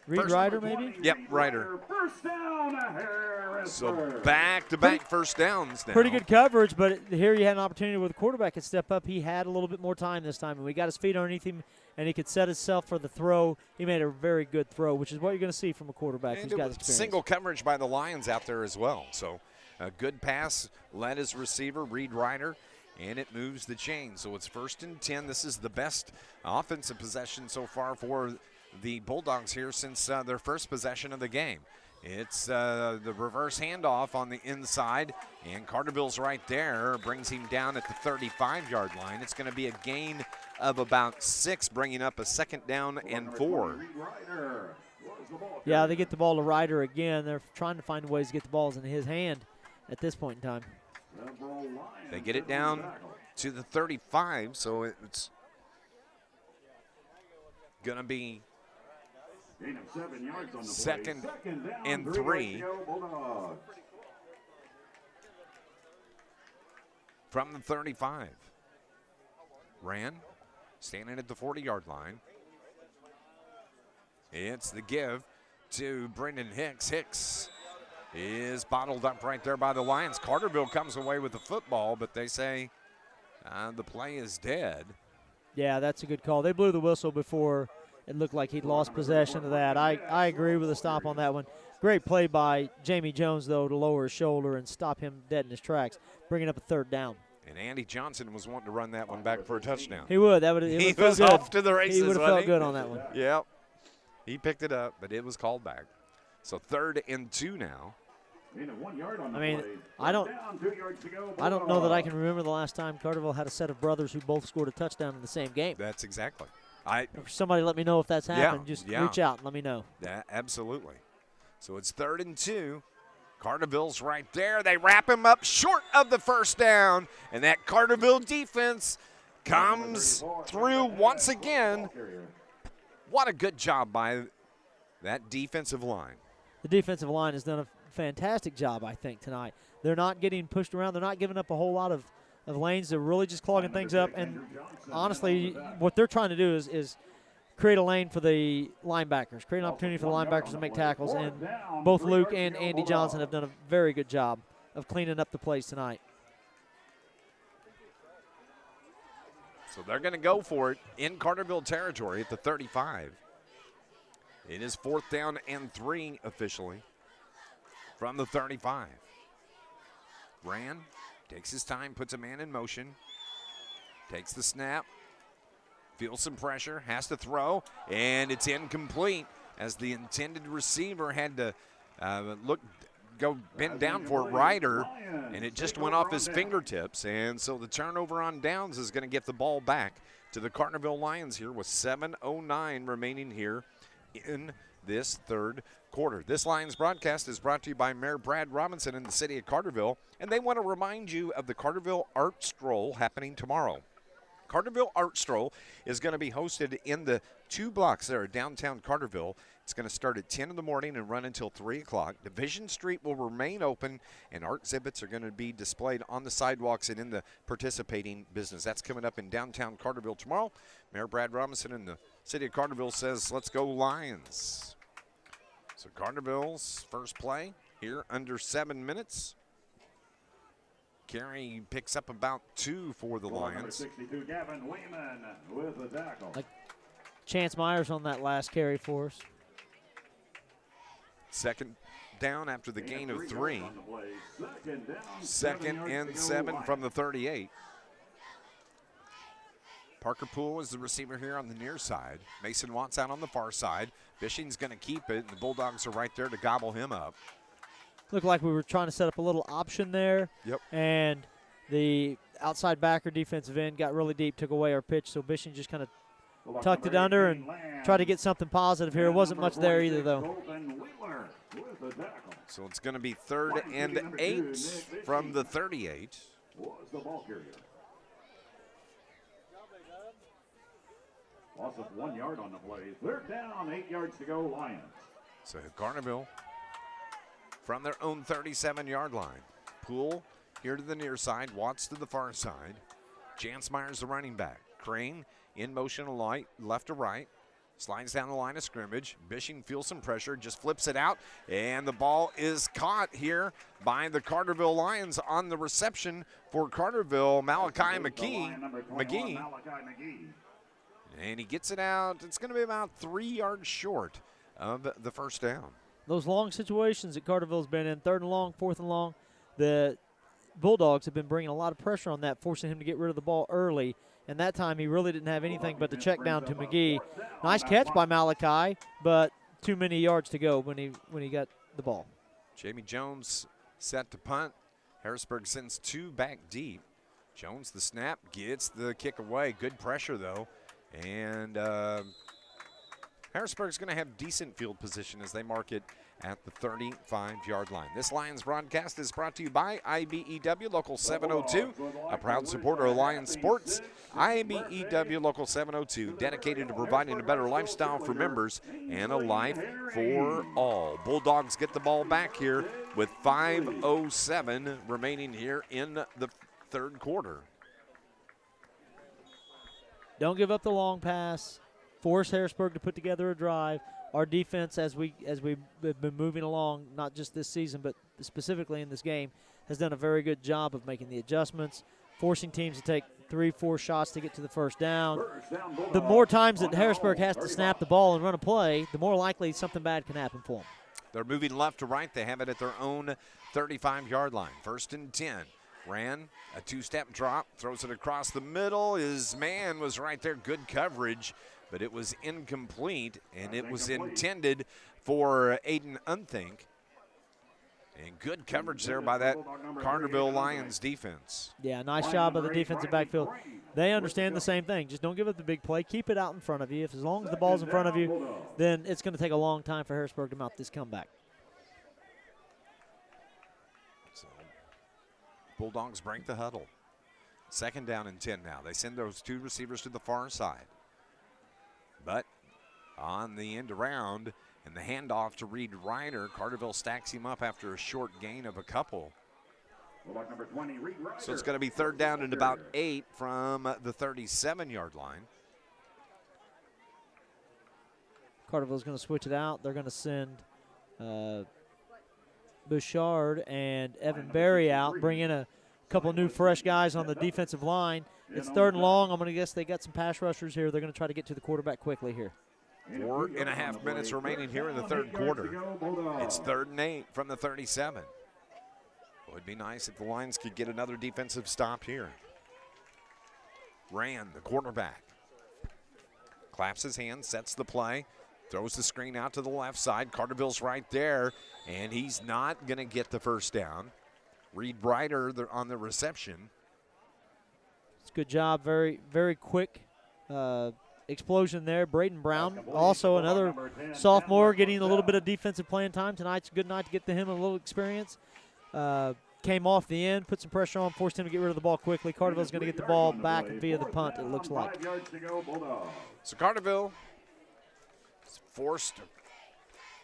Speaker 3: Reed Ryder, maybe?
Speaker 1: Yep, Ryder.
Speaker 12: First down, Harrisburg.
Speaker 1: So back-to-back first downs now.
Speaker 3: Pretty good coverage, but here you had an opportunity where the quarterback could step up. He had a little bit more time this time, and we got his feet underneath him, and he could set himself for the throw. He made a very good throw, which is what you're going to see from a quarterback who's got experience.
Speaker 1: Single coverage by the Lions out there as well. So a good pass, led his receiver, Reed Ryder, and it moves the chain. So it's 1st and 10. This is the best offensive possession so far for the Bulldogs here since their first possession of the game. It's the reverse handoff on the inside, and Carterville's right there, brings him down at the 35-yard line. It's going to be a gain of about 6, bringing up a 2nd down and 4.
Speaker 3: Yeah, they get the ball to Ryder again. They're trying to find ways to get the balls in his hand at this point in time.
Speaker 1: They get it down to the 35, so it's going to be
Speaker 12: Gain of 7 yards on the
Speaker 1: second
Speaker 12: play. Second down,
Speaker 1: and
Speaker 12: 3
Speaker 1: 3
Speaker 12: yards to go, Bulldogs.
Speaker 1: from the 35. Ran, standing at the 40-yard line. It's the give to Brendan Hicks. Hicks is bottled up right there by the Lions. Carterville comes away with the football, but they say the play is dead.
Speaker 3: Yeah, that's a good call. They blew the whistle before it looked like he'd lost possession of that. I agree with the stop on that one. Great play by Jamie Jones, though, to lower his shoulder and stop him dead in his tracks, bringing up a 3rd down.
Speaker 1: And Andy Johnson was wanting to run that one back for a touchdown.
Speaker 3: He would. That would.
Speaker 1: He was off to the races.
Speaker 3: He would have felt good on that one.
Speaker 1: Yep. He picked it up, but it was called back. So 3rd and 2 now.
Speaker 3: I mean, I don't know that I can remember the last time Carterville had a set of brothers who both scored a touchdown in the same game.
Speaker 1: That's exactly.
Speaker 3: Somebody let me know if that's happened. Just reach out and let me know.
Speaker 1: Yeah, absolutely. So it's 3rd and 2. Carterville's right there. They wrap him up short of the 1st down, and that Carterville defense comes through once again. What a good job by that defensive line.
Speaker 3: The defensive line has done a fantastic job, I think, tonight. They're not getting pushed around. They're not giving up a whole lot of lanes. They're really just clogging things up. And honestly, what they're trying to do is create a lane for the linebackers, create an opportunity for the linebackers to make tackles. And both Luke and Andy Johnson have done a very good job of cleaning up the plays tonight.
Speaker 1: So they're going to go for it in Carterville territory at the 35. It is 4th down and 3 officially from the 35. Ran, takes his time, puts a man in motion, takes the snap, feels some pressure, has to throw, and it's incomplete as the intended receiver had to go bend down for Ryder, and it just went off his fingertips. And so the turnover on downs is going to get the ball back to the Carterville Lions here with 7:09 remaining here in this 3rd quarter. This Lions broadcast is brought to you by Mayor Brad Robinson in the city of Carterville, and they want to remind you of the Carterville Art Stroll happening tomorrow. Carterville Art Stroll is going to be hosted in the 2 blocks there at downtown Carterville. It's going to start at 10 in the morning and run until 3 o'clock. Division Street will remain open, and art exhibits are going to be displayed on the sidewalks and in the participating business. That's coming up in downtown Carterville tomorrow. Mayor Brad Robinson in the city of Carterville says, let's go Lions. So Carterville's first play here under 7 minutes. Carey picks up about 2 for the Lions.
Speaker 12: 62, Gavin Wayman with the tackle.
Speaker 3: Like Chance Myers on that last carry for us.
Speaker 1: 2nd down after the gain of 3. 2nd and 7 from the 38. Parker Poole is the receiver here on the near side. Mason Watts out on the far side. Bishing's going to keep it, and the Bulldogs are right there to gobble him up.
Speaker 3: Looked like we were trying to set up a little option there.
Speaker 1: Yep.
Speaker 3: And the outside backer defensive end got really deep, took away our pitch, so Bishing just kind of tucked it under and tried to get something positive here. It wasn't much there either, though.
Speaker 1: So it's going to be 3rd and 8 from the 38.
Speaker 12: Loss of 1 yard on the play. 3rd down, 8 yards to go, Lions.
Speaker 1: So Carterville from their own 37-yard line. Poole here to the near side, Watts to the far side. Chance Myers, the running back. Crane in motion, left to right. Slides down the line of scrimmage. Bishing feels some pressure, just flips it out, and the ball is caught here by the Carterville Lions on the reception for Carterville, Malachi McGee. And he gets it out. It's going to be about 3 yards short of the 1st down.
Speaker 3: Those long situations that Carterville's been in, 3rd and long, 4th and long, the Bulldogs have been bringing a lot of pressure on that, forcing him to get rid of the ball early. And that time he really didn't have anything but to check down to McGee. Nice catch by Malachi, but too many yards to go when he got the ball.
Speaker 1: Jamie Jones set to punt. Harrisburg sends 2 back deep. Jones the snap, gets the kick away. Good pressure though. And Harrisburg's going to have decent field position as they mark it at the 35-yard line. This Lions broadcast is brought to you by IBEW Local 702, a proud supporter of Lions sports. IBEW Local 702, dedicated to providing a better lifestyle for members and a life for all. Bulldogs get the ball back here with 5:07 remaining here in the third quarter.
Speaker 3: Don't give up the long pass. Force Harrisburg to put together a drive. Our defense, as we've been moving along, not just this season, but specifically in this game, has done a very good job of making the adjustments, forcing teams to take 3-4 shots to get to the first down. The more times that Harrisburg has to snap the ball and run a play, the more likely something bad can happen for them.
Speaker 1: They're moving left to right. They have it at their own 35-yard line. 1st and 10. Ran a two-step drop, throws it across the middle. His man was right there. Good coverage, but it was incomplete, and it was intended for Aiden Unthink. And good coverage there by that Carterville Lions defense.
Speaker 3: Yeah, nice job of the defensive backfield. They understand the same thing. Just don't give up the big play. Keep it out in front of you. As long as the ball's in front of you, then it's going to take a long time for Harrisburg to mount this comeback.
Speaker 1: So, Bulldogs break the huddle. 2nd down and 10 now. They send those two receivers to the far side. But on the end around and the handoff to Reed Ryder, Carterville stacks him up after a short gain of a couple. So it's going to be 3rd down and about 8 from the 37-yard line.
Speaker 3: Carterville's going to switch it out. They're going to send Bouchard and Evan Berry out, bring in a couple new fresh guys on the defensive line. It's 3rd and long. I'm going to guess they got some pass rushers here. They're going to try to get to the quarterback quickly here.
Speaker 1: 4.5 minutes remaining here in the third quarter. It's 3rd and 8 from the 37. It would be nice if the Lions could get another defensive stop here. Rand, the quarterback, claps his hands, sets the play, throws the screen out to the left side. Carterville's right there, and he's not going to get the first down. Reed Ryder on the reception.
Speaker 3: It's a good job, very, very quick explosion there. Braden Brown, also another sophomore, getting a little bit of defensive playing time. Tonight's a good night to get to him a little experience. Came off the end, put some pressure on, forced him to get rid of the ball quickly. Carterville's going to get the ball back via the punt, it looks like.
Speaker 1: So Carterville forced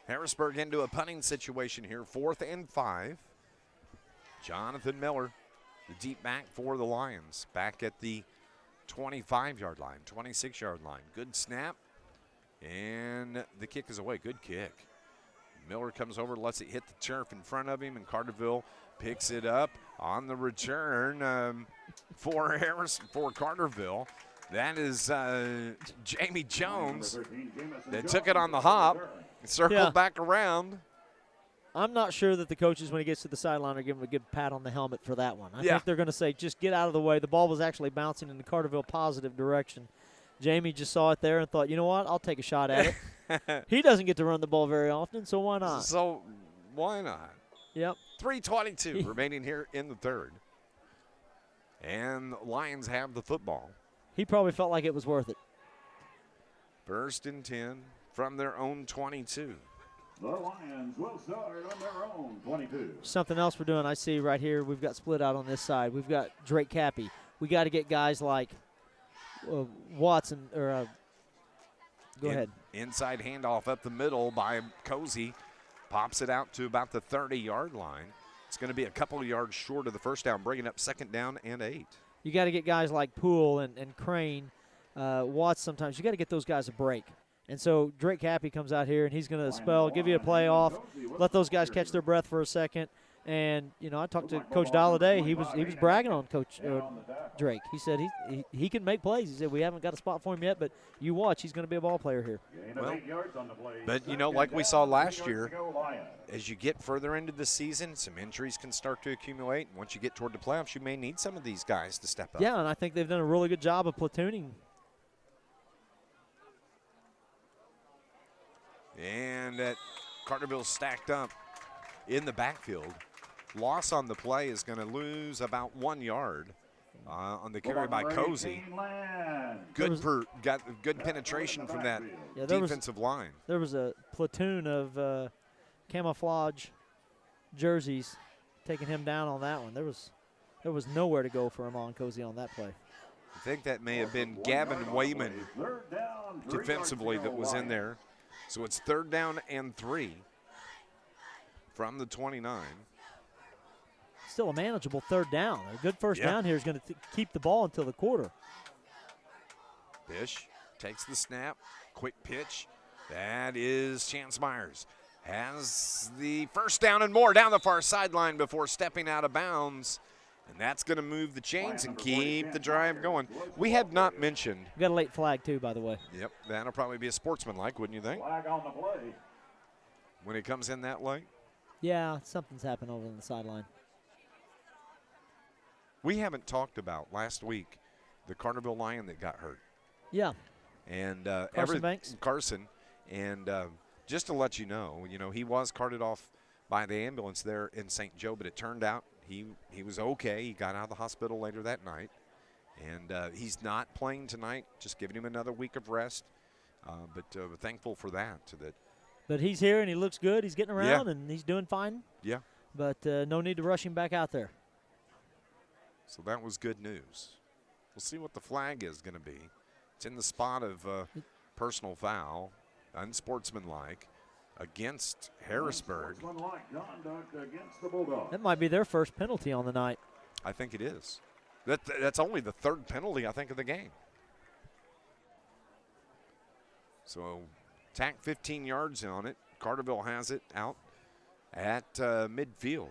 Speaker 1: Harrisburg into a punting situation here. 4th and 5. Jonathan Miller, the deep back for the Lions, back at the 25-yard line, 26-yard line. Good snap, and the kick is away. Good kick. Miller comes over, lets it hit the turf in front of him, and Carterville picks it up on the return for Carterville. That is Jamie Jones that took it on the hop, circled back around.
Speaker 3: I'm not sure that the coaches, when he gets to the sideline, are giving him a good pat on the helmet for that one. I think they're going to say, just get out of the way. The ball was actually bouncing in the Carterville positive direction. Jamie just saw it there and thought, you know what, I'll take a shot at it. He doesn't get to run the ball very often, so why not?
Speaker 1: So why not?
Speaker 3: Yep.
Speaker 1: 3:22 remaining here in the third. And the Lions have the football.
Speaker 3: He probably felt like it was worth it.
Speaker 1: 1st and 10 from their own 22.
Speaker 12: The Lions will start on their own 22.
Speaker 3: Something else we're doing, I see right here, we've got split out on this side. We've got Drake Cappy. We got to get guys like Watson, or go ahead.
Speaker 1: Inside handoff up the middle by Cozy. Pops it out to about the 30-yard line. It's going to be a couple of yards short of the first down, bringing up 2nd down and 8.
Speaker 3: You got to get guys like Poole and Crane, Watts sometimes. You got to get those guys a break. And so Drake Cappy comes out here, and he's going to spell, give you a play off, let those guys catch their breath for a second. And, you know, I talked to Coach Dial today. He was bragging on Coach Drake. He said he can make plays. He said, we haven't got a spot for him yet, but you watch. He's going to be a ball player here.
Speaker 1: Well, but, you know, like we saw last year, as you get further into the season, some injuries can start to accumulate. And once you get toward the playoffs, you may need some of these guys to step up.
Speaker 3: Yeah, and I think they've done a really good job of platooning.
Speaker 1: And Carterville stacked up in the backfield. Loss on the play is going to lose about 1 yard on the carry by Cozy. Got good penetration from that defensive line.
Speaker 3: There was a platoon of camouflage jerseys, taking him down on that one. There was nowhere to go for Amon Cozy on that play.
Speaker 1: I think that may have been Gavin Wayman defensively that was in there. So it's 3rd down and 3 from the 29.
Speaker 3: Still a manageable 3rd down. A good first down here is going to keep the ball until the quarter.
Speaker 1: Bish takes the snap, quick pitch. That is Chance Myers. Has the first down and more down the far sideline before stepping out of bounds. And that's going to move the chains and keep the drive going. We have not mentioned.
Speaker 3: We got a late flag, too, by the way.
Speaker 1: Yep, that'll probably be a sportsmanlike, wouldn't you think?
Speaker 12: Flag on the play.
Speaker 1: When it comes in that late?
Speaker 3: Yeah, something's happened over on the sideline.
Speaker 1: We haven't talked about last week the Carterville Lion that got hurt.
Speaker 3: Yeah.
Speaker 1: And
Speaker 3: Carson Banks?
Speaker 1: Carson. And just to let you know, he was carted off by the ambulance there in St. Joe, but it turned out he was okay. He got out of the hospital later that night. And he's not playing tonight, just giving him another week of rest. But we're thankful for that.
Speaker 3: But he's here, and he looks good. He's getting around, and he's doing fine.
Speaker 1: Yeah.
Speaker 3: But no need to rush him back out there.
Speaker 1: So that was good news. We'll see what the flag is going to be. It's in the spot of personal foul, unsportsmanlike, against Harrisburg.
Speaker 12: Unsportsmanlike conduct against the Bulldogs.
Speaker 3: That might be their first penalty on the night.
Speaker 1: I think it is. That's only the 3rd penalty, I think, of the game. So tack 15 yards on it. Carterville has it out at midfield.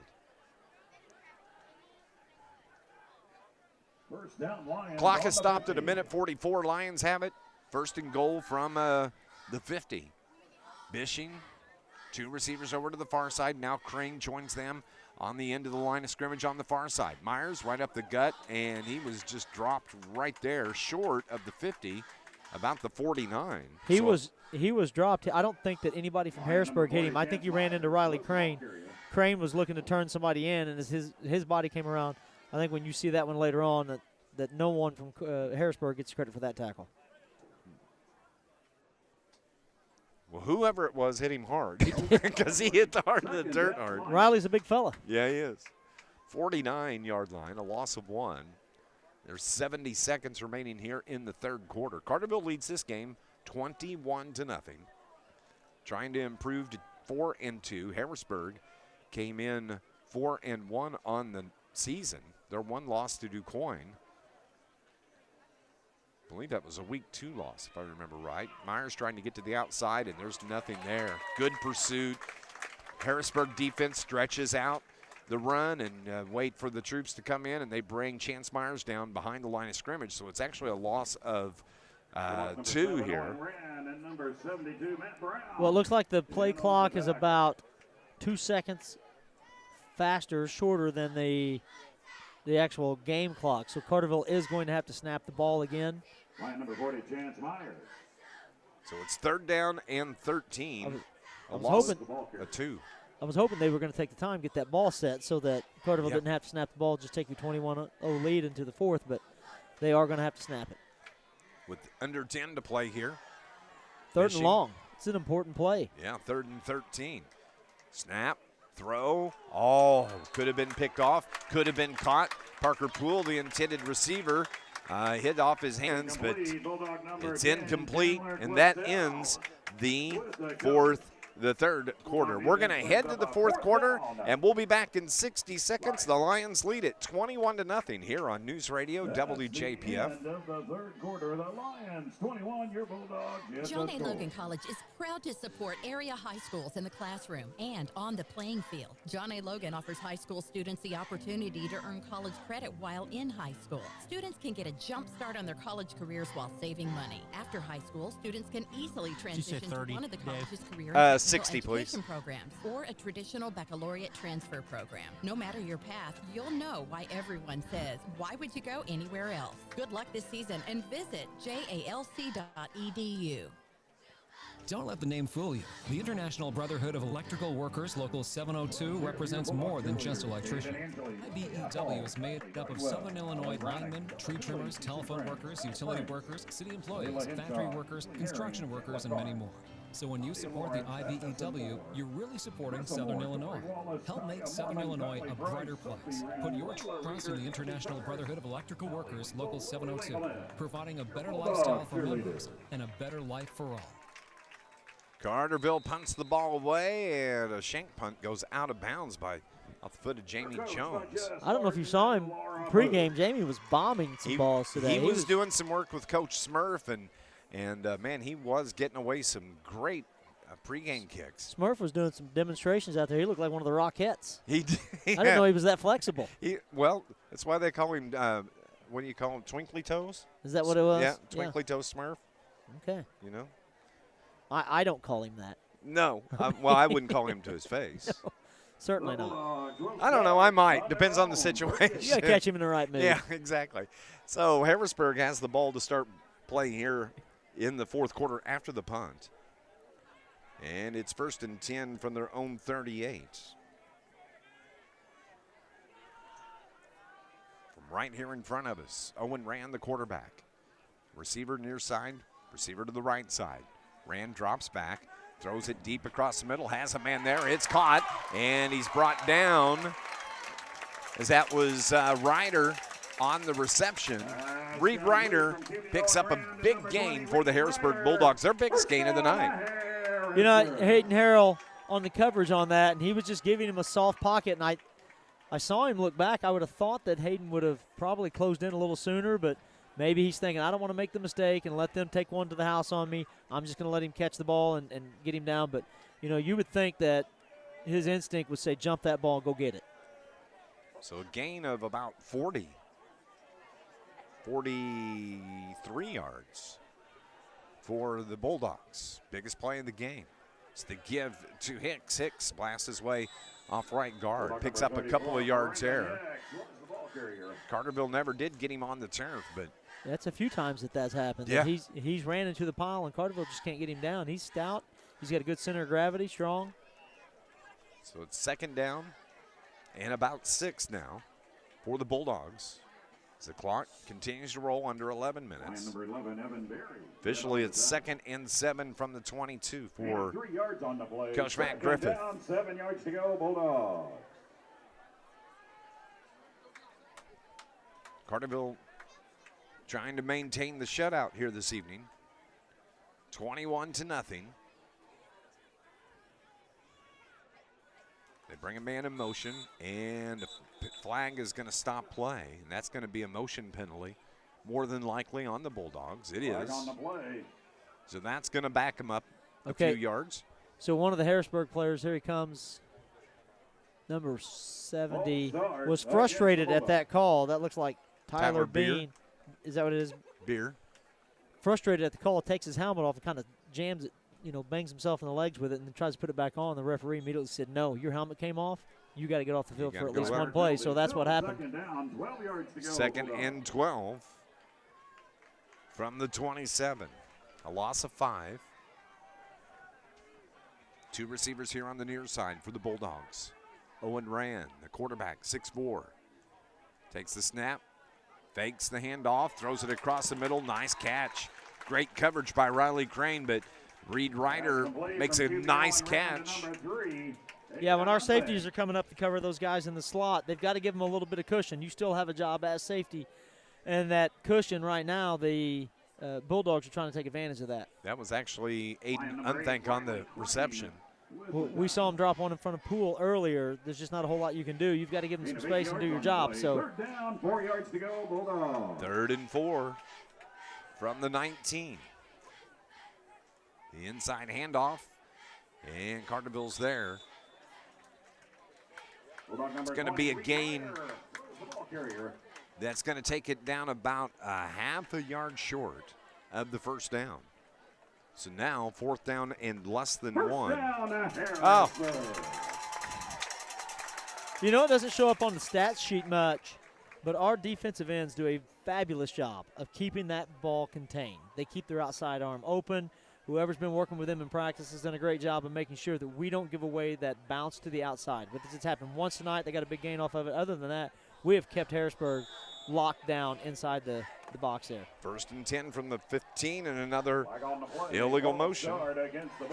Speaker 12: First down, Lions.
Speaker 1: Clock has stopped at 1:44. Lions have it. 1st and goal from the 50. Bishing, 2 receivers over to the far side. Now Crane joins them on the end of the line of scrimmage on the far side. Myers right up the gut, and he was just dropped right there short of the 50, about the 49.
Speaker 3: He was dropped. I don't think that anybody from Harrisburg hit him. I think he ran into Riley Crane. Crane was looking to turn somebody in, and as his body came around, I think when you see that one later on, that no one from Harrisburg gets credit for that tackle.
Speaker 1: Well, whoever it was hit him hard because he hit the dirt hard.
Speaker 3: Riley's a big fella.
Speaker 1: Yeah, he is. 49-yard line, a loss of 1. There's 70 seconds remaining here in the 3rd quarter. Carterville leads this game 21-0. Trying to improve to 4-2. Harrisburg came in 4-1 on the season. Their 1 loss to DuQuoin. I believe that was a week 2 loss, if I remember right. Myers trying to get to the outside, and there's nothing there. Good pursuit. Harrisburg defense stretches out the run and wait for the troops to come in, and they bring Chance Myers down behind the line of scrimmage. So it's actually a loss of 2 here.
Speaker 3: Well, it looks like the play clock is about 2 seconds shorter than the actual game clock. So Carterville is going to have to snap the ball again.
Speaker 12: Line number 40, Chance Myers.
Speaker 1: So it's 3rd down and 13.
Speaker 3: I was hoping
Speaker 1: a 2.
Speaker 3: I was hoping they were going to take the time, get that ball set so that Carterville didn't have to snap the ball, just take your 21-0 lead into the 4th, but they are going to have to snap it.
Speaker 1: With under 10 to play here.
Speaker 3: 3rd and long. It's an important play.
Speaker 1: Yeah, 3rd and 13. Snap, throw. Oh, could have been picked off, could have been caught. Parker Poole, the intended receiver, hit off his hands, but it's incomplete, and that ends the 3rd quarter. We're going to head to the 4th quarter, and we'll be back in 60 seconds. The Lions lead it 21-0 here on News Radio WJPF.
Speaker 12: End of the 3rd quarter, the Lions 21, your Bulldogs.
Speaker 6: John A. Logan College is proud to support area high schools in the classroom and on the playing field. John A. Logan offers high school students the opportunity to earn college credit while in high school. Students can get a jump start on their college careers while saving money. After high school, students can easily transition to one of the college's career
Speaker 1: 60, please.
Speaker 6: Programs or a traditional baccalaureate transfer program. No matter your path, you'll know why everyone says, why would you go anywhere else? Good luck this season and visit jalc.edu.
Speaker 9: Don't let the name fool you. The International Brotherhood of Electrical Workers, Local 702, represents more than just electricians. IBEW is made up of Southern Illinois linemen, tree trimmers, telephone workers, utility workers, city employees, factory workers, construction workers, and many more. So when you support the IBEW, you're really supporting Southern Illinois. Help make Southern Illinois a brighter place. Put your trust in the International Brotherhood of Electrical Workers, Local 702, providing a better lifestyle for members and a better life for all.
Speaker 1: Carterville punts the ball away, and a shank punt goes out of bounds off the foot of Jamie Jones.
Speaker 3: I don't know if you saw him pregame. Jamie was bombing some balls today.
Speaker 1: He was doing some work with Coach Smurf, and man, he was getting away some great pregame kicks.
Speaker 3: Smurf was doing some demonstrations out there. He looked like one of the Rockettes.
Speaker 1: He did.
Speaker 3: I didn't know he was that flexible.
Speaker 1: Well, that's why they call him, what do you call him, Twinkly Toes?
Speaker 3: Is that what it was?
Speaker 1: Yeah, Twinkly Toes Smurf.
Speaker 3: Okay.
Speaker 1: You know?
Speaker 3: I don't call him that.
Speaker 1: No. Well, I wouldn't call him to his face.
Speaker 3: No, certainly not.
Speaker 1: I don't know. I might. Depends on the situation.
Speaker 3: You got to catch him in the right mood.
Speaker 1: Yeah, exactly. So Harrisburg has the ball to start playing here in the fourth quarter after the punt. And it's 1st and 10 from their own 38. From right here in front of us, Owen Rand, the quarterback. Receiver near side, receiver to the right side. Rand drops back, throws it deep across the middle, has a man there. It's caught, and he's brought down as that was Ryder on the reception. Reed Ryder picks up a big gain for the Harrisburg Bulldogs, their biggest gain of the night.
Speaker 3: You know, Hayden Harrell on the coverage on that, and he was just giving him a soft pocket, and I saw him look back. I would have thought that Hayden would have probably closed in a little sooner, but maybe he's thinking, I don't want to make the mistake and let them take one to the house on me. I'm just going to let him catch the ball and get him down. But, you know, you would think that his instinct would say jump that ball and go get it.
Speaker 1: So a gain of about 43 yards for the Bulldogs. Biggest play of the game. It's the give to Hicks. Hicks blasts his way off right guard. Picks up a couple of yards there. Carterville never did get him on the turf, but
Speaker 3: that's a few times that's happened.
Speaker 1: Yeah.
Speaker 3: He's ran into the pile, and Carterville just can't get him down. He's stout. He's got a good center of gravity, strong.
Speaker 1: So it's 2nd down and about 6 now for the Bulldogs. As the clock continues to roll under 11 minutes.
Speaker 12: Number 11, Evan Berry.
Speaker 1: Officially, it's 2nd and 7 from the 22 for
Speaker 12: 3 yards on the play.
Speaker 1: Coach Matt Griffith.
Speaker 12: Down, 7 yards to go, Bulldogs.
Speaker 1: Carterville trying to maintain the shutout here this evening. 21-0. They bring a man in motion, and the flag is going to stop play, and that's going to be a motion penalty, more than likely on the Bulldogs. It is.
Speaker 12: On the play.
Speaker 1: So that's going to back him up a
Speaker 3: Okay.
Speaker 1: few yards.
Speaker 3: So one of the Harrisburg players, here he comes, number 70, was frustrated at that call. That looks like Tyler
Speaker 1: Beer.
Speaker 3: Bean. Is that what it is?
Speaker 1: Beer.
Speaker 3: Frustrated at the call, takes his helmet off and kind of jams it, bangs himself in the legs with it and then tries to put it back on. The referee immediately said, no, your helmet came off. You got to get off the field for at least one play. So that's what happened.
Speaker 1: 2nd and 12 from the 27. A loss of 5. 2 receivers here on the near side for the Bulldogs. Owen Rand, the quarterback, 6'4". Takes the snap, fakes the handoff, throws it across the middle. Nice catch. Great coverage by Riley Crane, but Reed Ryder makes a nice catch.
Speaker 3: Yeah, when our safeties are coming up to cover those guys in the slot, they've got to give them a little bit of cushion. You still have a job as safety. And that cushion right now, the Bulldogs are trying to take advantage of that.
Speaker 1: That was actually Aiden Unthank on the reception.
Speaker 3: We saw him drop one in front of Poole earlier. There's just not a whole lot you can do. You've got to give him some space and do your job. So
Speaker 12: 3rd down, 4 yards to go, Bulldogs.
Speaker 1: 3rd and 4 from the 19. The inside handoff, and Carterville's there. It's going to be a gain that's going to take it down about a half a yard short of the 1st down. So now 4th down and less than 1. Oh.
Speaker 3: It doesn't show up on the stats sheet much, but our defensive ends do a fabulous job of keeping that ball contained. They keep their outside arm open. Whoever's been working with them in practice has done a great job of making sure that we don't give away that bounce to the outside. But this has happened once tonight. They got a big gain off of it. Other than that, we have kept Harrisburg locked down inside the box there.
Speaker 1: 1st and 10 from the 15, and another illegal motion.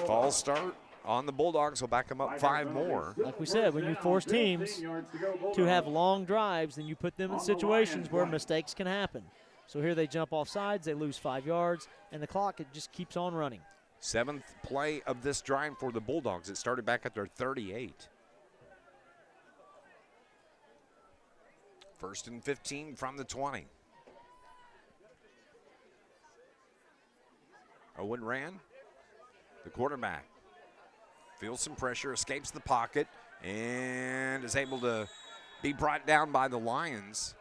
Speaker 1: False start on the Bulldogs will back them up 5 more.
Speaker 3: Like we said, when you force teams to have long drives, then you put them in situations where mistakes can happen. So here they jump off sides, they lose 5 yards, and the clock, it just keeps on running.
Speaker 1: 7th play of this drive for the Bulldogs. It started back at their 38. 1st and 15 from the 20. Owen Rand, the quarterback, feels some pressure, escapes the pocket, and is able to be brought down by the Lions.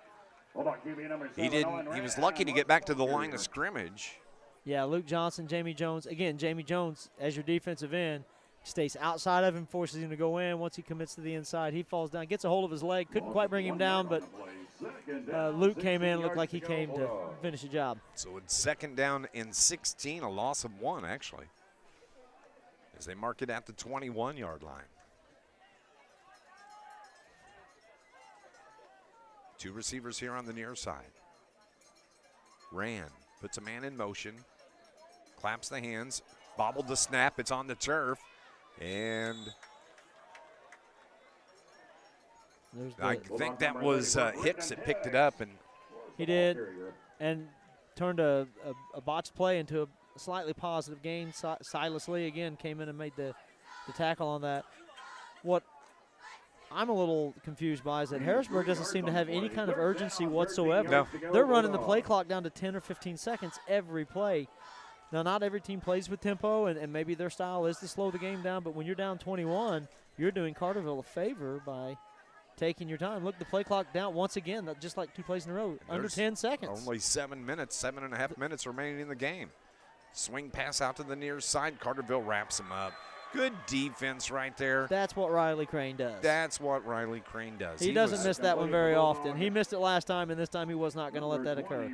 Speaker 1: He was lucky to get back to the line of scrimmage.
Speaker 3: Yeah, Luke Johnson, Jamie Jones. Again, Jamie Jones, as your defensive end, stays outside of him, forces him to go in. Once he commits to the inside, he falls down, gets a hold of his leg. Couldn't quite bring him down, but Luke came in, looked like he came to finish the job.
Speaker 1: So it's 2nd down and 16, a loss of 1, actually, as they mark it at the 21-yard line. 2 receivers here on the near side. Rand puts a man in motion, claps the hands, bobbled the snap. It's on the turf, and I think that was Hicks that picked it up. And
Speaker 3: he did, and turned a botched play into a slightly positive gain. Silas Lee, again, came in and made the tackle on that. What I'm a little confused by is that Harrisburg doesn't seem to have any kind of urgency whatsoever.
Speaker 1: No.
Speaker 3: They're running the play clock down to 10 or 15 seconds every play. Now, not every team plays with tempo, and maybe their style is to slow the game down, but when you're down 21, you're doing Carterville a favor by taking your time. Look, the play clock down once again, just like 2 plays in a row, under 10 seconds.
Speaker 1: Only 7.5 minutes remaining in the game. Swing pass out to the near side. Carterville wraps him up. Good defense right there.
Speaker 3: That's what Riley Crane does.
Speaker 1: That's what Riley Crane does.
Speaker 3: He doesn't miss that one very often. He missed it last time, and this time he was not going to let that occur.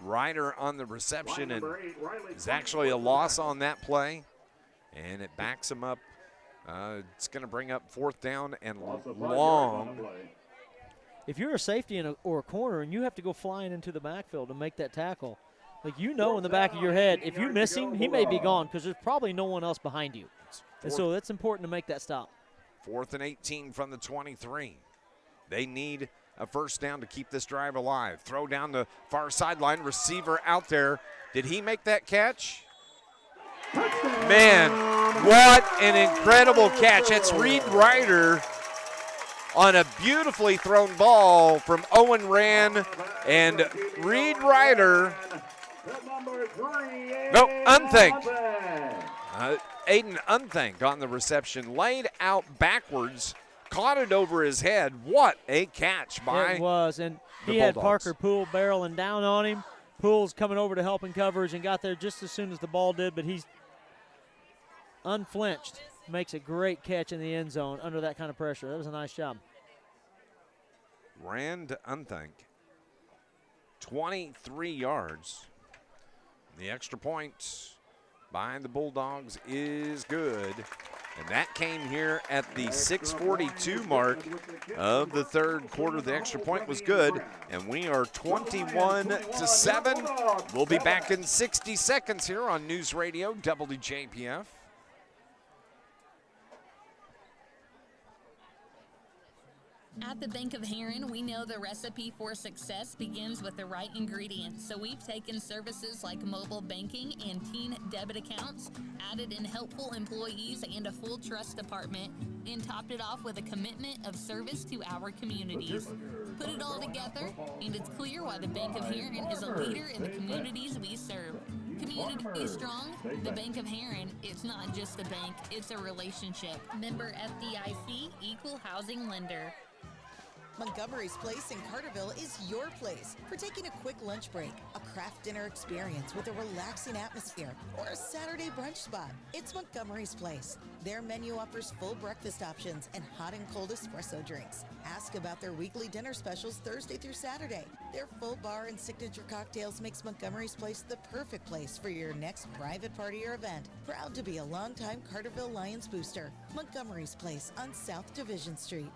Speaker 1: Ryder on the reception, and it's actually a loss on that play, and it backs him up. It's going to bring up 4th down and long.
Speaker 3: If you're a safety or a corner and you have to go flying into the backfield to make that tackle, like you know in the back of your head, if you miss him, he may be gone because there's probably no one else behind you. And so that's important to make that stop.
Speaker 1: 4th and 18 from the 23. They need a 1st down to keep this drive alive. Throw down the far sideline, receiver out there. Did he make that catch? Man, what an incredible catch. That's Reed Ryder on a beautifully thrown ball from Owen Rand, and Reed Ryder, Unthank. Aiden Unthank on the reception, laid out backwards, caught it over his head. What a catch by
Speaker 3: it was, and he had Parker Poole barreling down on him. Poole's coming over to help in coverage and got there just as soon as the ball did, but he's unflinched, makes a great catch in the end zone under that kind of pressure. That was a nice job.
Speaker 1: Rand Unthank, 23 yards. The extra point by the Bulldogs is good. And that came here at the 6:42 mark of the 3rd quarter. The extra point was good, and we are 21-7. We'll be back in 60 seconds here on News Radio WJPF.
Speaker 16: At the Bank of Heron, we know the recipe for success begins with the right ingredients. So we've taken services like mobile banking and teen debit accounts, added in helpful employees and a full trust department, and topped it off with a commitment of service to our communities. Put it all together, and it's clear why the Bank of Heron is a leader in the communities we serve. Community strong, the Bank of Heron, it's not just a bank, it's a relationship. Member FDIC, Equal Housing Lender.
Speaker 5: Montgomery's Place in Carterville is your place for taking a quick lunch break, a craft dinner experience with a relaxing atmosphere, or a Saturday brunch spot. It's Montgomery's Place. Their menu offers full breakfast options and hot and cold espresso drinks. Ask about their weekly dinner specials Thursday through Saturday. Their full bar and signature cocktails makes Montgomery's Place the perfect place for your next private party or event. Proud to be a longtime Carterville Lions booster. Montgomery's Place on South Division Street.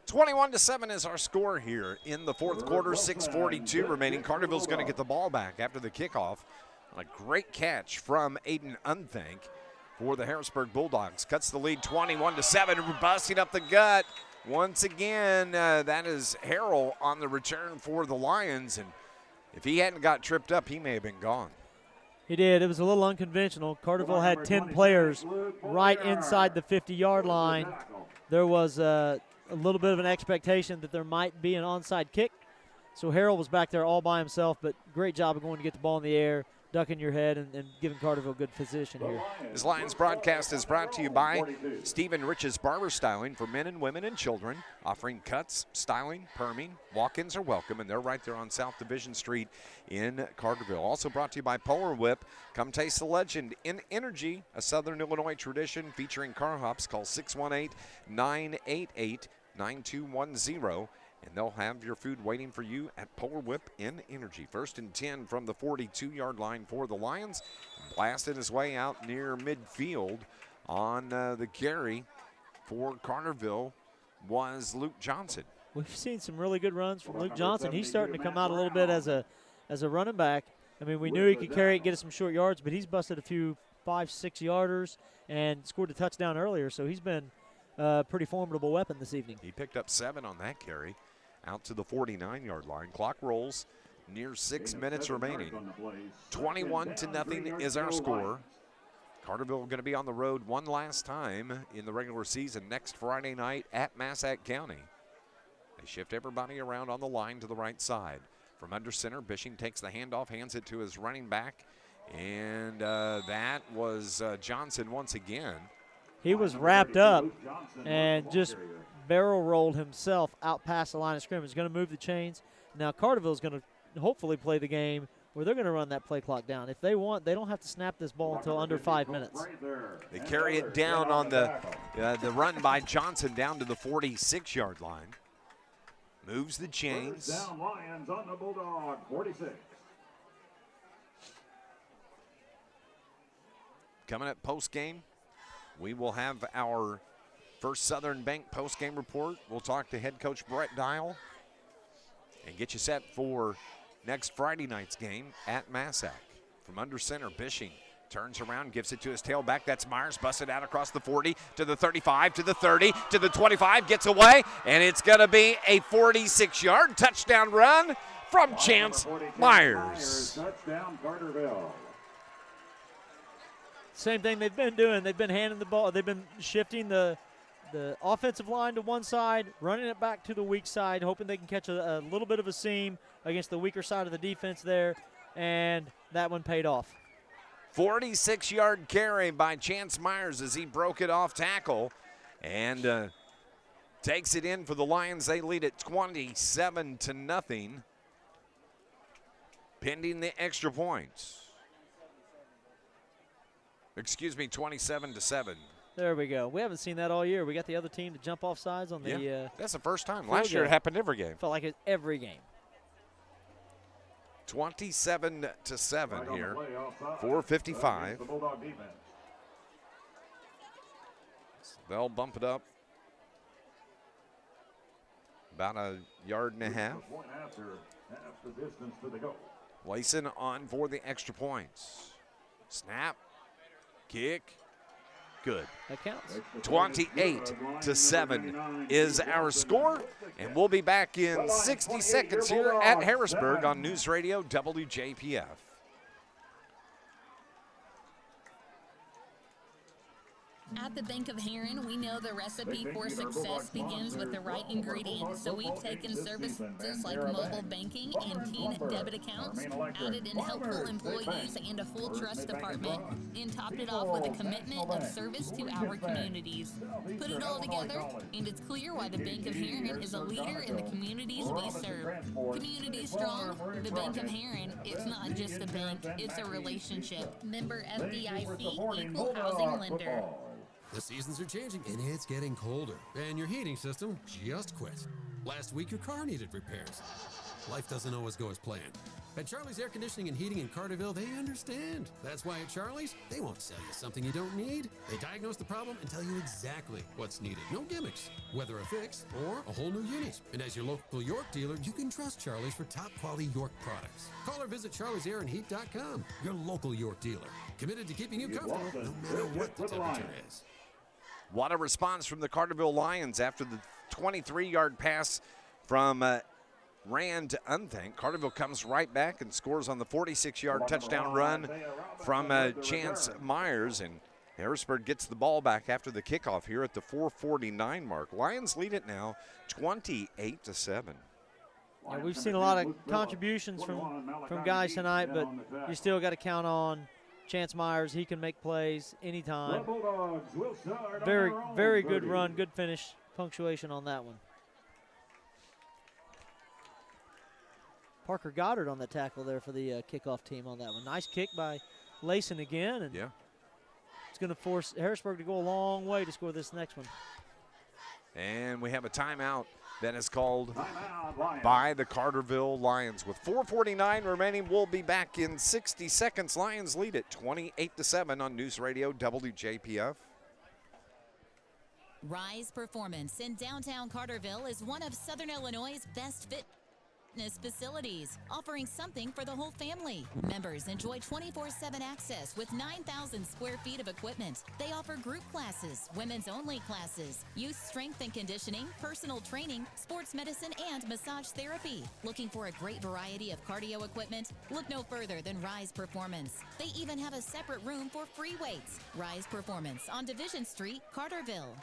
Speaker 1: 21-7 is our score here in the fourth quarter, 6:42 remaining. Carterville's going to get the ball back after the kickoff. A great catch from Aiden Unthank for the Harrisburg Bulldogs. Cuts the lead 21-7, busting up the gut. Once again, that is Harrell on the return for the Lions, and if he hadn't got tripped up, he may have been gone.
Speaker 3: He did. It was a little unconventional. Carterville had 10 players right inside the 50-yard line. There was a little bit of an expectation that there might be an onside kick, so Harrell was back there all by himself, but great job of going to get the ball in the air, ducking your head, and giving Carterville good position here.
Speaker 1: This Lions broadcast is brought to you by Stephen Rich's Barber Styling for men and women and children, offering cuts, styling, perming. Walk-ins are welcome, and they're right there on South Division Street in Carterville. Also brought to you by Polar Whip. Come taste the legend in Energy, a Southern Illinois tradition featuring car hops. Call 618-988-9210. And they'll have your food waiting for you at Polar Whip in Energy. 1st and 10 from the 42-yard line for the Lions. Blasted his way out near midfield on the carry for Carterville was Luke Johnson.
Speaker 3: We've seen some really good runs from Luke Johnson. He's starting to come out a little bit as a running back. I mean, we knew he could carry it, get us some short yards, but he's busted a few 5-6-yarders and scored a touchdown earlier, so he's been a pretty formidable weapon this evening.
Speaker 1: He picked up 7 on that carry. Out to the 49-yard line. Clock rolls near 6 minutes remaining. 21-0 is our score. Carterville going to be on the road one last time in the regular season next Friday night at Massac County. They shift everybody around on the line to the right side. From under center, Bishing takes the handoff, hands it to his running back, and that was Johnson once again.
Speaker 3: He was wrapped up and just barrel rolled himself out past the line of scrimmage. Going to move the chains. Now Carterville's going to hopefully play the game where they're going to run that play clock down. If they want, they don't have to snap this ball until under 5 minutes.
Speaker 1: They carry it down on the run by Johnson down to the 46-yard line. Moves the chains.
Speaker 12: Down Lions on the Bulldog, 46.
Speaker 1: Coming up post-game, we will have our First Southern Bank post-game report. We'll talk to head coach Brett Dial and get you set for next Friday night's game at Massac. From under center, Bishing turns around, gives it to his tailback. That's Myers, busted out across the 40 to the 35 to the 30 to the 25, gets away, and it's going to be a 46-yard touchdown run from Chance Myers.
Speaker 12: Touchdown, Carterville.
Speaker 3: Same thing they've been doing. They've been handing the ball. They've been shifting the offensive line to one side, running it back to the weak side, hoping they can catch a little bit of a seam against the weaker side of the defense there, and that one paid off.
Speaker 1: 46-yard carry by Chance Myers as he broke it off tackle and takes it in for the Lions. They lead at 27-0, pending the extra points. Excuse me, 27-7.
Speaker 3: There we go. We haven't seen that all year. We got the other team to jump off sides on the
Speaker 1: that's the first time. Last year it happened every game.
Speaker 3: Felt like it every game.
Speaker 1: 27-7 here. 4:55. They'll bump it up about a yard and a half. Wason on for the extra points. Snap. Kick. Good.
Speaker 3: That counts.
Speaker 1: 28-7 is our score, and we'll be back in 60 seconds here at Harrisburg on News Radio WJPF.
Speaker 16: At the Bank of Heron, we know the recipe for success begins with the right ingredients. So we've taken services like mobile banking and teen debit accounts, added in helpful employees and a full trust department, and topped it off with a commitment of service to our communities. Put it all together, and it's clear why the Bank of Heron is a leader in the communities we serve. Community strong, the Bank of Heron, it's not just a bank, it's a relationship. Member FDIC, equal housing lender.
Speaker 15: The seasons are changing, and it's getting colder. And your heating system just quit. Last week, your car needed repairs. Life doesn't always go as planned. At Charlie's Air Conditioning and Heating in Carterville, they understand. That's why at Charlie's, they won't sell you something you don't need. They diagnose the problem and tell you exactly what's needed. No gimmicks, whether a fix or a whole new unit. And as your local York dealer, you can trust Charlie's for top quality York products. Call or visit charliesairandheat.com, your local York dealer. Committed to keeping you comfortable no matter what the temperature is.
Speaker 1: What a response from the Carterville Lions after the 23-yard pass from Rand to Unthank. Carterville comes right back and scores on the 46-yard touchdown run from Chance Myers, and Harrisburg gets the ball back after the kickoff here at the 4:49 mark. Lions lead it now 28-7.
Speaker 3: Yeah, we've seen a lot of contributions from guys tonight, but you still got to count on Chance Myers. He can make plays anytime. Very, very good run, good finish, punctuation on that one. Parker Goddard on the tackle there for the kickoff team on that one. Nice kick by Layson again. And
Speaker 1: yeah.
Speaker 3: It's going to force Harrisburg to go a long way to score this next one.
Speaker 1: And we have a timeout that is called by the Carterville Lions. With 4:49 remaining, we'll be back in 60 seconds. Lions lead it 28-7 on News Radio WJPF.
Speaker 6: Rise Performance in downtown Carterville is one of Southern Illinois' best fitness facilities, offering something for the whole family. Members enjoy 24/7 access with 9,000 square feet of equipment. They offer group classes, women's only classes, youth strength and conditioning, personal training, sports medicine, and massage therapy. Looking for a great variety of cardio equipment? Look no further than Rise Performance. They even have a separate room for free weights. Rise Performance on Division Street, Carterville.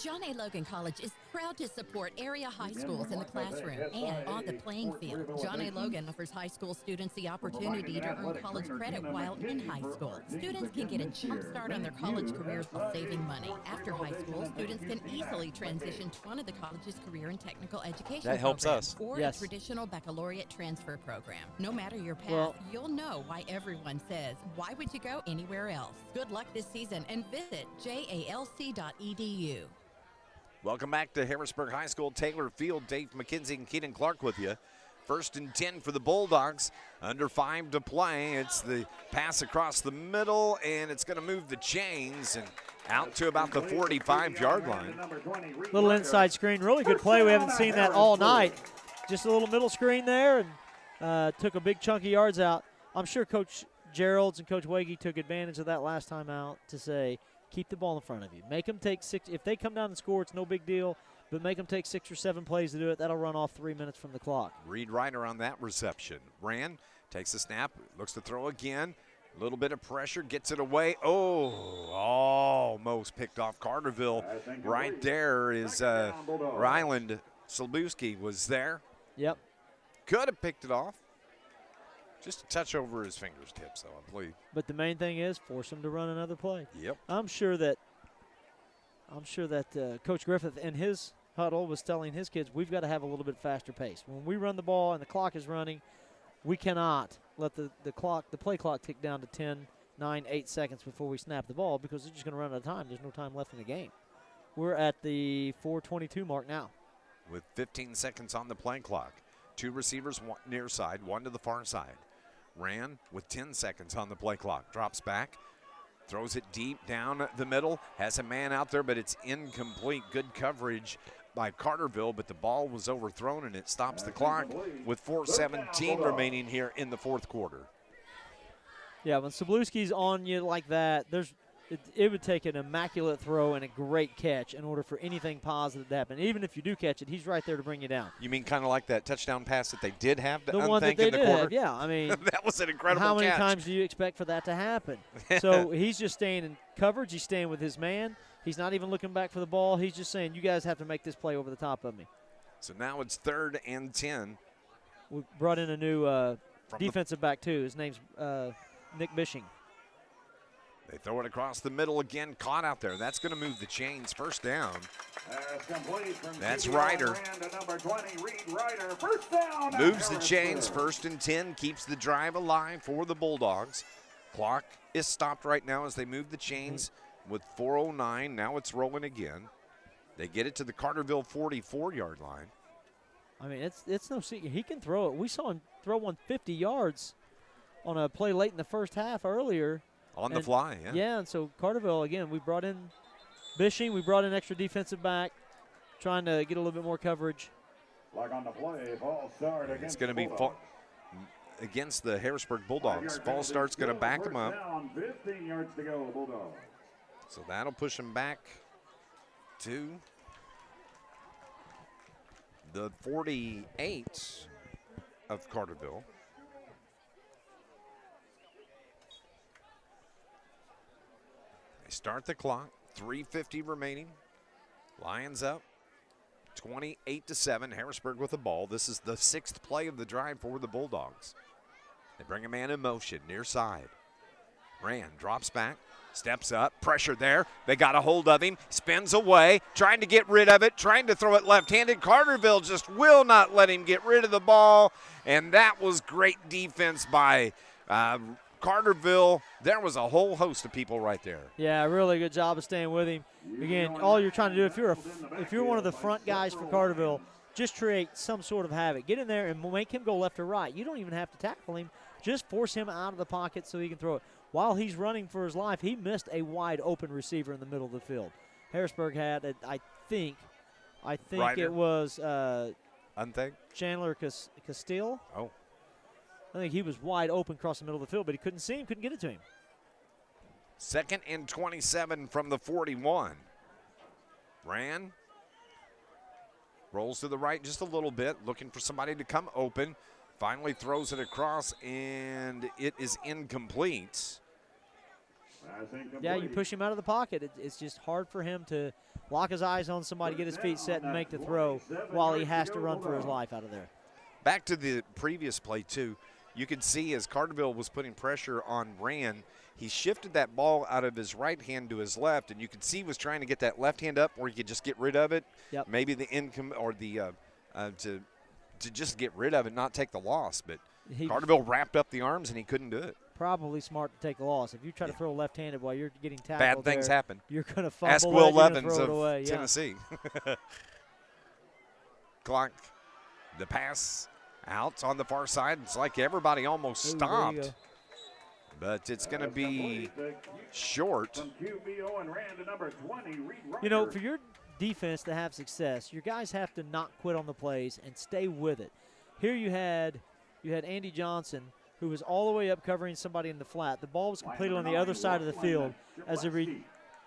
Speaker 17: John A. Logan College is proud to support area high schools in the classroom and on the playing field. John A. Logan offers high school students the opportunity to earn college credit while in high school. Students can get a jump start on their college careers while saving money. After high school, students can easily transition to one of the college's career and technical education
Speaker 1: that helps
Speaker 17: programs
Speaker 1: us.
Speaker 17: Or
Speaker 3: yes.
Speaker 17: a traditional baccalaureate transfer program. No matter your path, you'll know why everyone says, why would you go anywhere else? Good luck this season and visit jalc.edu.
Speaker 1: Welcome back to Harrisburg High School, Taylor Field. Dave McKenzie and Keenan Clark with you. 1st and 10 for the Bulldogs. Under 5 to play. It's the pass across the middle, and it's going to move the chains and out to about the 45-yard line.
Speaker 3: Little inside screen, really good play. We haven't seen that all night. Just a little middle screen there, and took a big chunk of yards out. I'm sure Coach Geralds and Coach Wagey took advantage of that last time out to say, keep the ball in front of you. Make them take 6. If they come down and score, it's no big deal, but make them take 6 or 7 plays to do it. That'll run off 3 minutes from the clock.
Speaker 1: Reed Ryder on that reception. Ran, takes the snap, looks to throw again. A little bit of pressure, gets it away. Oh, almost picked off Carterville. Right there is Ryland Slabowski was there.
Speaker 3: Yep.
Speaker 1: Could have picked it off. Just a touch over his fingertips, though, I believe.
Speaker 3: But the main thing is force him to run another play.
Speaker 1: Yep.
Speaker 3: I'm sure that Coach Griffith in his huddle was telling his kids, we've got to have a little bit faster pace. When we run the ball and the clock is running, we cannot let the play clock tick down to 10, 9, 8 seconds before we snap the ball, because it's just going to run out of time. There's no time left in the game. We're at the 4:22 mark now.
Speaker 1: With 15 seconds on the play clock. 2 receivers, one near side, 1 to the far side. Ran with 10 seconds on the play clock. Drops back, throws it deep down the middle. Has a man out there, but it's incomplete. Good coverage by Carterville, but the ball was overthrown, and it stops the clock with 4:17 remaining here in the 4th quarter.
Speaker 3: Yeah, when Sablewski's on you like that, it would take an immaculate throw and a great catch in order for anything positive to happen. Even if you do catch it, he's right there to bring you down.
Speaker 1: You mean kind of like that touchdown pass that they did have to
Speaker 3: the one that they did have, yeah. I mean,
Speaker 1: that was an incredible
Speaker 3: How many
Speaker 1: catch.
Speaker 3: times do you expect for that to happen? So he's just staying in coverage. He's staying with his man. He's not even looking back for the ball. He's just saying, you guys have to make this play over the top of me.
Speaker 1: So now it's 3rd and 10.
Speaker 3: We brought in a new defensive back, too. His name's Nick Bishing.
Speaker 1: They throw it across the middle again, caught out there. That's going to move the chains. 1st down. That's Ryder. Moves the chains. 1st and 10, keeps the drive alive for the Bulldogs. Clock is stopped right now as they move the chains with 4:09. Now it's rolling again. They get it to the Carterville 44-yard line.
Speaker 3: I mean, it's no secret. He can throw it. We saw him throw one 50 yards on a play late in the first half earlier.
Speaker 1: On the fly, yeah.
Speaker 3: Yeah, and so Carterville, again, we brought in Bishing. We brought in extra defensive back, trying to get a little bit more coverage.
Speaker 12: Like on the play, false start against
Speaker 1: it's going to be against the Harrisburg Bulldogs. False start's going to back them up.
Speaker 12: Down, 15 yards to go, Bulldogs.
Speaker 1: So that'll push them back to the 48 of Carterville. They start the clock, 3:50 remaining. Lions up, 28-7. Harrisburg with the ball. This is the 6th play of the drive for the Bulldogs. They bring a man in motion, near side. Rand drops back, steps up, pressure there. They got a hold of him, spins away, trying to get rid of it, trying to throw it left-handed. Carterville just will not let him get rid of the ball, and that was great defense by Carterville. There was a whole host of people right there.
Speaker 3: Yeah, really good job of staying with him. Again, all you're trying to do, if you're one of the front guys for Carterville, just create some sort of havoc. Get in there and make him go left or right. You don't even have to tackle him. Just force him out of the pocket so he can throw it. While he's running for his life, he missed a wide open receiver in the middle of the field. Harrisburg had, I think
Speaker 1: Ryder.
Speaker 3: it was Chandler Castile.
Speaker 1: Oh.
Speaker 3: I think he was wide open across the middle of the field, but he couldn't see him, couldn't get it to him.
Speaker 1: 2nd and 27 from the 41. Ran. Rolls to the right just a little bit, looking for somebody to come open. Finally throws it across, and it is incomplete.
Speaker 3: Yeah, you push him out of the pocket. It's just hard for him to lock his eyes on somebody, get his feet set, and make the throw while he has to run for his life out of there.
Speaker 1: Back to the previous play, too. You could see as Carterville was putting pressure on Rand, he shifted that ball out of his right hand to his left, and you could see he was trying to get that left hand up where he could just get rid of it.
Speaker 3: Yep.
Speaker 1: Maybe the income or the to just get rid of it, not take the loss. But Carterville wrapped up the arms, and he couldn't do it.
Speaker 3: Probably smart to take the loss. If you try to throw left-handed while you're getting tackled,
Speaker 1: bad things happen.
Speaker 3: You're going to fumble.
Speaker 1: Ask Will
Speaker 3: it,
Speaker 1: Levins
Speaker 3: throw
Speaker 1: of
Speaker 3: it away.
Speaker 1: Tennessee. Clock, the pass out on the far side. It's like everybody almost stopped. But it's going to be short.
Speaker 3: You know, for your defense to have success, your guys have to not quit on the plays and stay with it. Here you had Andy Johnson, who was all the way up covering somebody in the flat. The ball was completed on the other side of the field.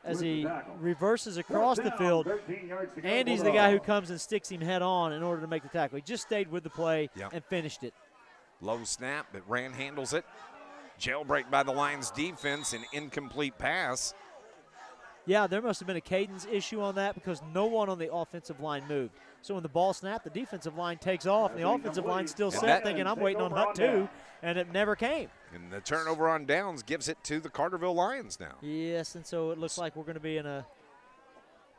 Speaker 3: As he reverses across the field, Andy's the guy who comes and sticks him head on in order to make the tackle. He just stayed with the play and finished it.
Speaker 1: Low snap, but Rand handles it. Jailbreak by the Lions defense, an incomplete pass.
Speaker 3: Yeah, there must have been a cadence issue on that because no one on the offensive line moved. So when the ball snapped, the defensive line takes off, and the offensive line still sat thinking, I'm waiting on Hut too, and it never came.
Speaker 1: And the turnover on downs gives it to the Carterville Lions now.
Speaker 3: Yes, and so it looks like we're going to be in a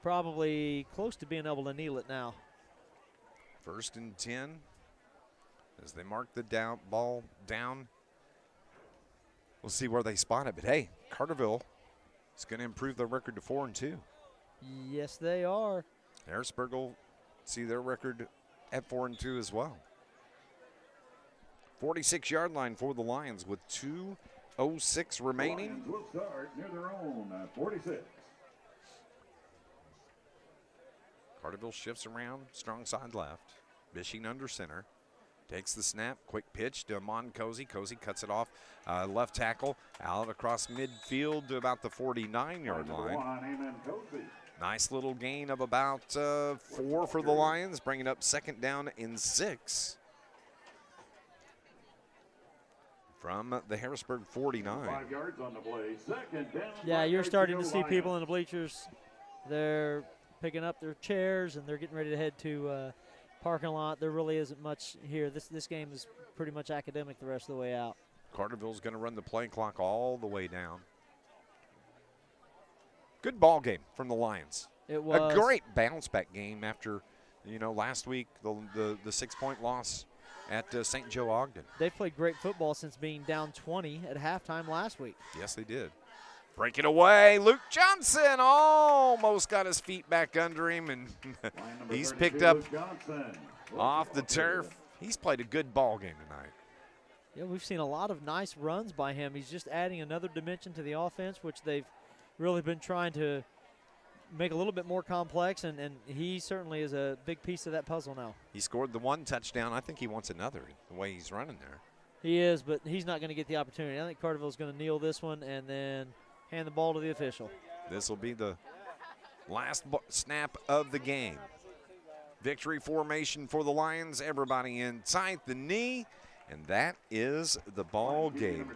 Speaker 3: probably close to being able to kneel it now.
Speaker 1: 1st and 10 as they mark the ball down. We'll see where they spot it, but hey, Carterville is going to improve their record to 4-2.
Speaker 3: Yes, they are.
Speaker 1: Harrisburg will see their record at 4-2 as well. 46-yard line for the Lions with 2:06 remaining.
Speaker 12: Lions will start near their own 46.
Speaker 1: Carterville shifts around, strong side left. Bishing under center. Takes the snap, quick pitch to Amon Cozy. Cozy cuts it off, left tackle, out across midfield to about the 49-yard line. Nice little gain of about 4 for the Lions, bringing up 2nd down and 6. From the Harrisburg 49.
Speaker 12: 5 yards on the play. 2nd down.
Speaker 3: Yeah, you're starting to see people in the bleachers. They're picking up their chairs, and they're getting ready to head to parking lot. There really isn't much here. This game is pretty much academic the rest of the way out.
Speaker 1: Carterville's going to run the play clock all the way down. Good ball game from the Lions.
Speaker 3: It was
Speaker 1: a great bounce back game after, last week the 6-point loss at St. Joe Ogden.
Speaker 3: They've played great football since being down 20 at halftime last week.
Speaker 1: Yes, they did. Break it away. Luke Johnson almost got his feet back under him, and he's picked up off the turf. He's played a good ball game tonight.
Speaker 3: Yeah, we've seen a lot of nice runs by him. He's just adding another dimension to the offense, which they've really been trying to make a little bit more complex, and he certainly is a big piece of that puzzle now.
Speaker 1: He scored the one touchdown. I think he wants another, the way he's running there.
Speaker 3: He is, but he's not going to get the opportunity. I think Carterville's going to kneel this one and then hand the ball to the official.
Speaker 1: This will be the last snap of the game. Victory formation for the Lions. Everybody inside the knee, and that is the ball game.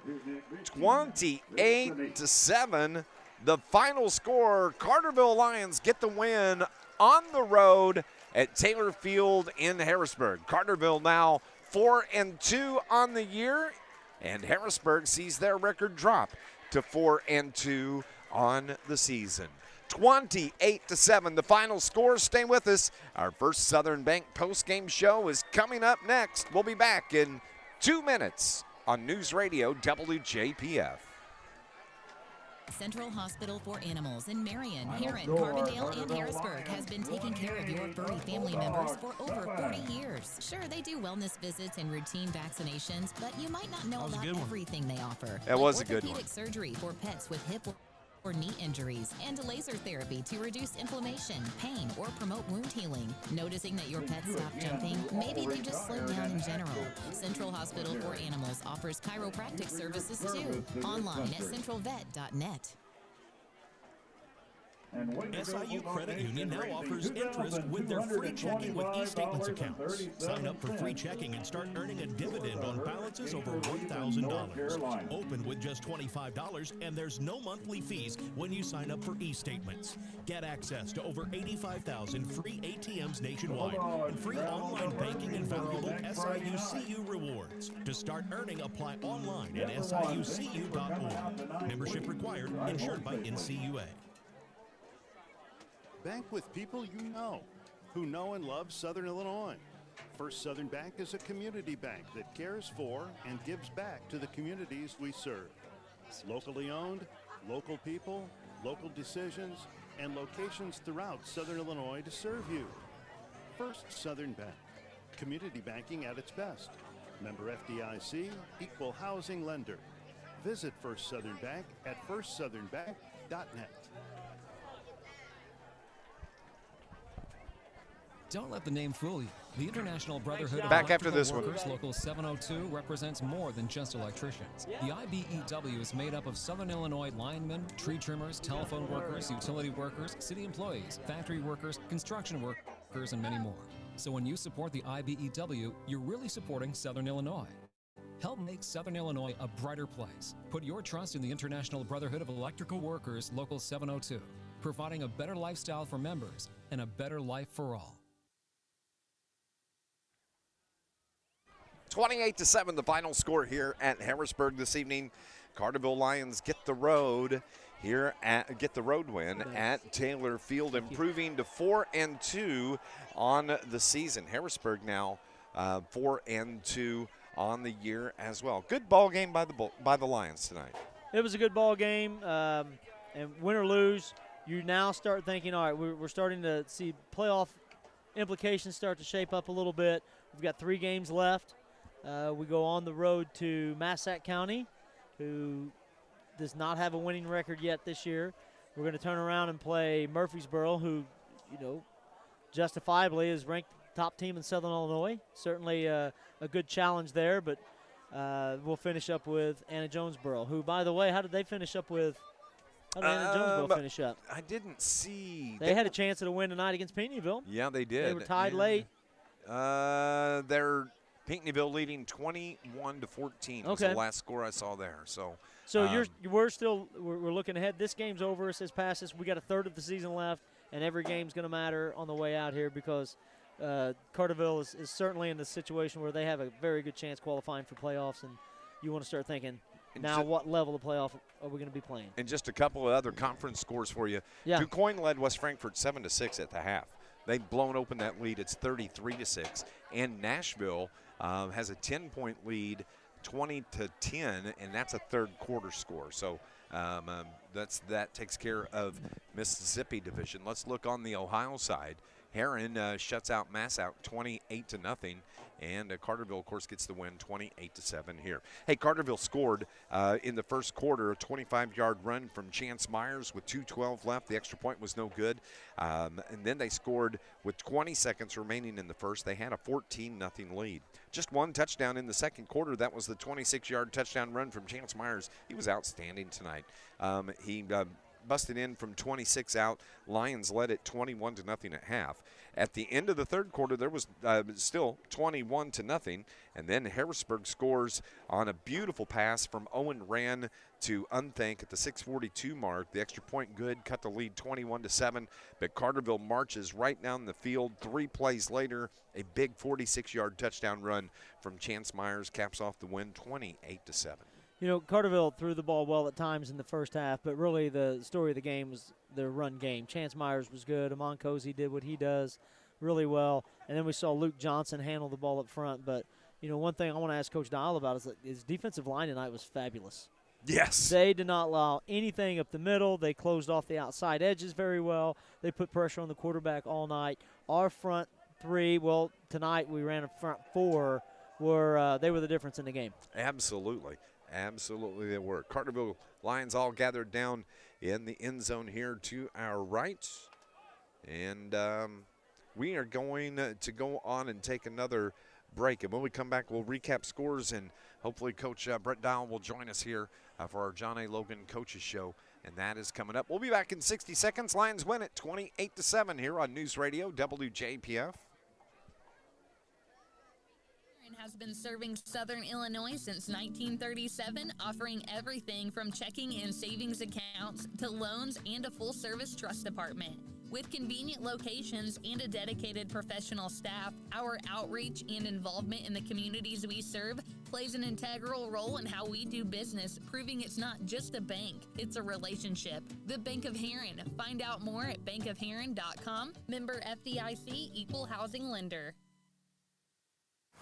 Speaker 1: 28-7. The final score, Carterville Lions get the win on the road at Taylor Field in Harrisburg. Carterville now 4-2 on the year, and Harrisburg sees their record drop to 4-2 on the season. 28-7, the final score. Stay with us. Our first Southern Bank postgame show is coming up next. We'll be back in 2 minutes on News Radio WJPF.
Speaker 6: Central Hospital for Animals in Marion, Heron, Carbondale, and Harrisburg has been taking care of your furry family members for over 40 years. Sure, they do wellness visits and routine vaccinations, but you might not know about everything they offer.
Speaker 1: That was a good one.
Speaker 6: Orthopedic surgery for pets with hip or knee injuries, and laser therapy to reduce inflammation, pain, or promote wound healing. Noticing that your pet stopped jumping? Maybe they just slowed down in general. Central Hospital for Animals offers chiropractic services too. Online at centralvet.net.
Speaker 11: SIU Credit Union now offers interest with their free checking with e-statements accounts. Sign up for free checking and start earning a dividend on balances over $1,000. Open with just $25, and there's no monthly fees when you sign up for e-statements. Get access to over 85,000 free ATMs nationwide and free online banking and valuable SIU-CU rewards. To start earning, apply online at SIUCU.org. Membership required, insured by NCUA.
Speaker 14: Bank with people you know, who know and love Southern Illinois. First Southern Bank is a community bank that cares for and gives back to the communities we serve. Locally owned, local people, local decisions, and locations throughout Southern Illinois to serve you. First Southern Bank, community banking at its best. Member FDIC, equal housing lender. Visit First Southern Bank at firstsouthernbank.net.
Speaker 9: Don't let the name fool you. The International Brotherhood of
Speaker 1: Back after
Speaker 9: Electrical
Speaker 1: this one.
Speaker 9: Workers, Local 702, represents more than just electricians. The IBEW is made up of Southern Illinois linemen, tree trimmers, telephone workers, utility workers, city employees, factory workers, construction workers, and many more. So when you support the IBEW, you're really supporting Southern Illinois. Help make Southern Illinois a brighter place. Put your trust in the International Brotherhood of Electrical Workers, Local 702, providing a better lifestyle for members and a better life for all.
Speaker 1: 28-7, the final score here at Harrisburg this evening. Carterville Lions get the road win at Taylor Field, improving to 4-2 on the season. Harrisburg now 4-2 on the year as well. Good ball game by the Lions tonight.
Speaker 3: It was a good ball game, and win or lose, you now start thinking, all right, we're starting to see playoff implications start to shape up a little bit. We've got 3 games left. We go on the road to Massac County, who does not have a winning record yet this year. We're going to turn around and play Murfreesboro, who, justifiably is ranked top team in Southern Illinois. Certainly a good challenge there, but we'll finish up with Anna Jonesboro, who, by the way, how did they finish up with? How did Anna Jonesboro finish up?
Speaker 1: I didn't see.
Speaker 3: They had a chance at a win tonight against Penieville.
Speaker 1: Yeah, they did.
Speaker 3: They were tied late.
Speaker 1: They're Pinckneyville leading 21-14 was the last score I saw there. So we're looking ahead. This game's over. It says past us. We got a third of the season left, and every game's going to matter on the way out here because Carterville is certainly in the situation where they have a very good chance qualifying for playoffs, and you want to start thinking, now what level of playoff are we going to be playing? And just a couple of other conference scores for you.
Speaker 3: Yeah.
Speaker 1: DuQuoin led West Frankfort 7-6 at the half. They've blown open that lead. It's 33-6. And Nashville has a 10-point lead, 20-10, and that's a third quarter score. So That takes care of Mississippi Division. Let's look on the Ohio side. Herrin shuts out Mass out 28-0, and Carterville, of course, gets the win 28-7 here. Hey, Carterville scored in the first quarter a 25-yard run from Chance Myers with 2:12 left. The extra point was no good, and then they scored with 20 seconds remaining in the first. They had a 14-0 lead. Just one touchdown in the second quarter. That was the 26-yard touchdown run from Chance Myers. He was outstanding tonight. He busted in from 26 out. Lions led it 21-0 at half. At the end of the third quarter, there was still 21-0, and then Harrisburg scores on a beautiful pass from Owen Rand to Unthank at the 6:42 mark. The extra point good, cut the lead 21-7, but Carterville marches right down the field. 3 plays later, a big 46-yard touchdown run from Chance Myers caps off the win 28-7.
Speaker 3: You know, Carterville threw the ball well at times in the first half, but really the story of the game was the run game. Chance Myers was good. Amon Cozy did what he does really well. And then we saw Luke Johnson handle the ball up front. But, you know, one thing I want to ask Coach Dial about is that his defensive line tonight was fabulous.
Speaker 1: Yes.
Speaker 3: They did not allow anything up the middle. They closed off the outside edges very well. They put pressure on the quarterback all night. Our front 3, well, tonight we ran a front 4, they were the difference in the game.
Speaker 1: Absolutely. Absolutely they were. Carterville Lions all gathered down in the end zone here to our right. And we are going to go on and take another break. And when we come back, we'll recap scores, and hopefully Coach Brett Dial will join us here for our John A. Logan Coaches Show. And that is coming up. We'll be back in 60 seconds. Lions win it 28-7 here on News Radio WJPF.
Speaker 16: Has been serving Southern Illinois since 1937, offering everything from checking and savings accounts to loans and a full-service trust department. With convenient locations and a dedicated professional staff, our outreach and involvement in the communities we serve plays an integral role in how we do business, proving it's not just a bank, it's a relationship. The Bank of Herrin. Find out more at bankofherrin.com. Member FDIC, Equal Housing Lender.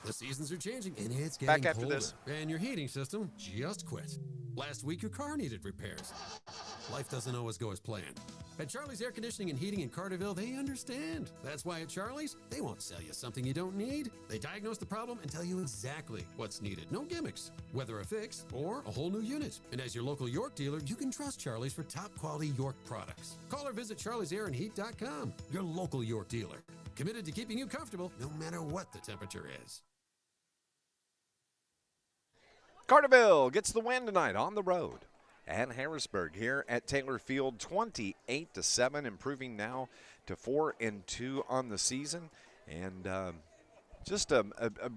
Speaker 15: The seasons are changing, and it's getting
Speaker 1: back after
Speaker 15: colder.
Speaker 1: This.
Speaker 15: And your heating system just quit. Last week, your car needed repairs. Life doesn't always go as planned. At Charlie's Air Conditioning and Heating in Carterville, they understand. That's why at Charlie's, they won't sell you something you don't need. They diagnose the problem and tell you exactly what's needed. No gimmicks, whether a fix or a whole new unit. And as your local York dealer, you can trust Charlie's for top-quality York products. Call or visit charliesairandheat.com, your local York dealer. Committed to keeping you comfortable no matter what the temperature is.
Speaker 1: Carterville gets the win tonight on the road at Harrisburg here at Taylor Field, 28-7, improving now to 4-2 on the season. And just a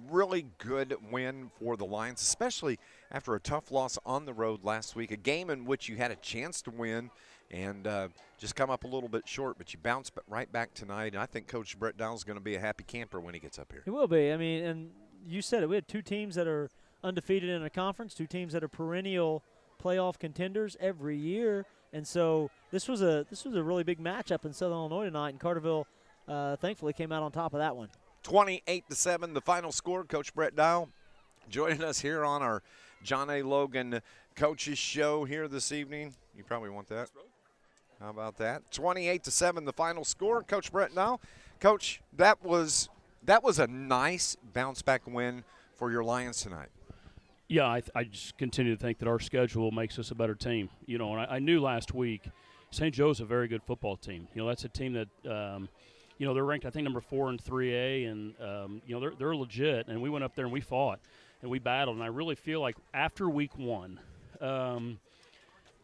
Speaker 1: really good win for the Lions, especially after a tough loss on the road last week, a game in which you had a chance to win and just come up a little bit short, but you bounced right back tonight. And I think Coach Brett Dial is going to be a happy camper when he gets up here.
Speaker 3: He will be. I mean, and you said it. We had 2 teams that are undefeated in a conference, 2 teams that are perennial playoff contenders every year, and so this was a really big matchup in Southern Illinois tonight, and Carterville thankfully came out on top of that one.
Speaker 1: 28-7, the final score. Coach Brett Dial joining us here on our John A. Logan Coaches Show here this evening. You probably want that. How about that? 28-7, the final score. Coach Brett Dial. Coach, that was a nice bounce-back win for your Lions tonight.
Speaker 18: Yeah, I just continue to think that our schedule makes us a better team. You know, and I knew last week St. Joe's a very good football team. You know, that's a team that, you know, they're ranked, I think, number 4 in 3A, and, you know, they're legit. And we went up there and we fought and we battled. And I really feel like after week 1,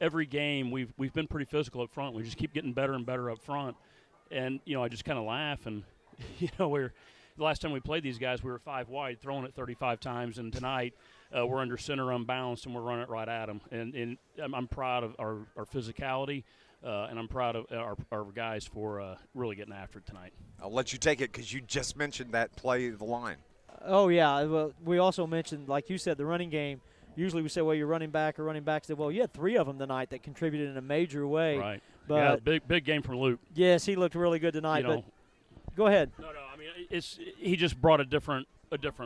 Speaker 18: every game we've been pretty physical up front. We just keep getting better and better up front. And, you know, I just kind of laugh. And, you know, the last time we played these guys, we were 5 wide, throwing it 35 times. And tonight, we're under center unbalanced, and we're running it right at them. And I'm proud of our physicality, and I'm proud of our guys for really getting after it tonight.
Speaker 1: I'll let you take it because you just mentioned that play of the line.
Speaker 3: Oh, yeah. Well, we also mentioned, like you said, the running game. Usually we say, well, you're running back or running backs. Well, you had 3 of them tonight that contributed in a major way.
Speaker 18: Right.
Speaker 3: But
Speaker 18: yeah, big game from Luke.
Speaker 3: Yes, he looked really good tonight. But go ahead.
Speaker 18: No. I mean, he just brought a different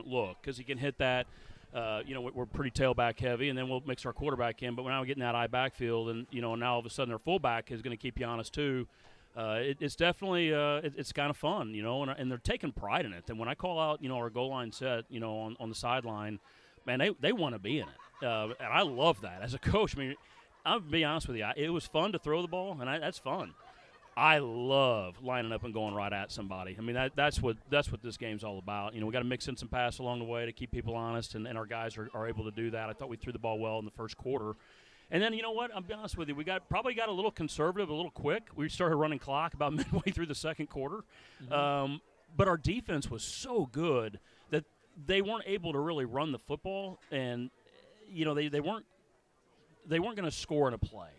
Speaker 18: look because he can hit that. we're pretty tailback heavy, and then we'll mix our quarterback in. But when I'm getting that I backfield, and now all of a sudden their fullback is going to keep you honest too. It's definitely it's kind of fun, and they're taking pride in it. And when I call out, our goal line set, on the sideline, man, they want to be in it, and I love that as a coach. I mean, I'll be honest with you, it was fun to throw the ball, and that's fun. I love lining up and going right at somebody. I mean, that's what this game's all about. We got to mix in some pass along the way to keep people honest, and our guys are able to do that. I thought we threw the ball well in the first quarter. And then, you know what, I'll be honest with you, we probably got a little conservative, a little quick. We started running clock about midway through the second quarter. Mm-hmm. But our defense was so good that they weren't able to really run the football, and, they weren't going to score in a play.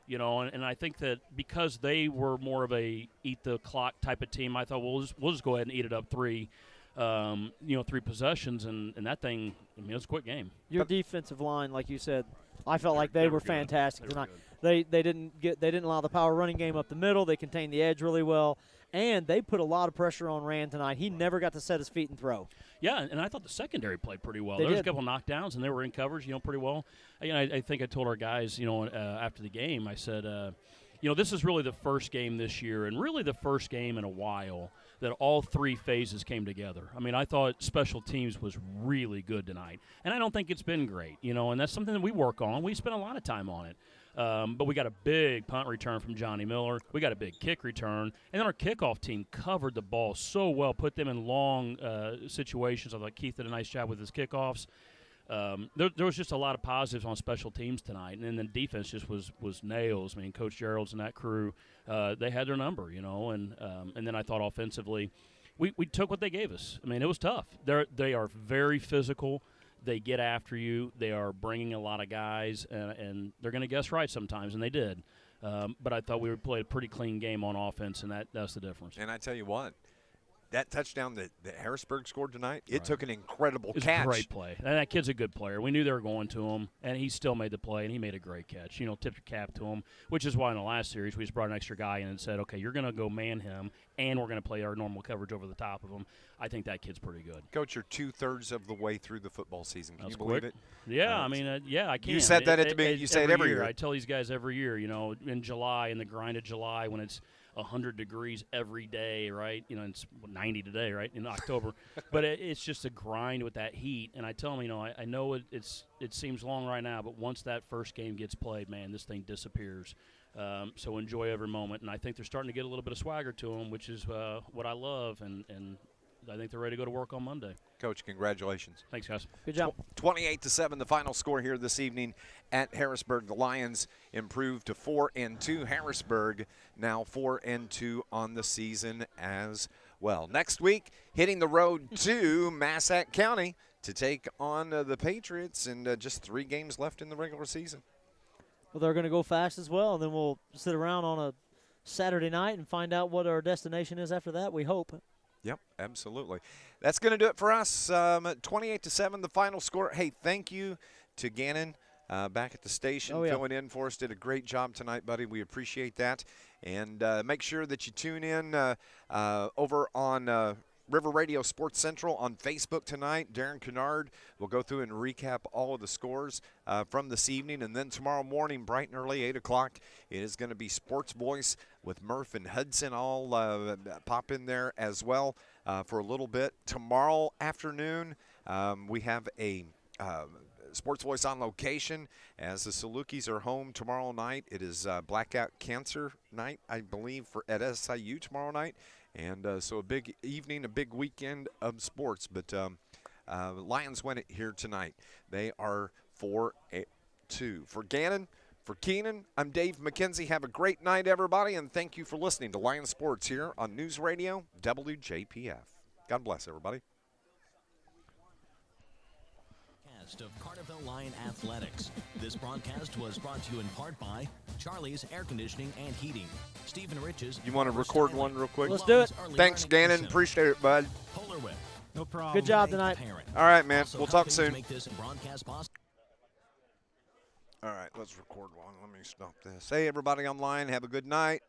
Speaker 18: And I think that because they were more of a eat the clock type of team, I thought we'll just go ahead and eat it up three possessions, and that thing, it was a quick game.
Speaker 3: Your defensive line, like you said, I felt like they were fantastic tonight. They didn't allow the power running game up the middle. They contained the edge really well, and they put a lot of pressure on Rand tonight. He never got to set his feet and throw.
Speaker 18: Yeah, and I thought the secondary played pretty well. There was a couple of knockdowns, and they were in coverage, pretty well. I think I told our guys, after the game, I said, this is really the first game this year, and really the first game in a while that all three phases came together. I mean, I thought special teams was really good tonight, and I don't think it's been great, and that's something that we work on. We spend a lot of time on it. But we got a big punt return from Johnny Miller. We got a big kick return. And then our kickoff team covered the ball so well, put them in long situations. I thought Keith did a nice job with his kickoffs. There was just a lot of positives on special teams tonight. And then the defense just was nails. I mean, Coach Gerald's and that crew, they had their number, And then I thought offensively, we took what they gave us. I mean, it was tough. They are very physical. They get after you. They are bringing a lot of guys, and they're going to guess right sometimes, and they did. But I thought we played a pretty clean game on offense, and that's the difference.
Speaker 1: And I tell you what, that touchdown that Harrisburg scored tonight, it took an incredible catch.
Speaker 18: A great play. And that kid's a good player. We knew they were going to him, and he still made the play, and he made a great catch. Tipped your cap to him, which is why in the last series we just brought an extra guy in and said, okay, you're going to go man him, and we're going to play our normal coverage over the top of him. I think that kid's pretty good.
Speaker 1: Coach, you're 2/3 of the way through the football season. Can you believe it?
Speaker 18: Yeah, I mean, I can.
Speaker 1: You said that at the beginning. You say it every year.
Speaker 18: I tell these guys every year, in July, in the grind of July, when it's 100 degrees every day, right? It's 90 today, right, in October. But it's just a grind with that heat. And I tell them, I know it seems long right now, but once that first game gets played, man, this thing disappears. So enjoy every moment. And I think they're starting to get a little bit of swagger to them, which is what I love. And I think they're ready to go to work on Monday.
Speaker 1: Coach, congratulations.
Speaker 18: Thanks, guys.
Speaker 3: Good job.
Speaker 1: 28-7, the final score here this evening at Harrisburg. The Lions improved to 4-2. Harrisburg now 4-2 on the season as well. Next week, hitting the road to Massac County to take on the Patriots, and just 3 games left in the regular season.
Speaker 3: Well, they're going to go fast as well, and then we'll sit around on a Saturday night and find out what our destination is after that, we hope.
Speaker 1: Yep, absolutely. That's going to do it for us. 28-7, the final score. Hey, thank you to Gannon back at the station filling in for us. Did a great job tonight, buddy. We appreciate that. And make sure that you tune in over on River Radio Sports Central on Facebook tonight. Darren Kennard will go through and recap all of the scores from this evening. And then tomorrow morning, bright and early, 8 o'clock, it is going to be Sports Voice with Murph and Hudson all pop in there as well for a little bit. Tomorrow afternoon, we have a Sports Voice on location as the Salukis are home tomorrow night. It is Blackout Cancer night, I believe, at SIU tomorrow night. And so a big evening, a big weekend of sports. But Lions win it here tonight. They are 4-2. For Gannon, for Keenan, I'm Dave McKenzie. Have a great night, everybody, and thank you for listening to Lions Sports here on News Radio WJPF. God bless, everybody.
Speaker 2: Of Carterville Lion Athletics. This broadcast was brought to you in part by Charlie's Air Conditioning and Heating. Stephen Riches.
Speaker 1: You want to record one real quick?
Speaker 3: Let's do it.
Speaker 1: Thanks, Gannon. Appreciate it, bud.
Speaker 2: Polar Whip.
Speaker 4: No problem.
Speaker 3: Good job tonight.
Speaker 1: All right, man.
Speaker 2: Also
Speaker 1: we'll talk
Speaker 2: helping to
Speaker 1: soon.
Speaker 2: make this broadcast possible.
Speaker 1: All right, let's record one. Let me stop this. Hey, everybody online. Have a good night.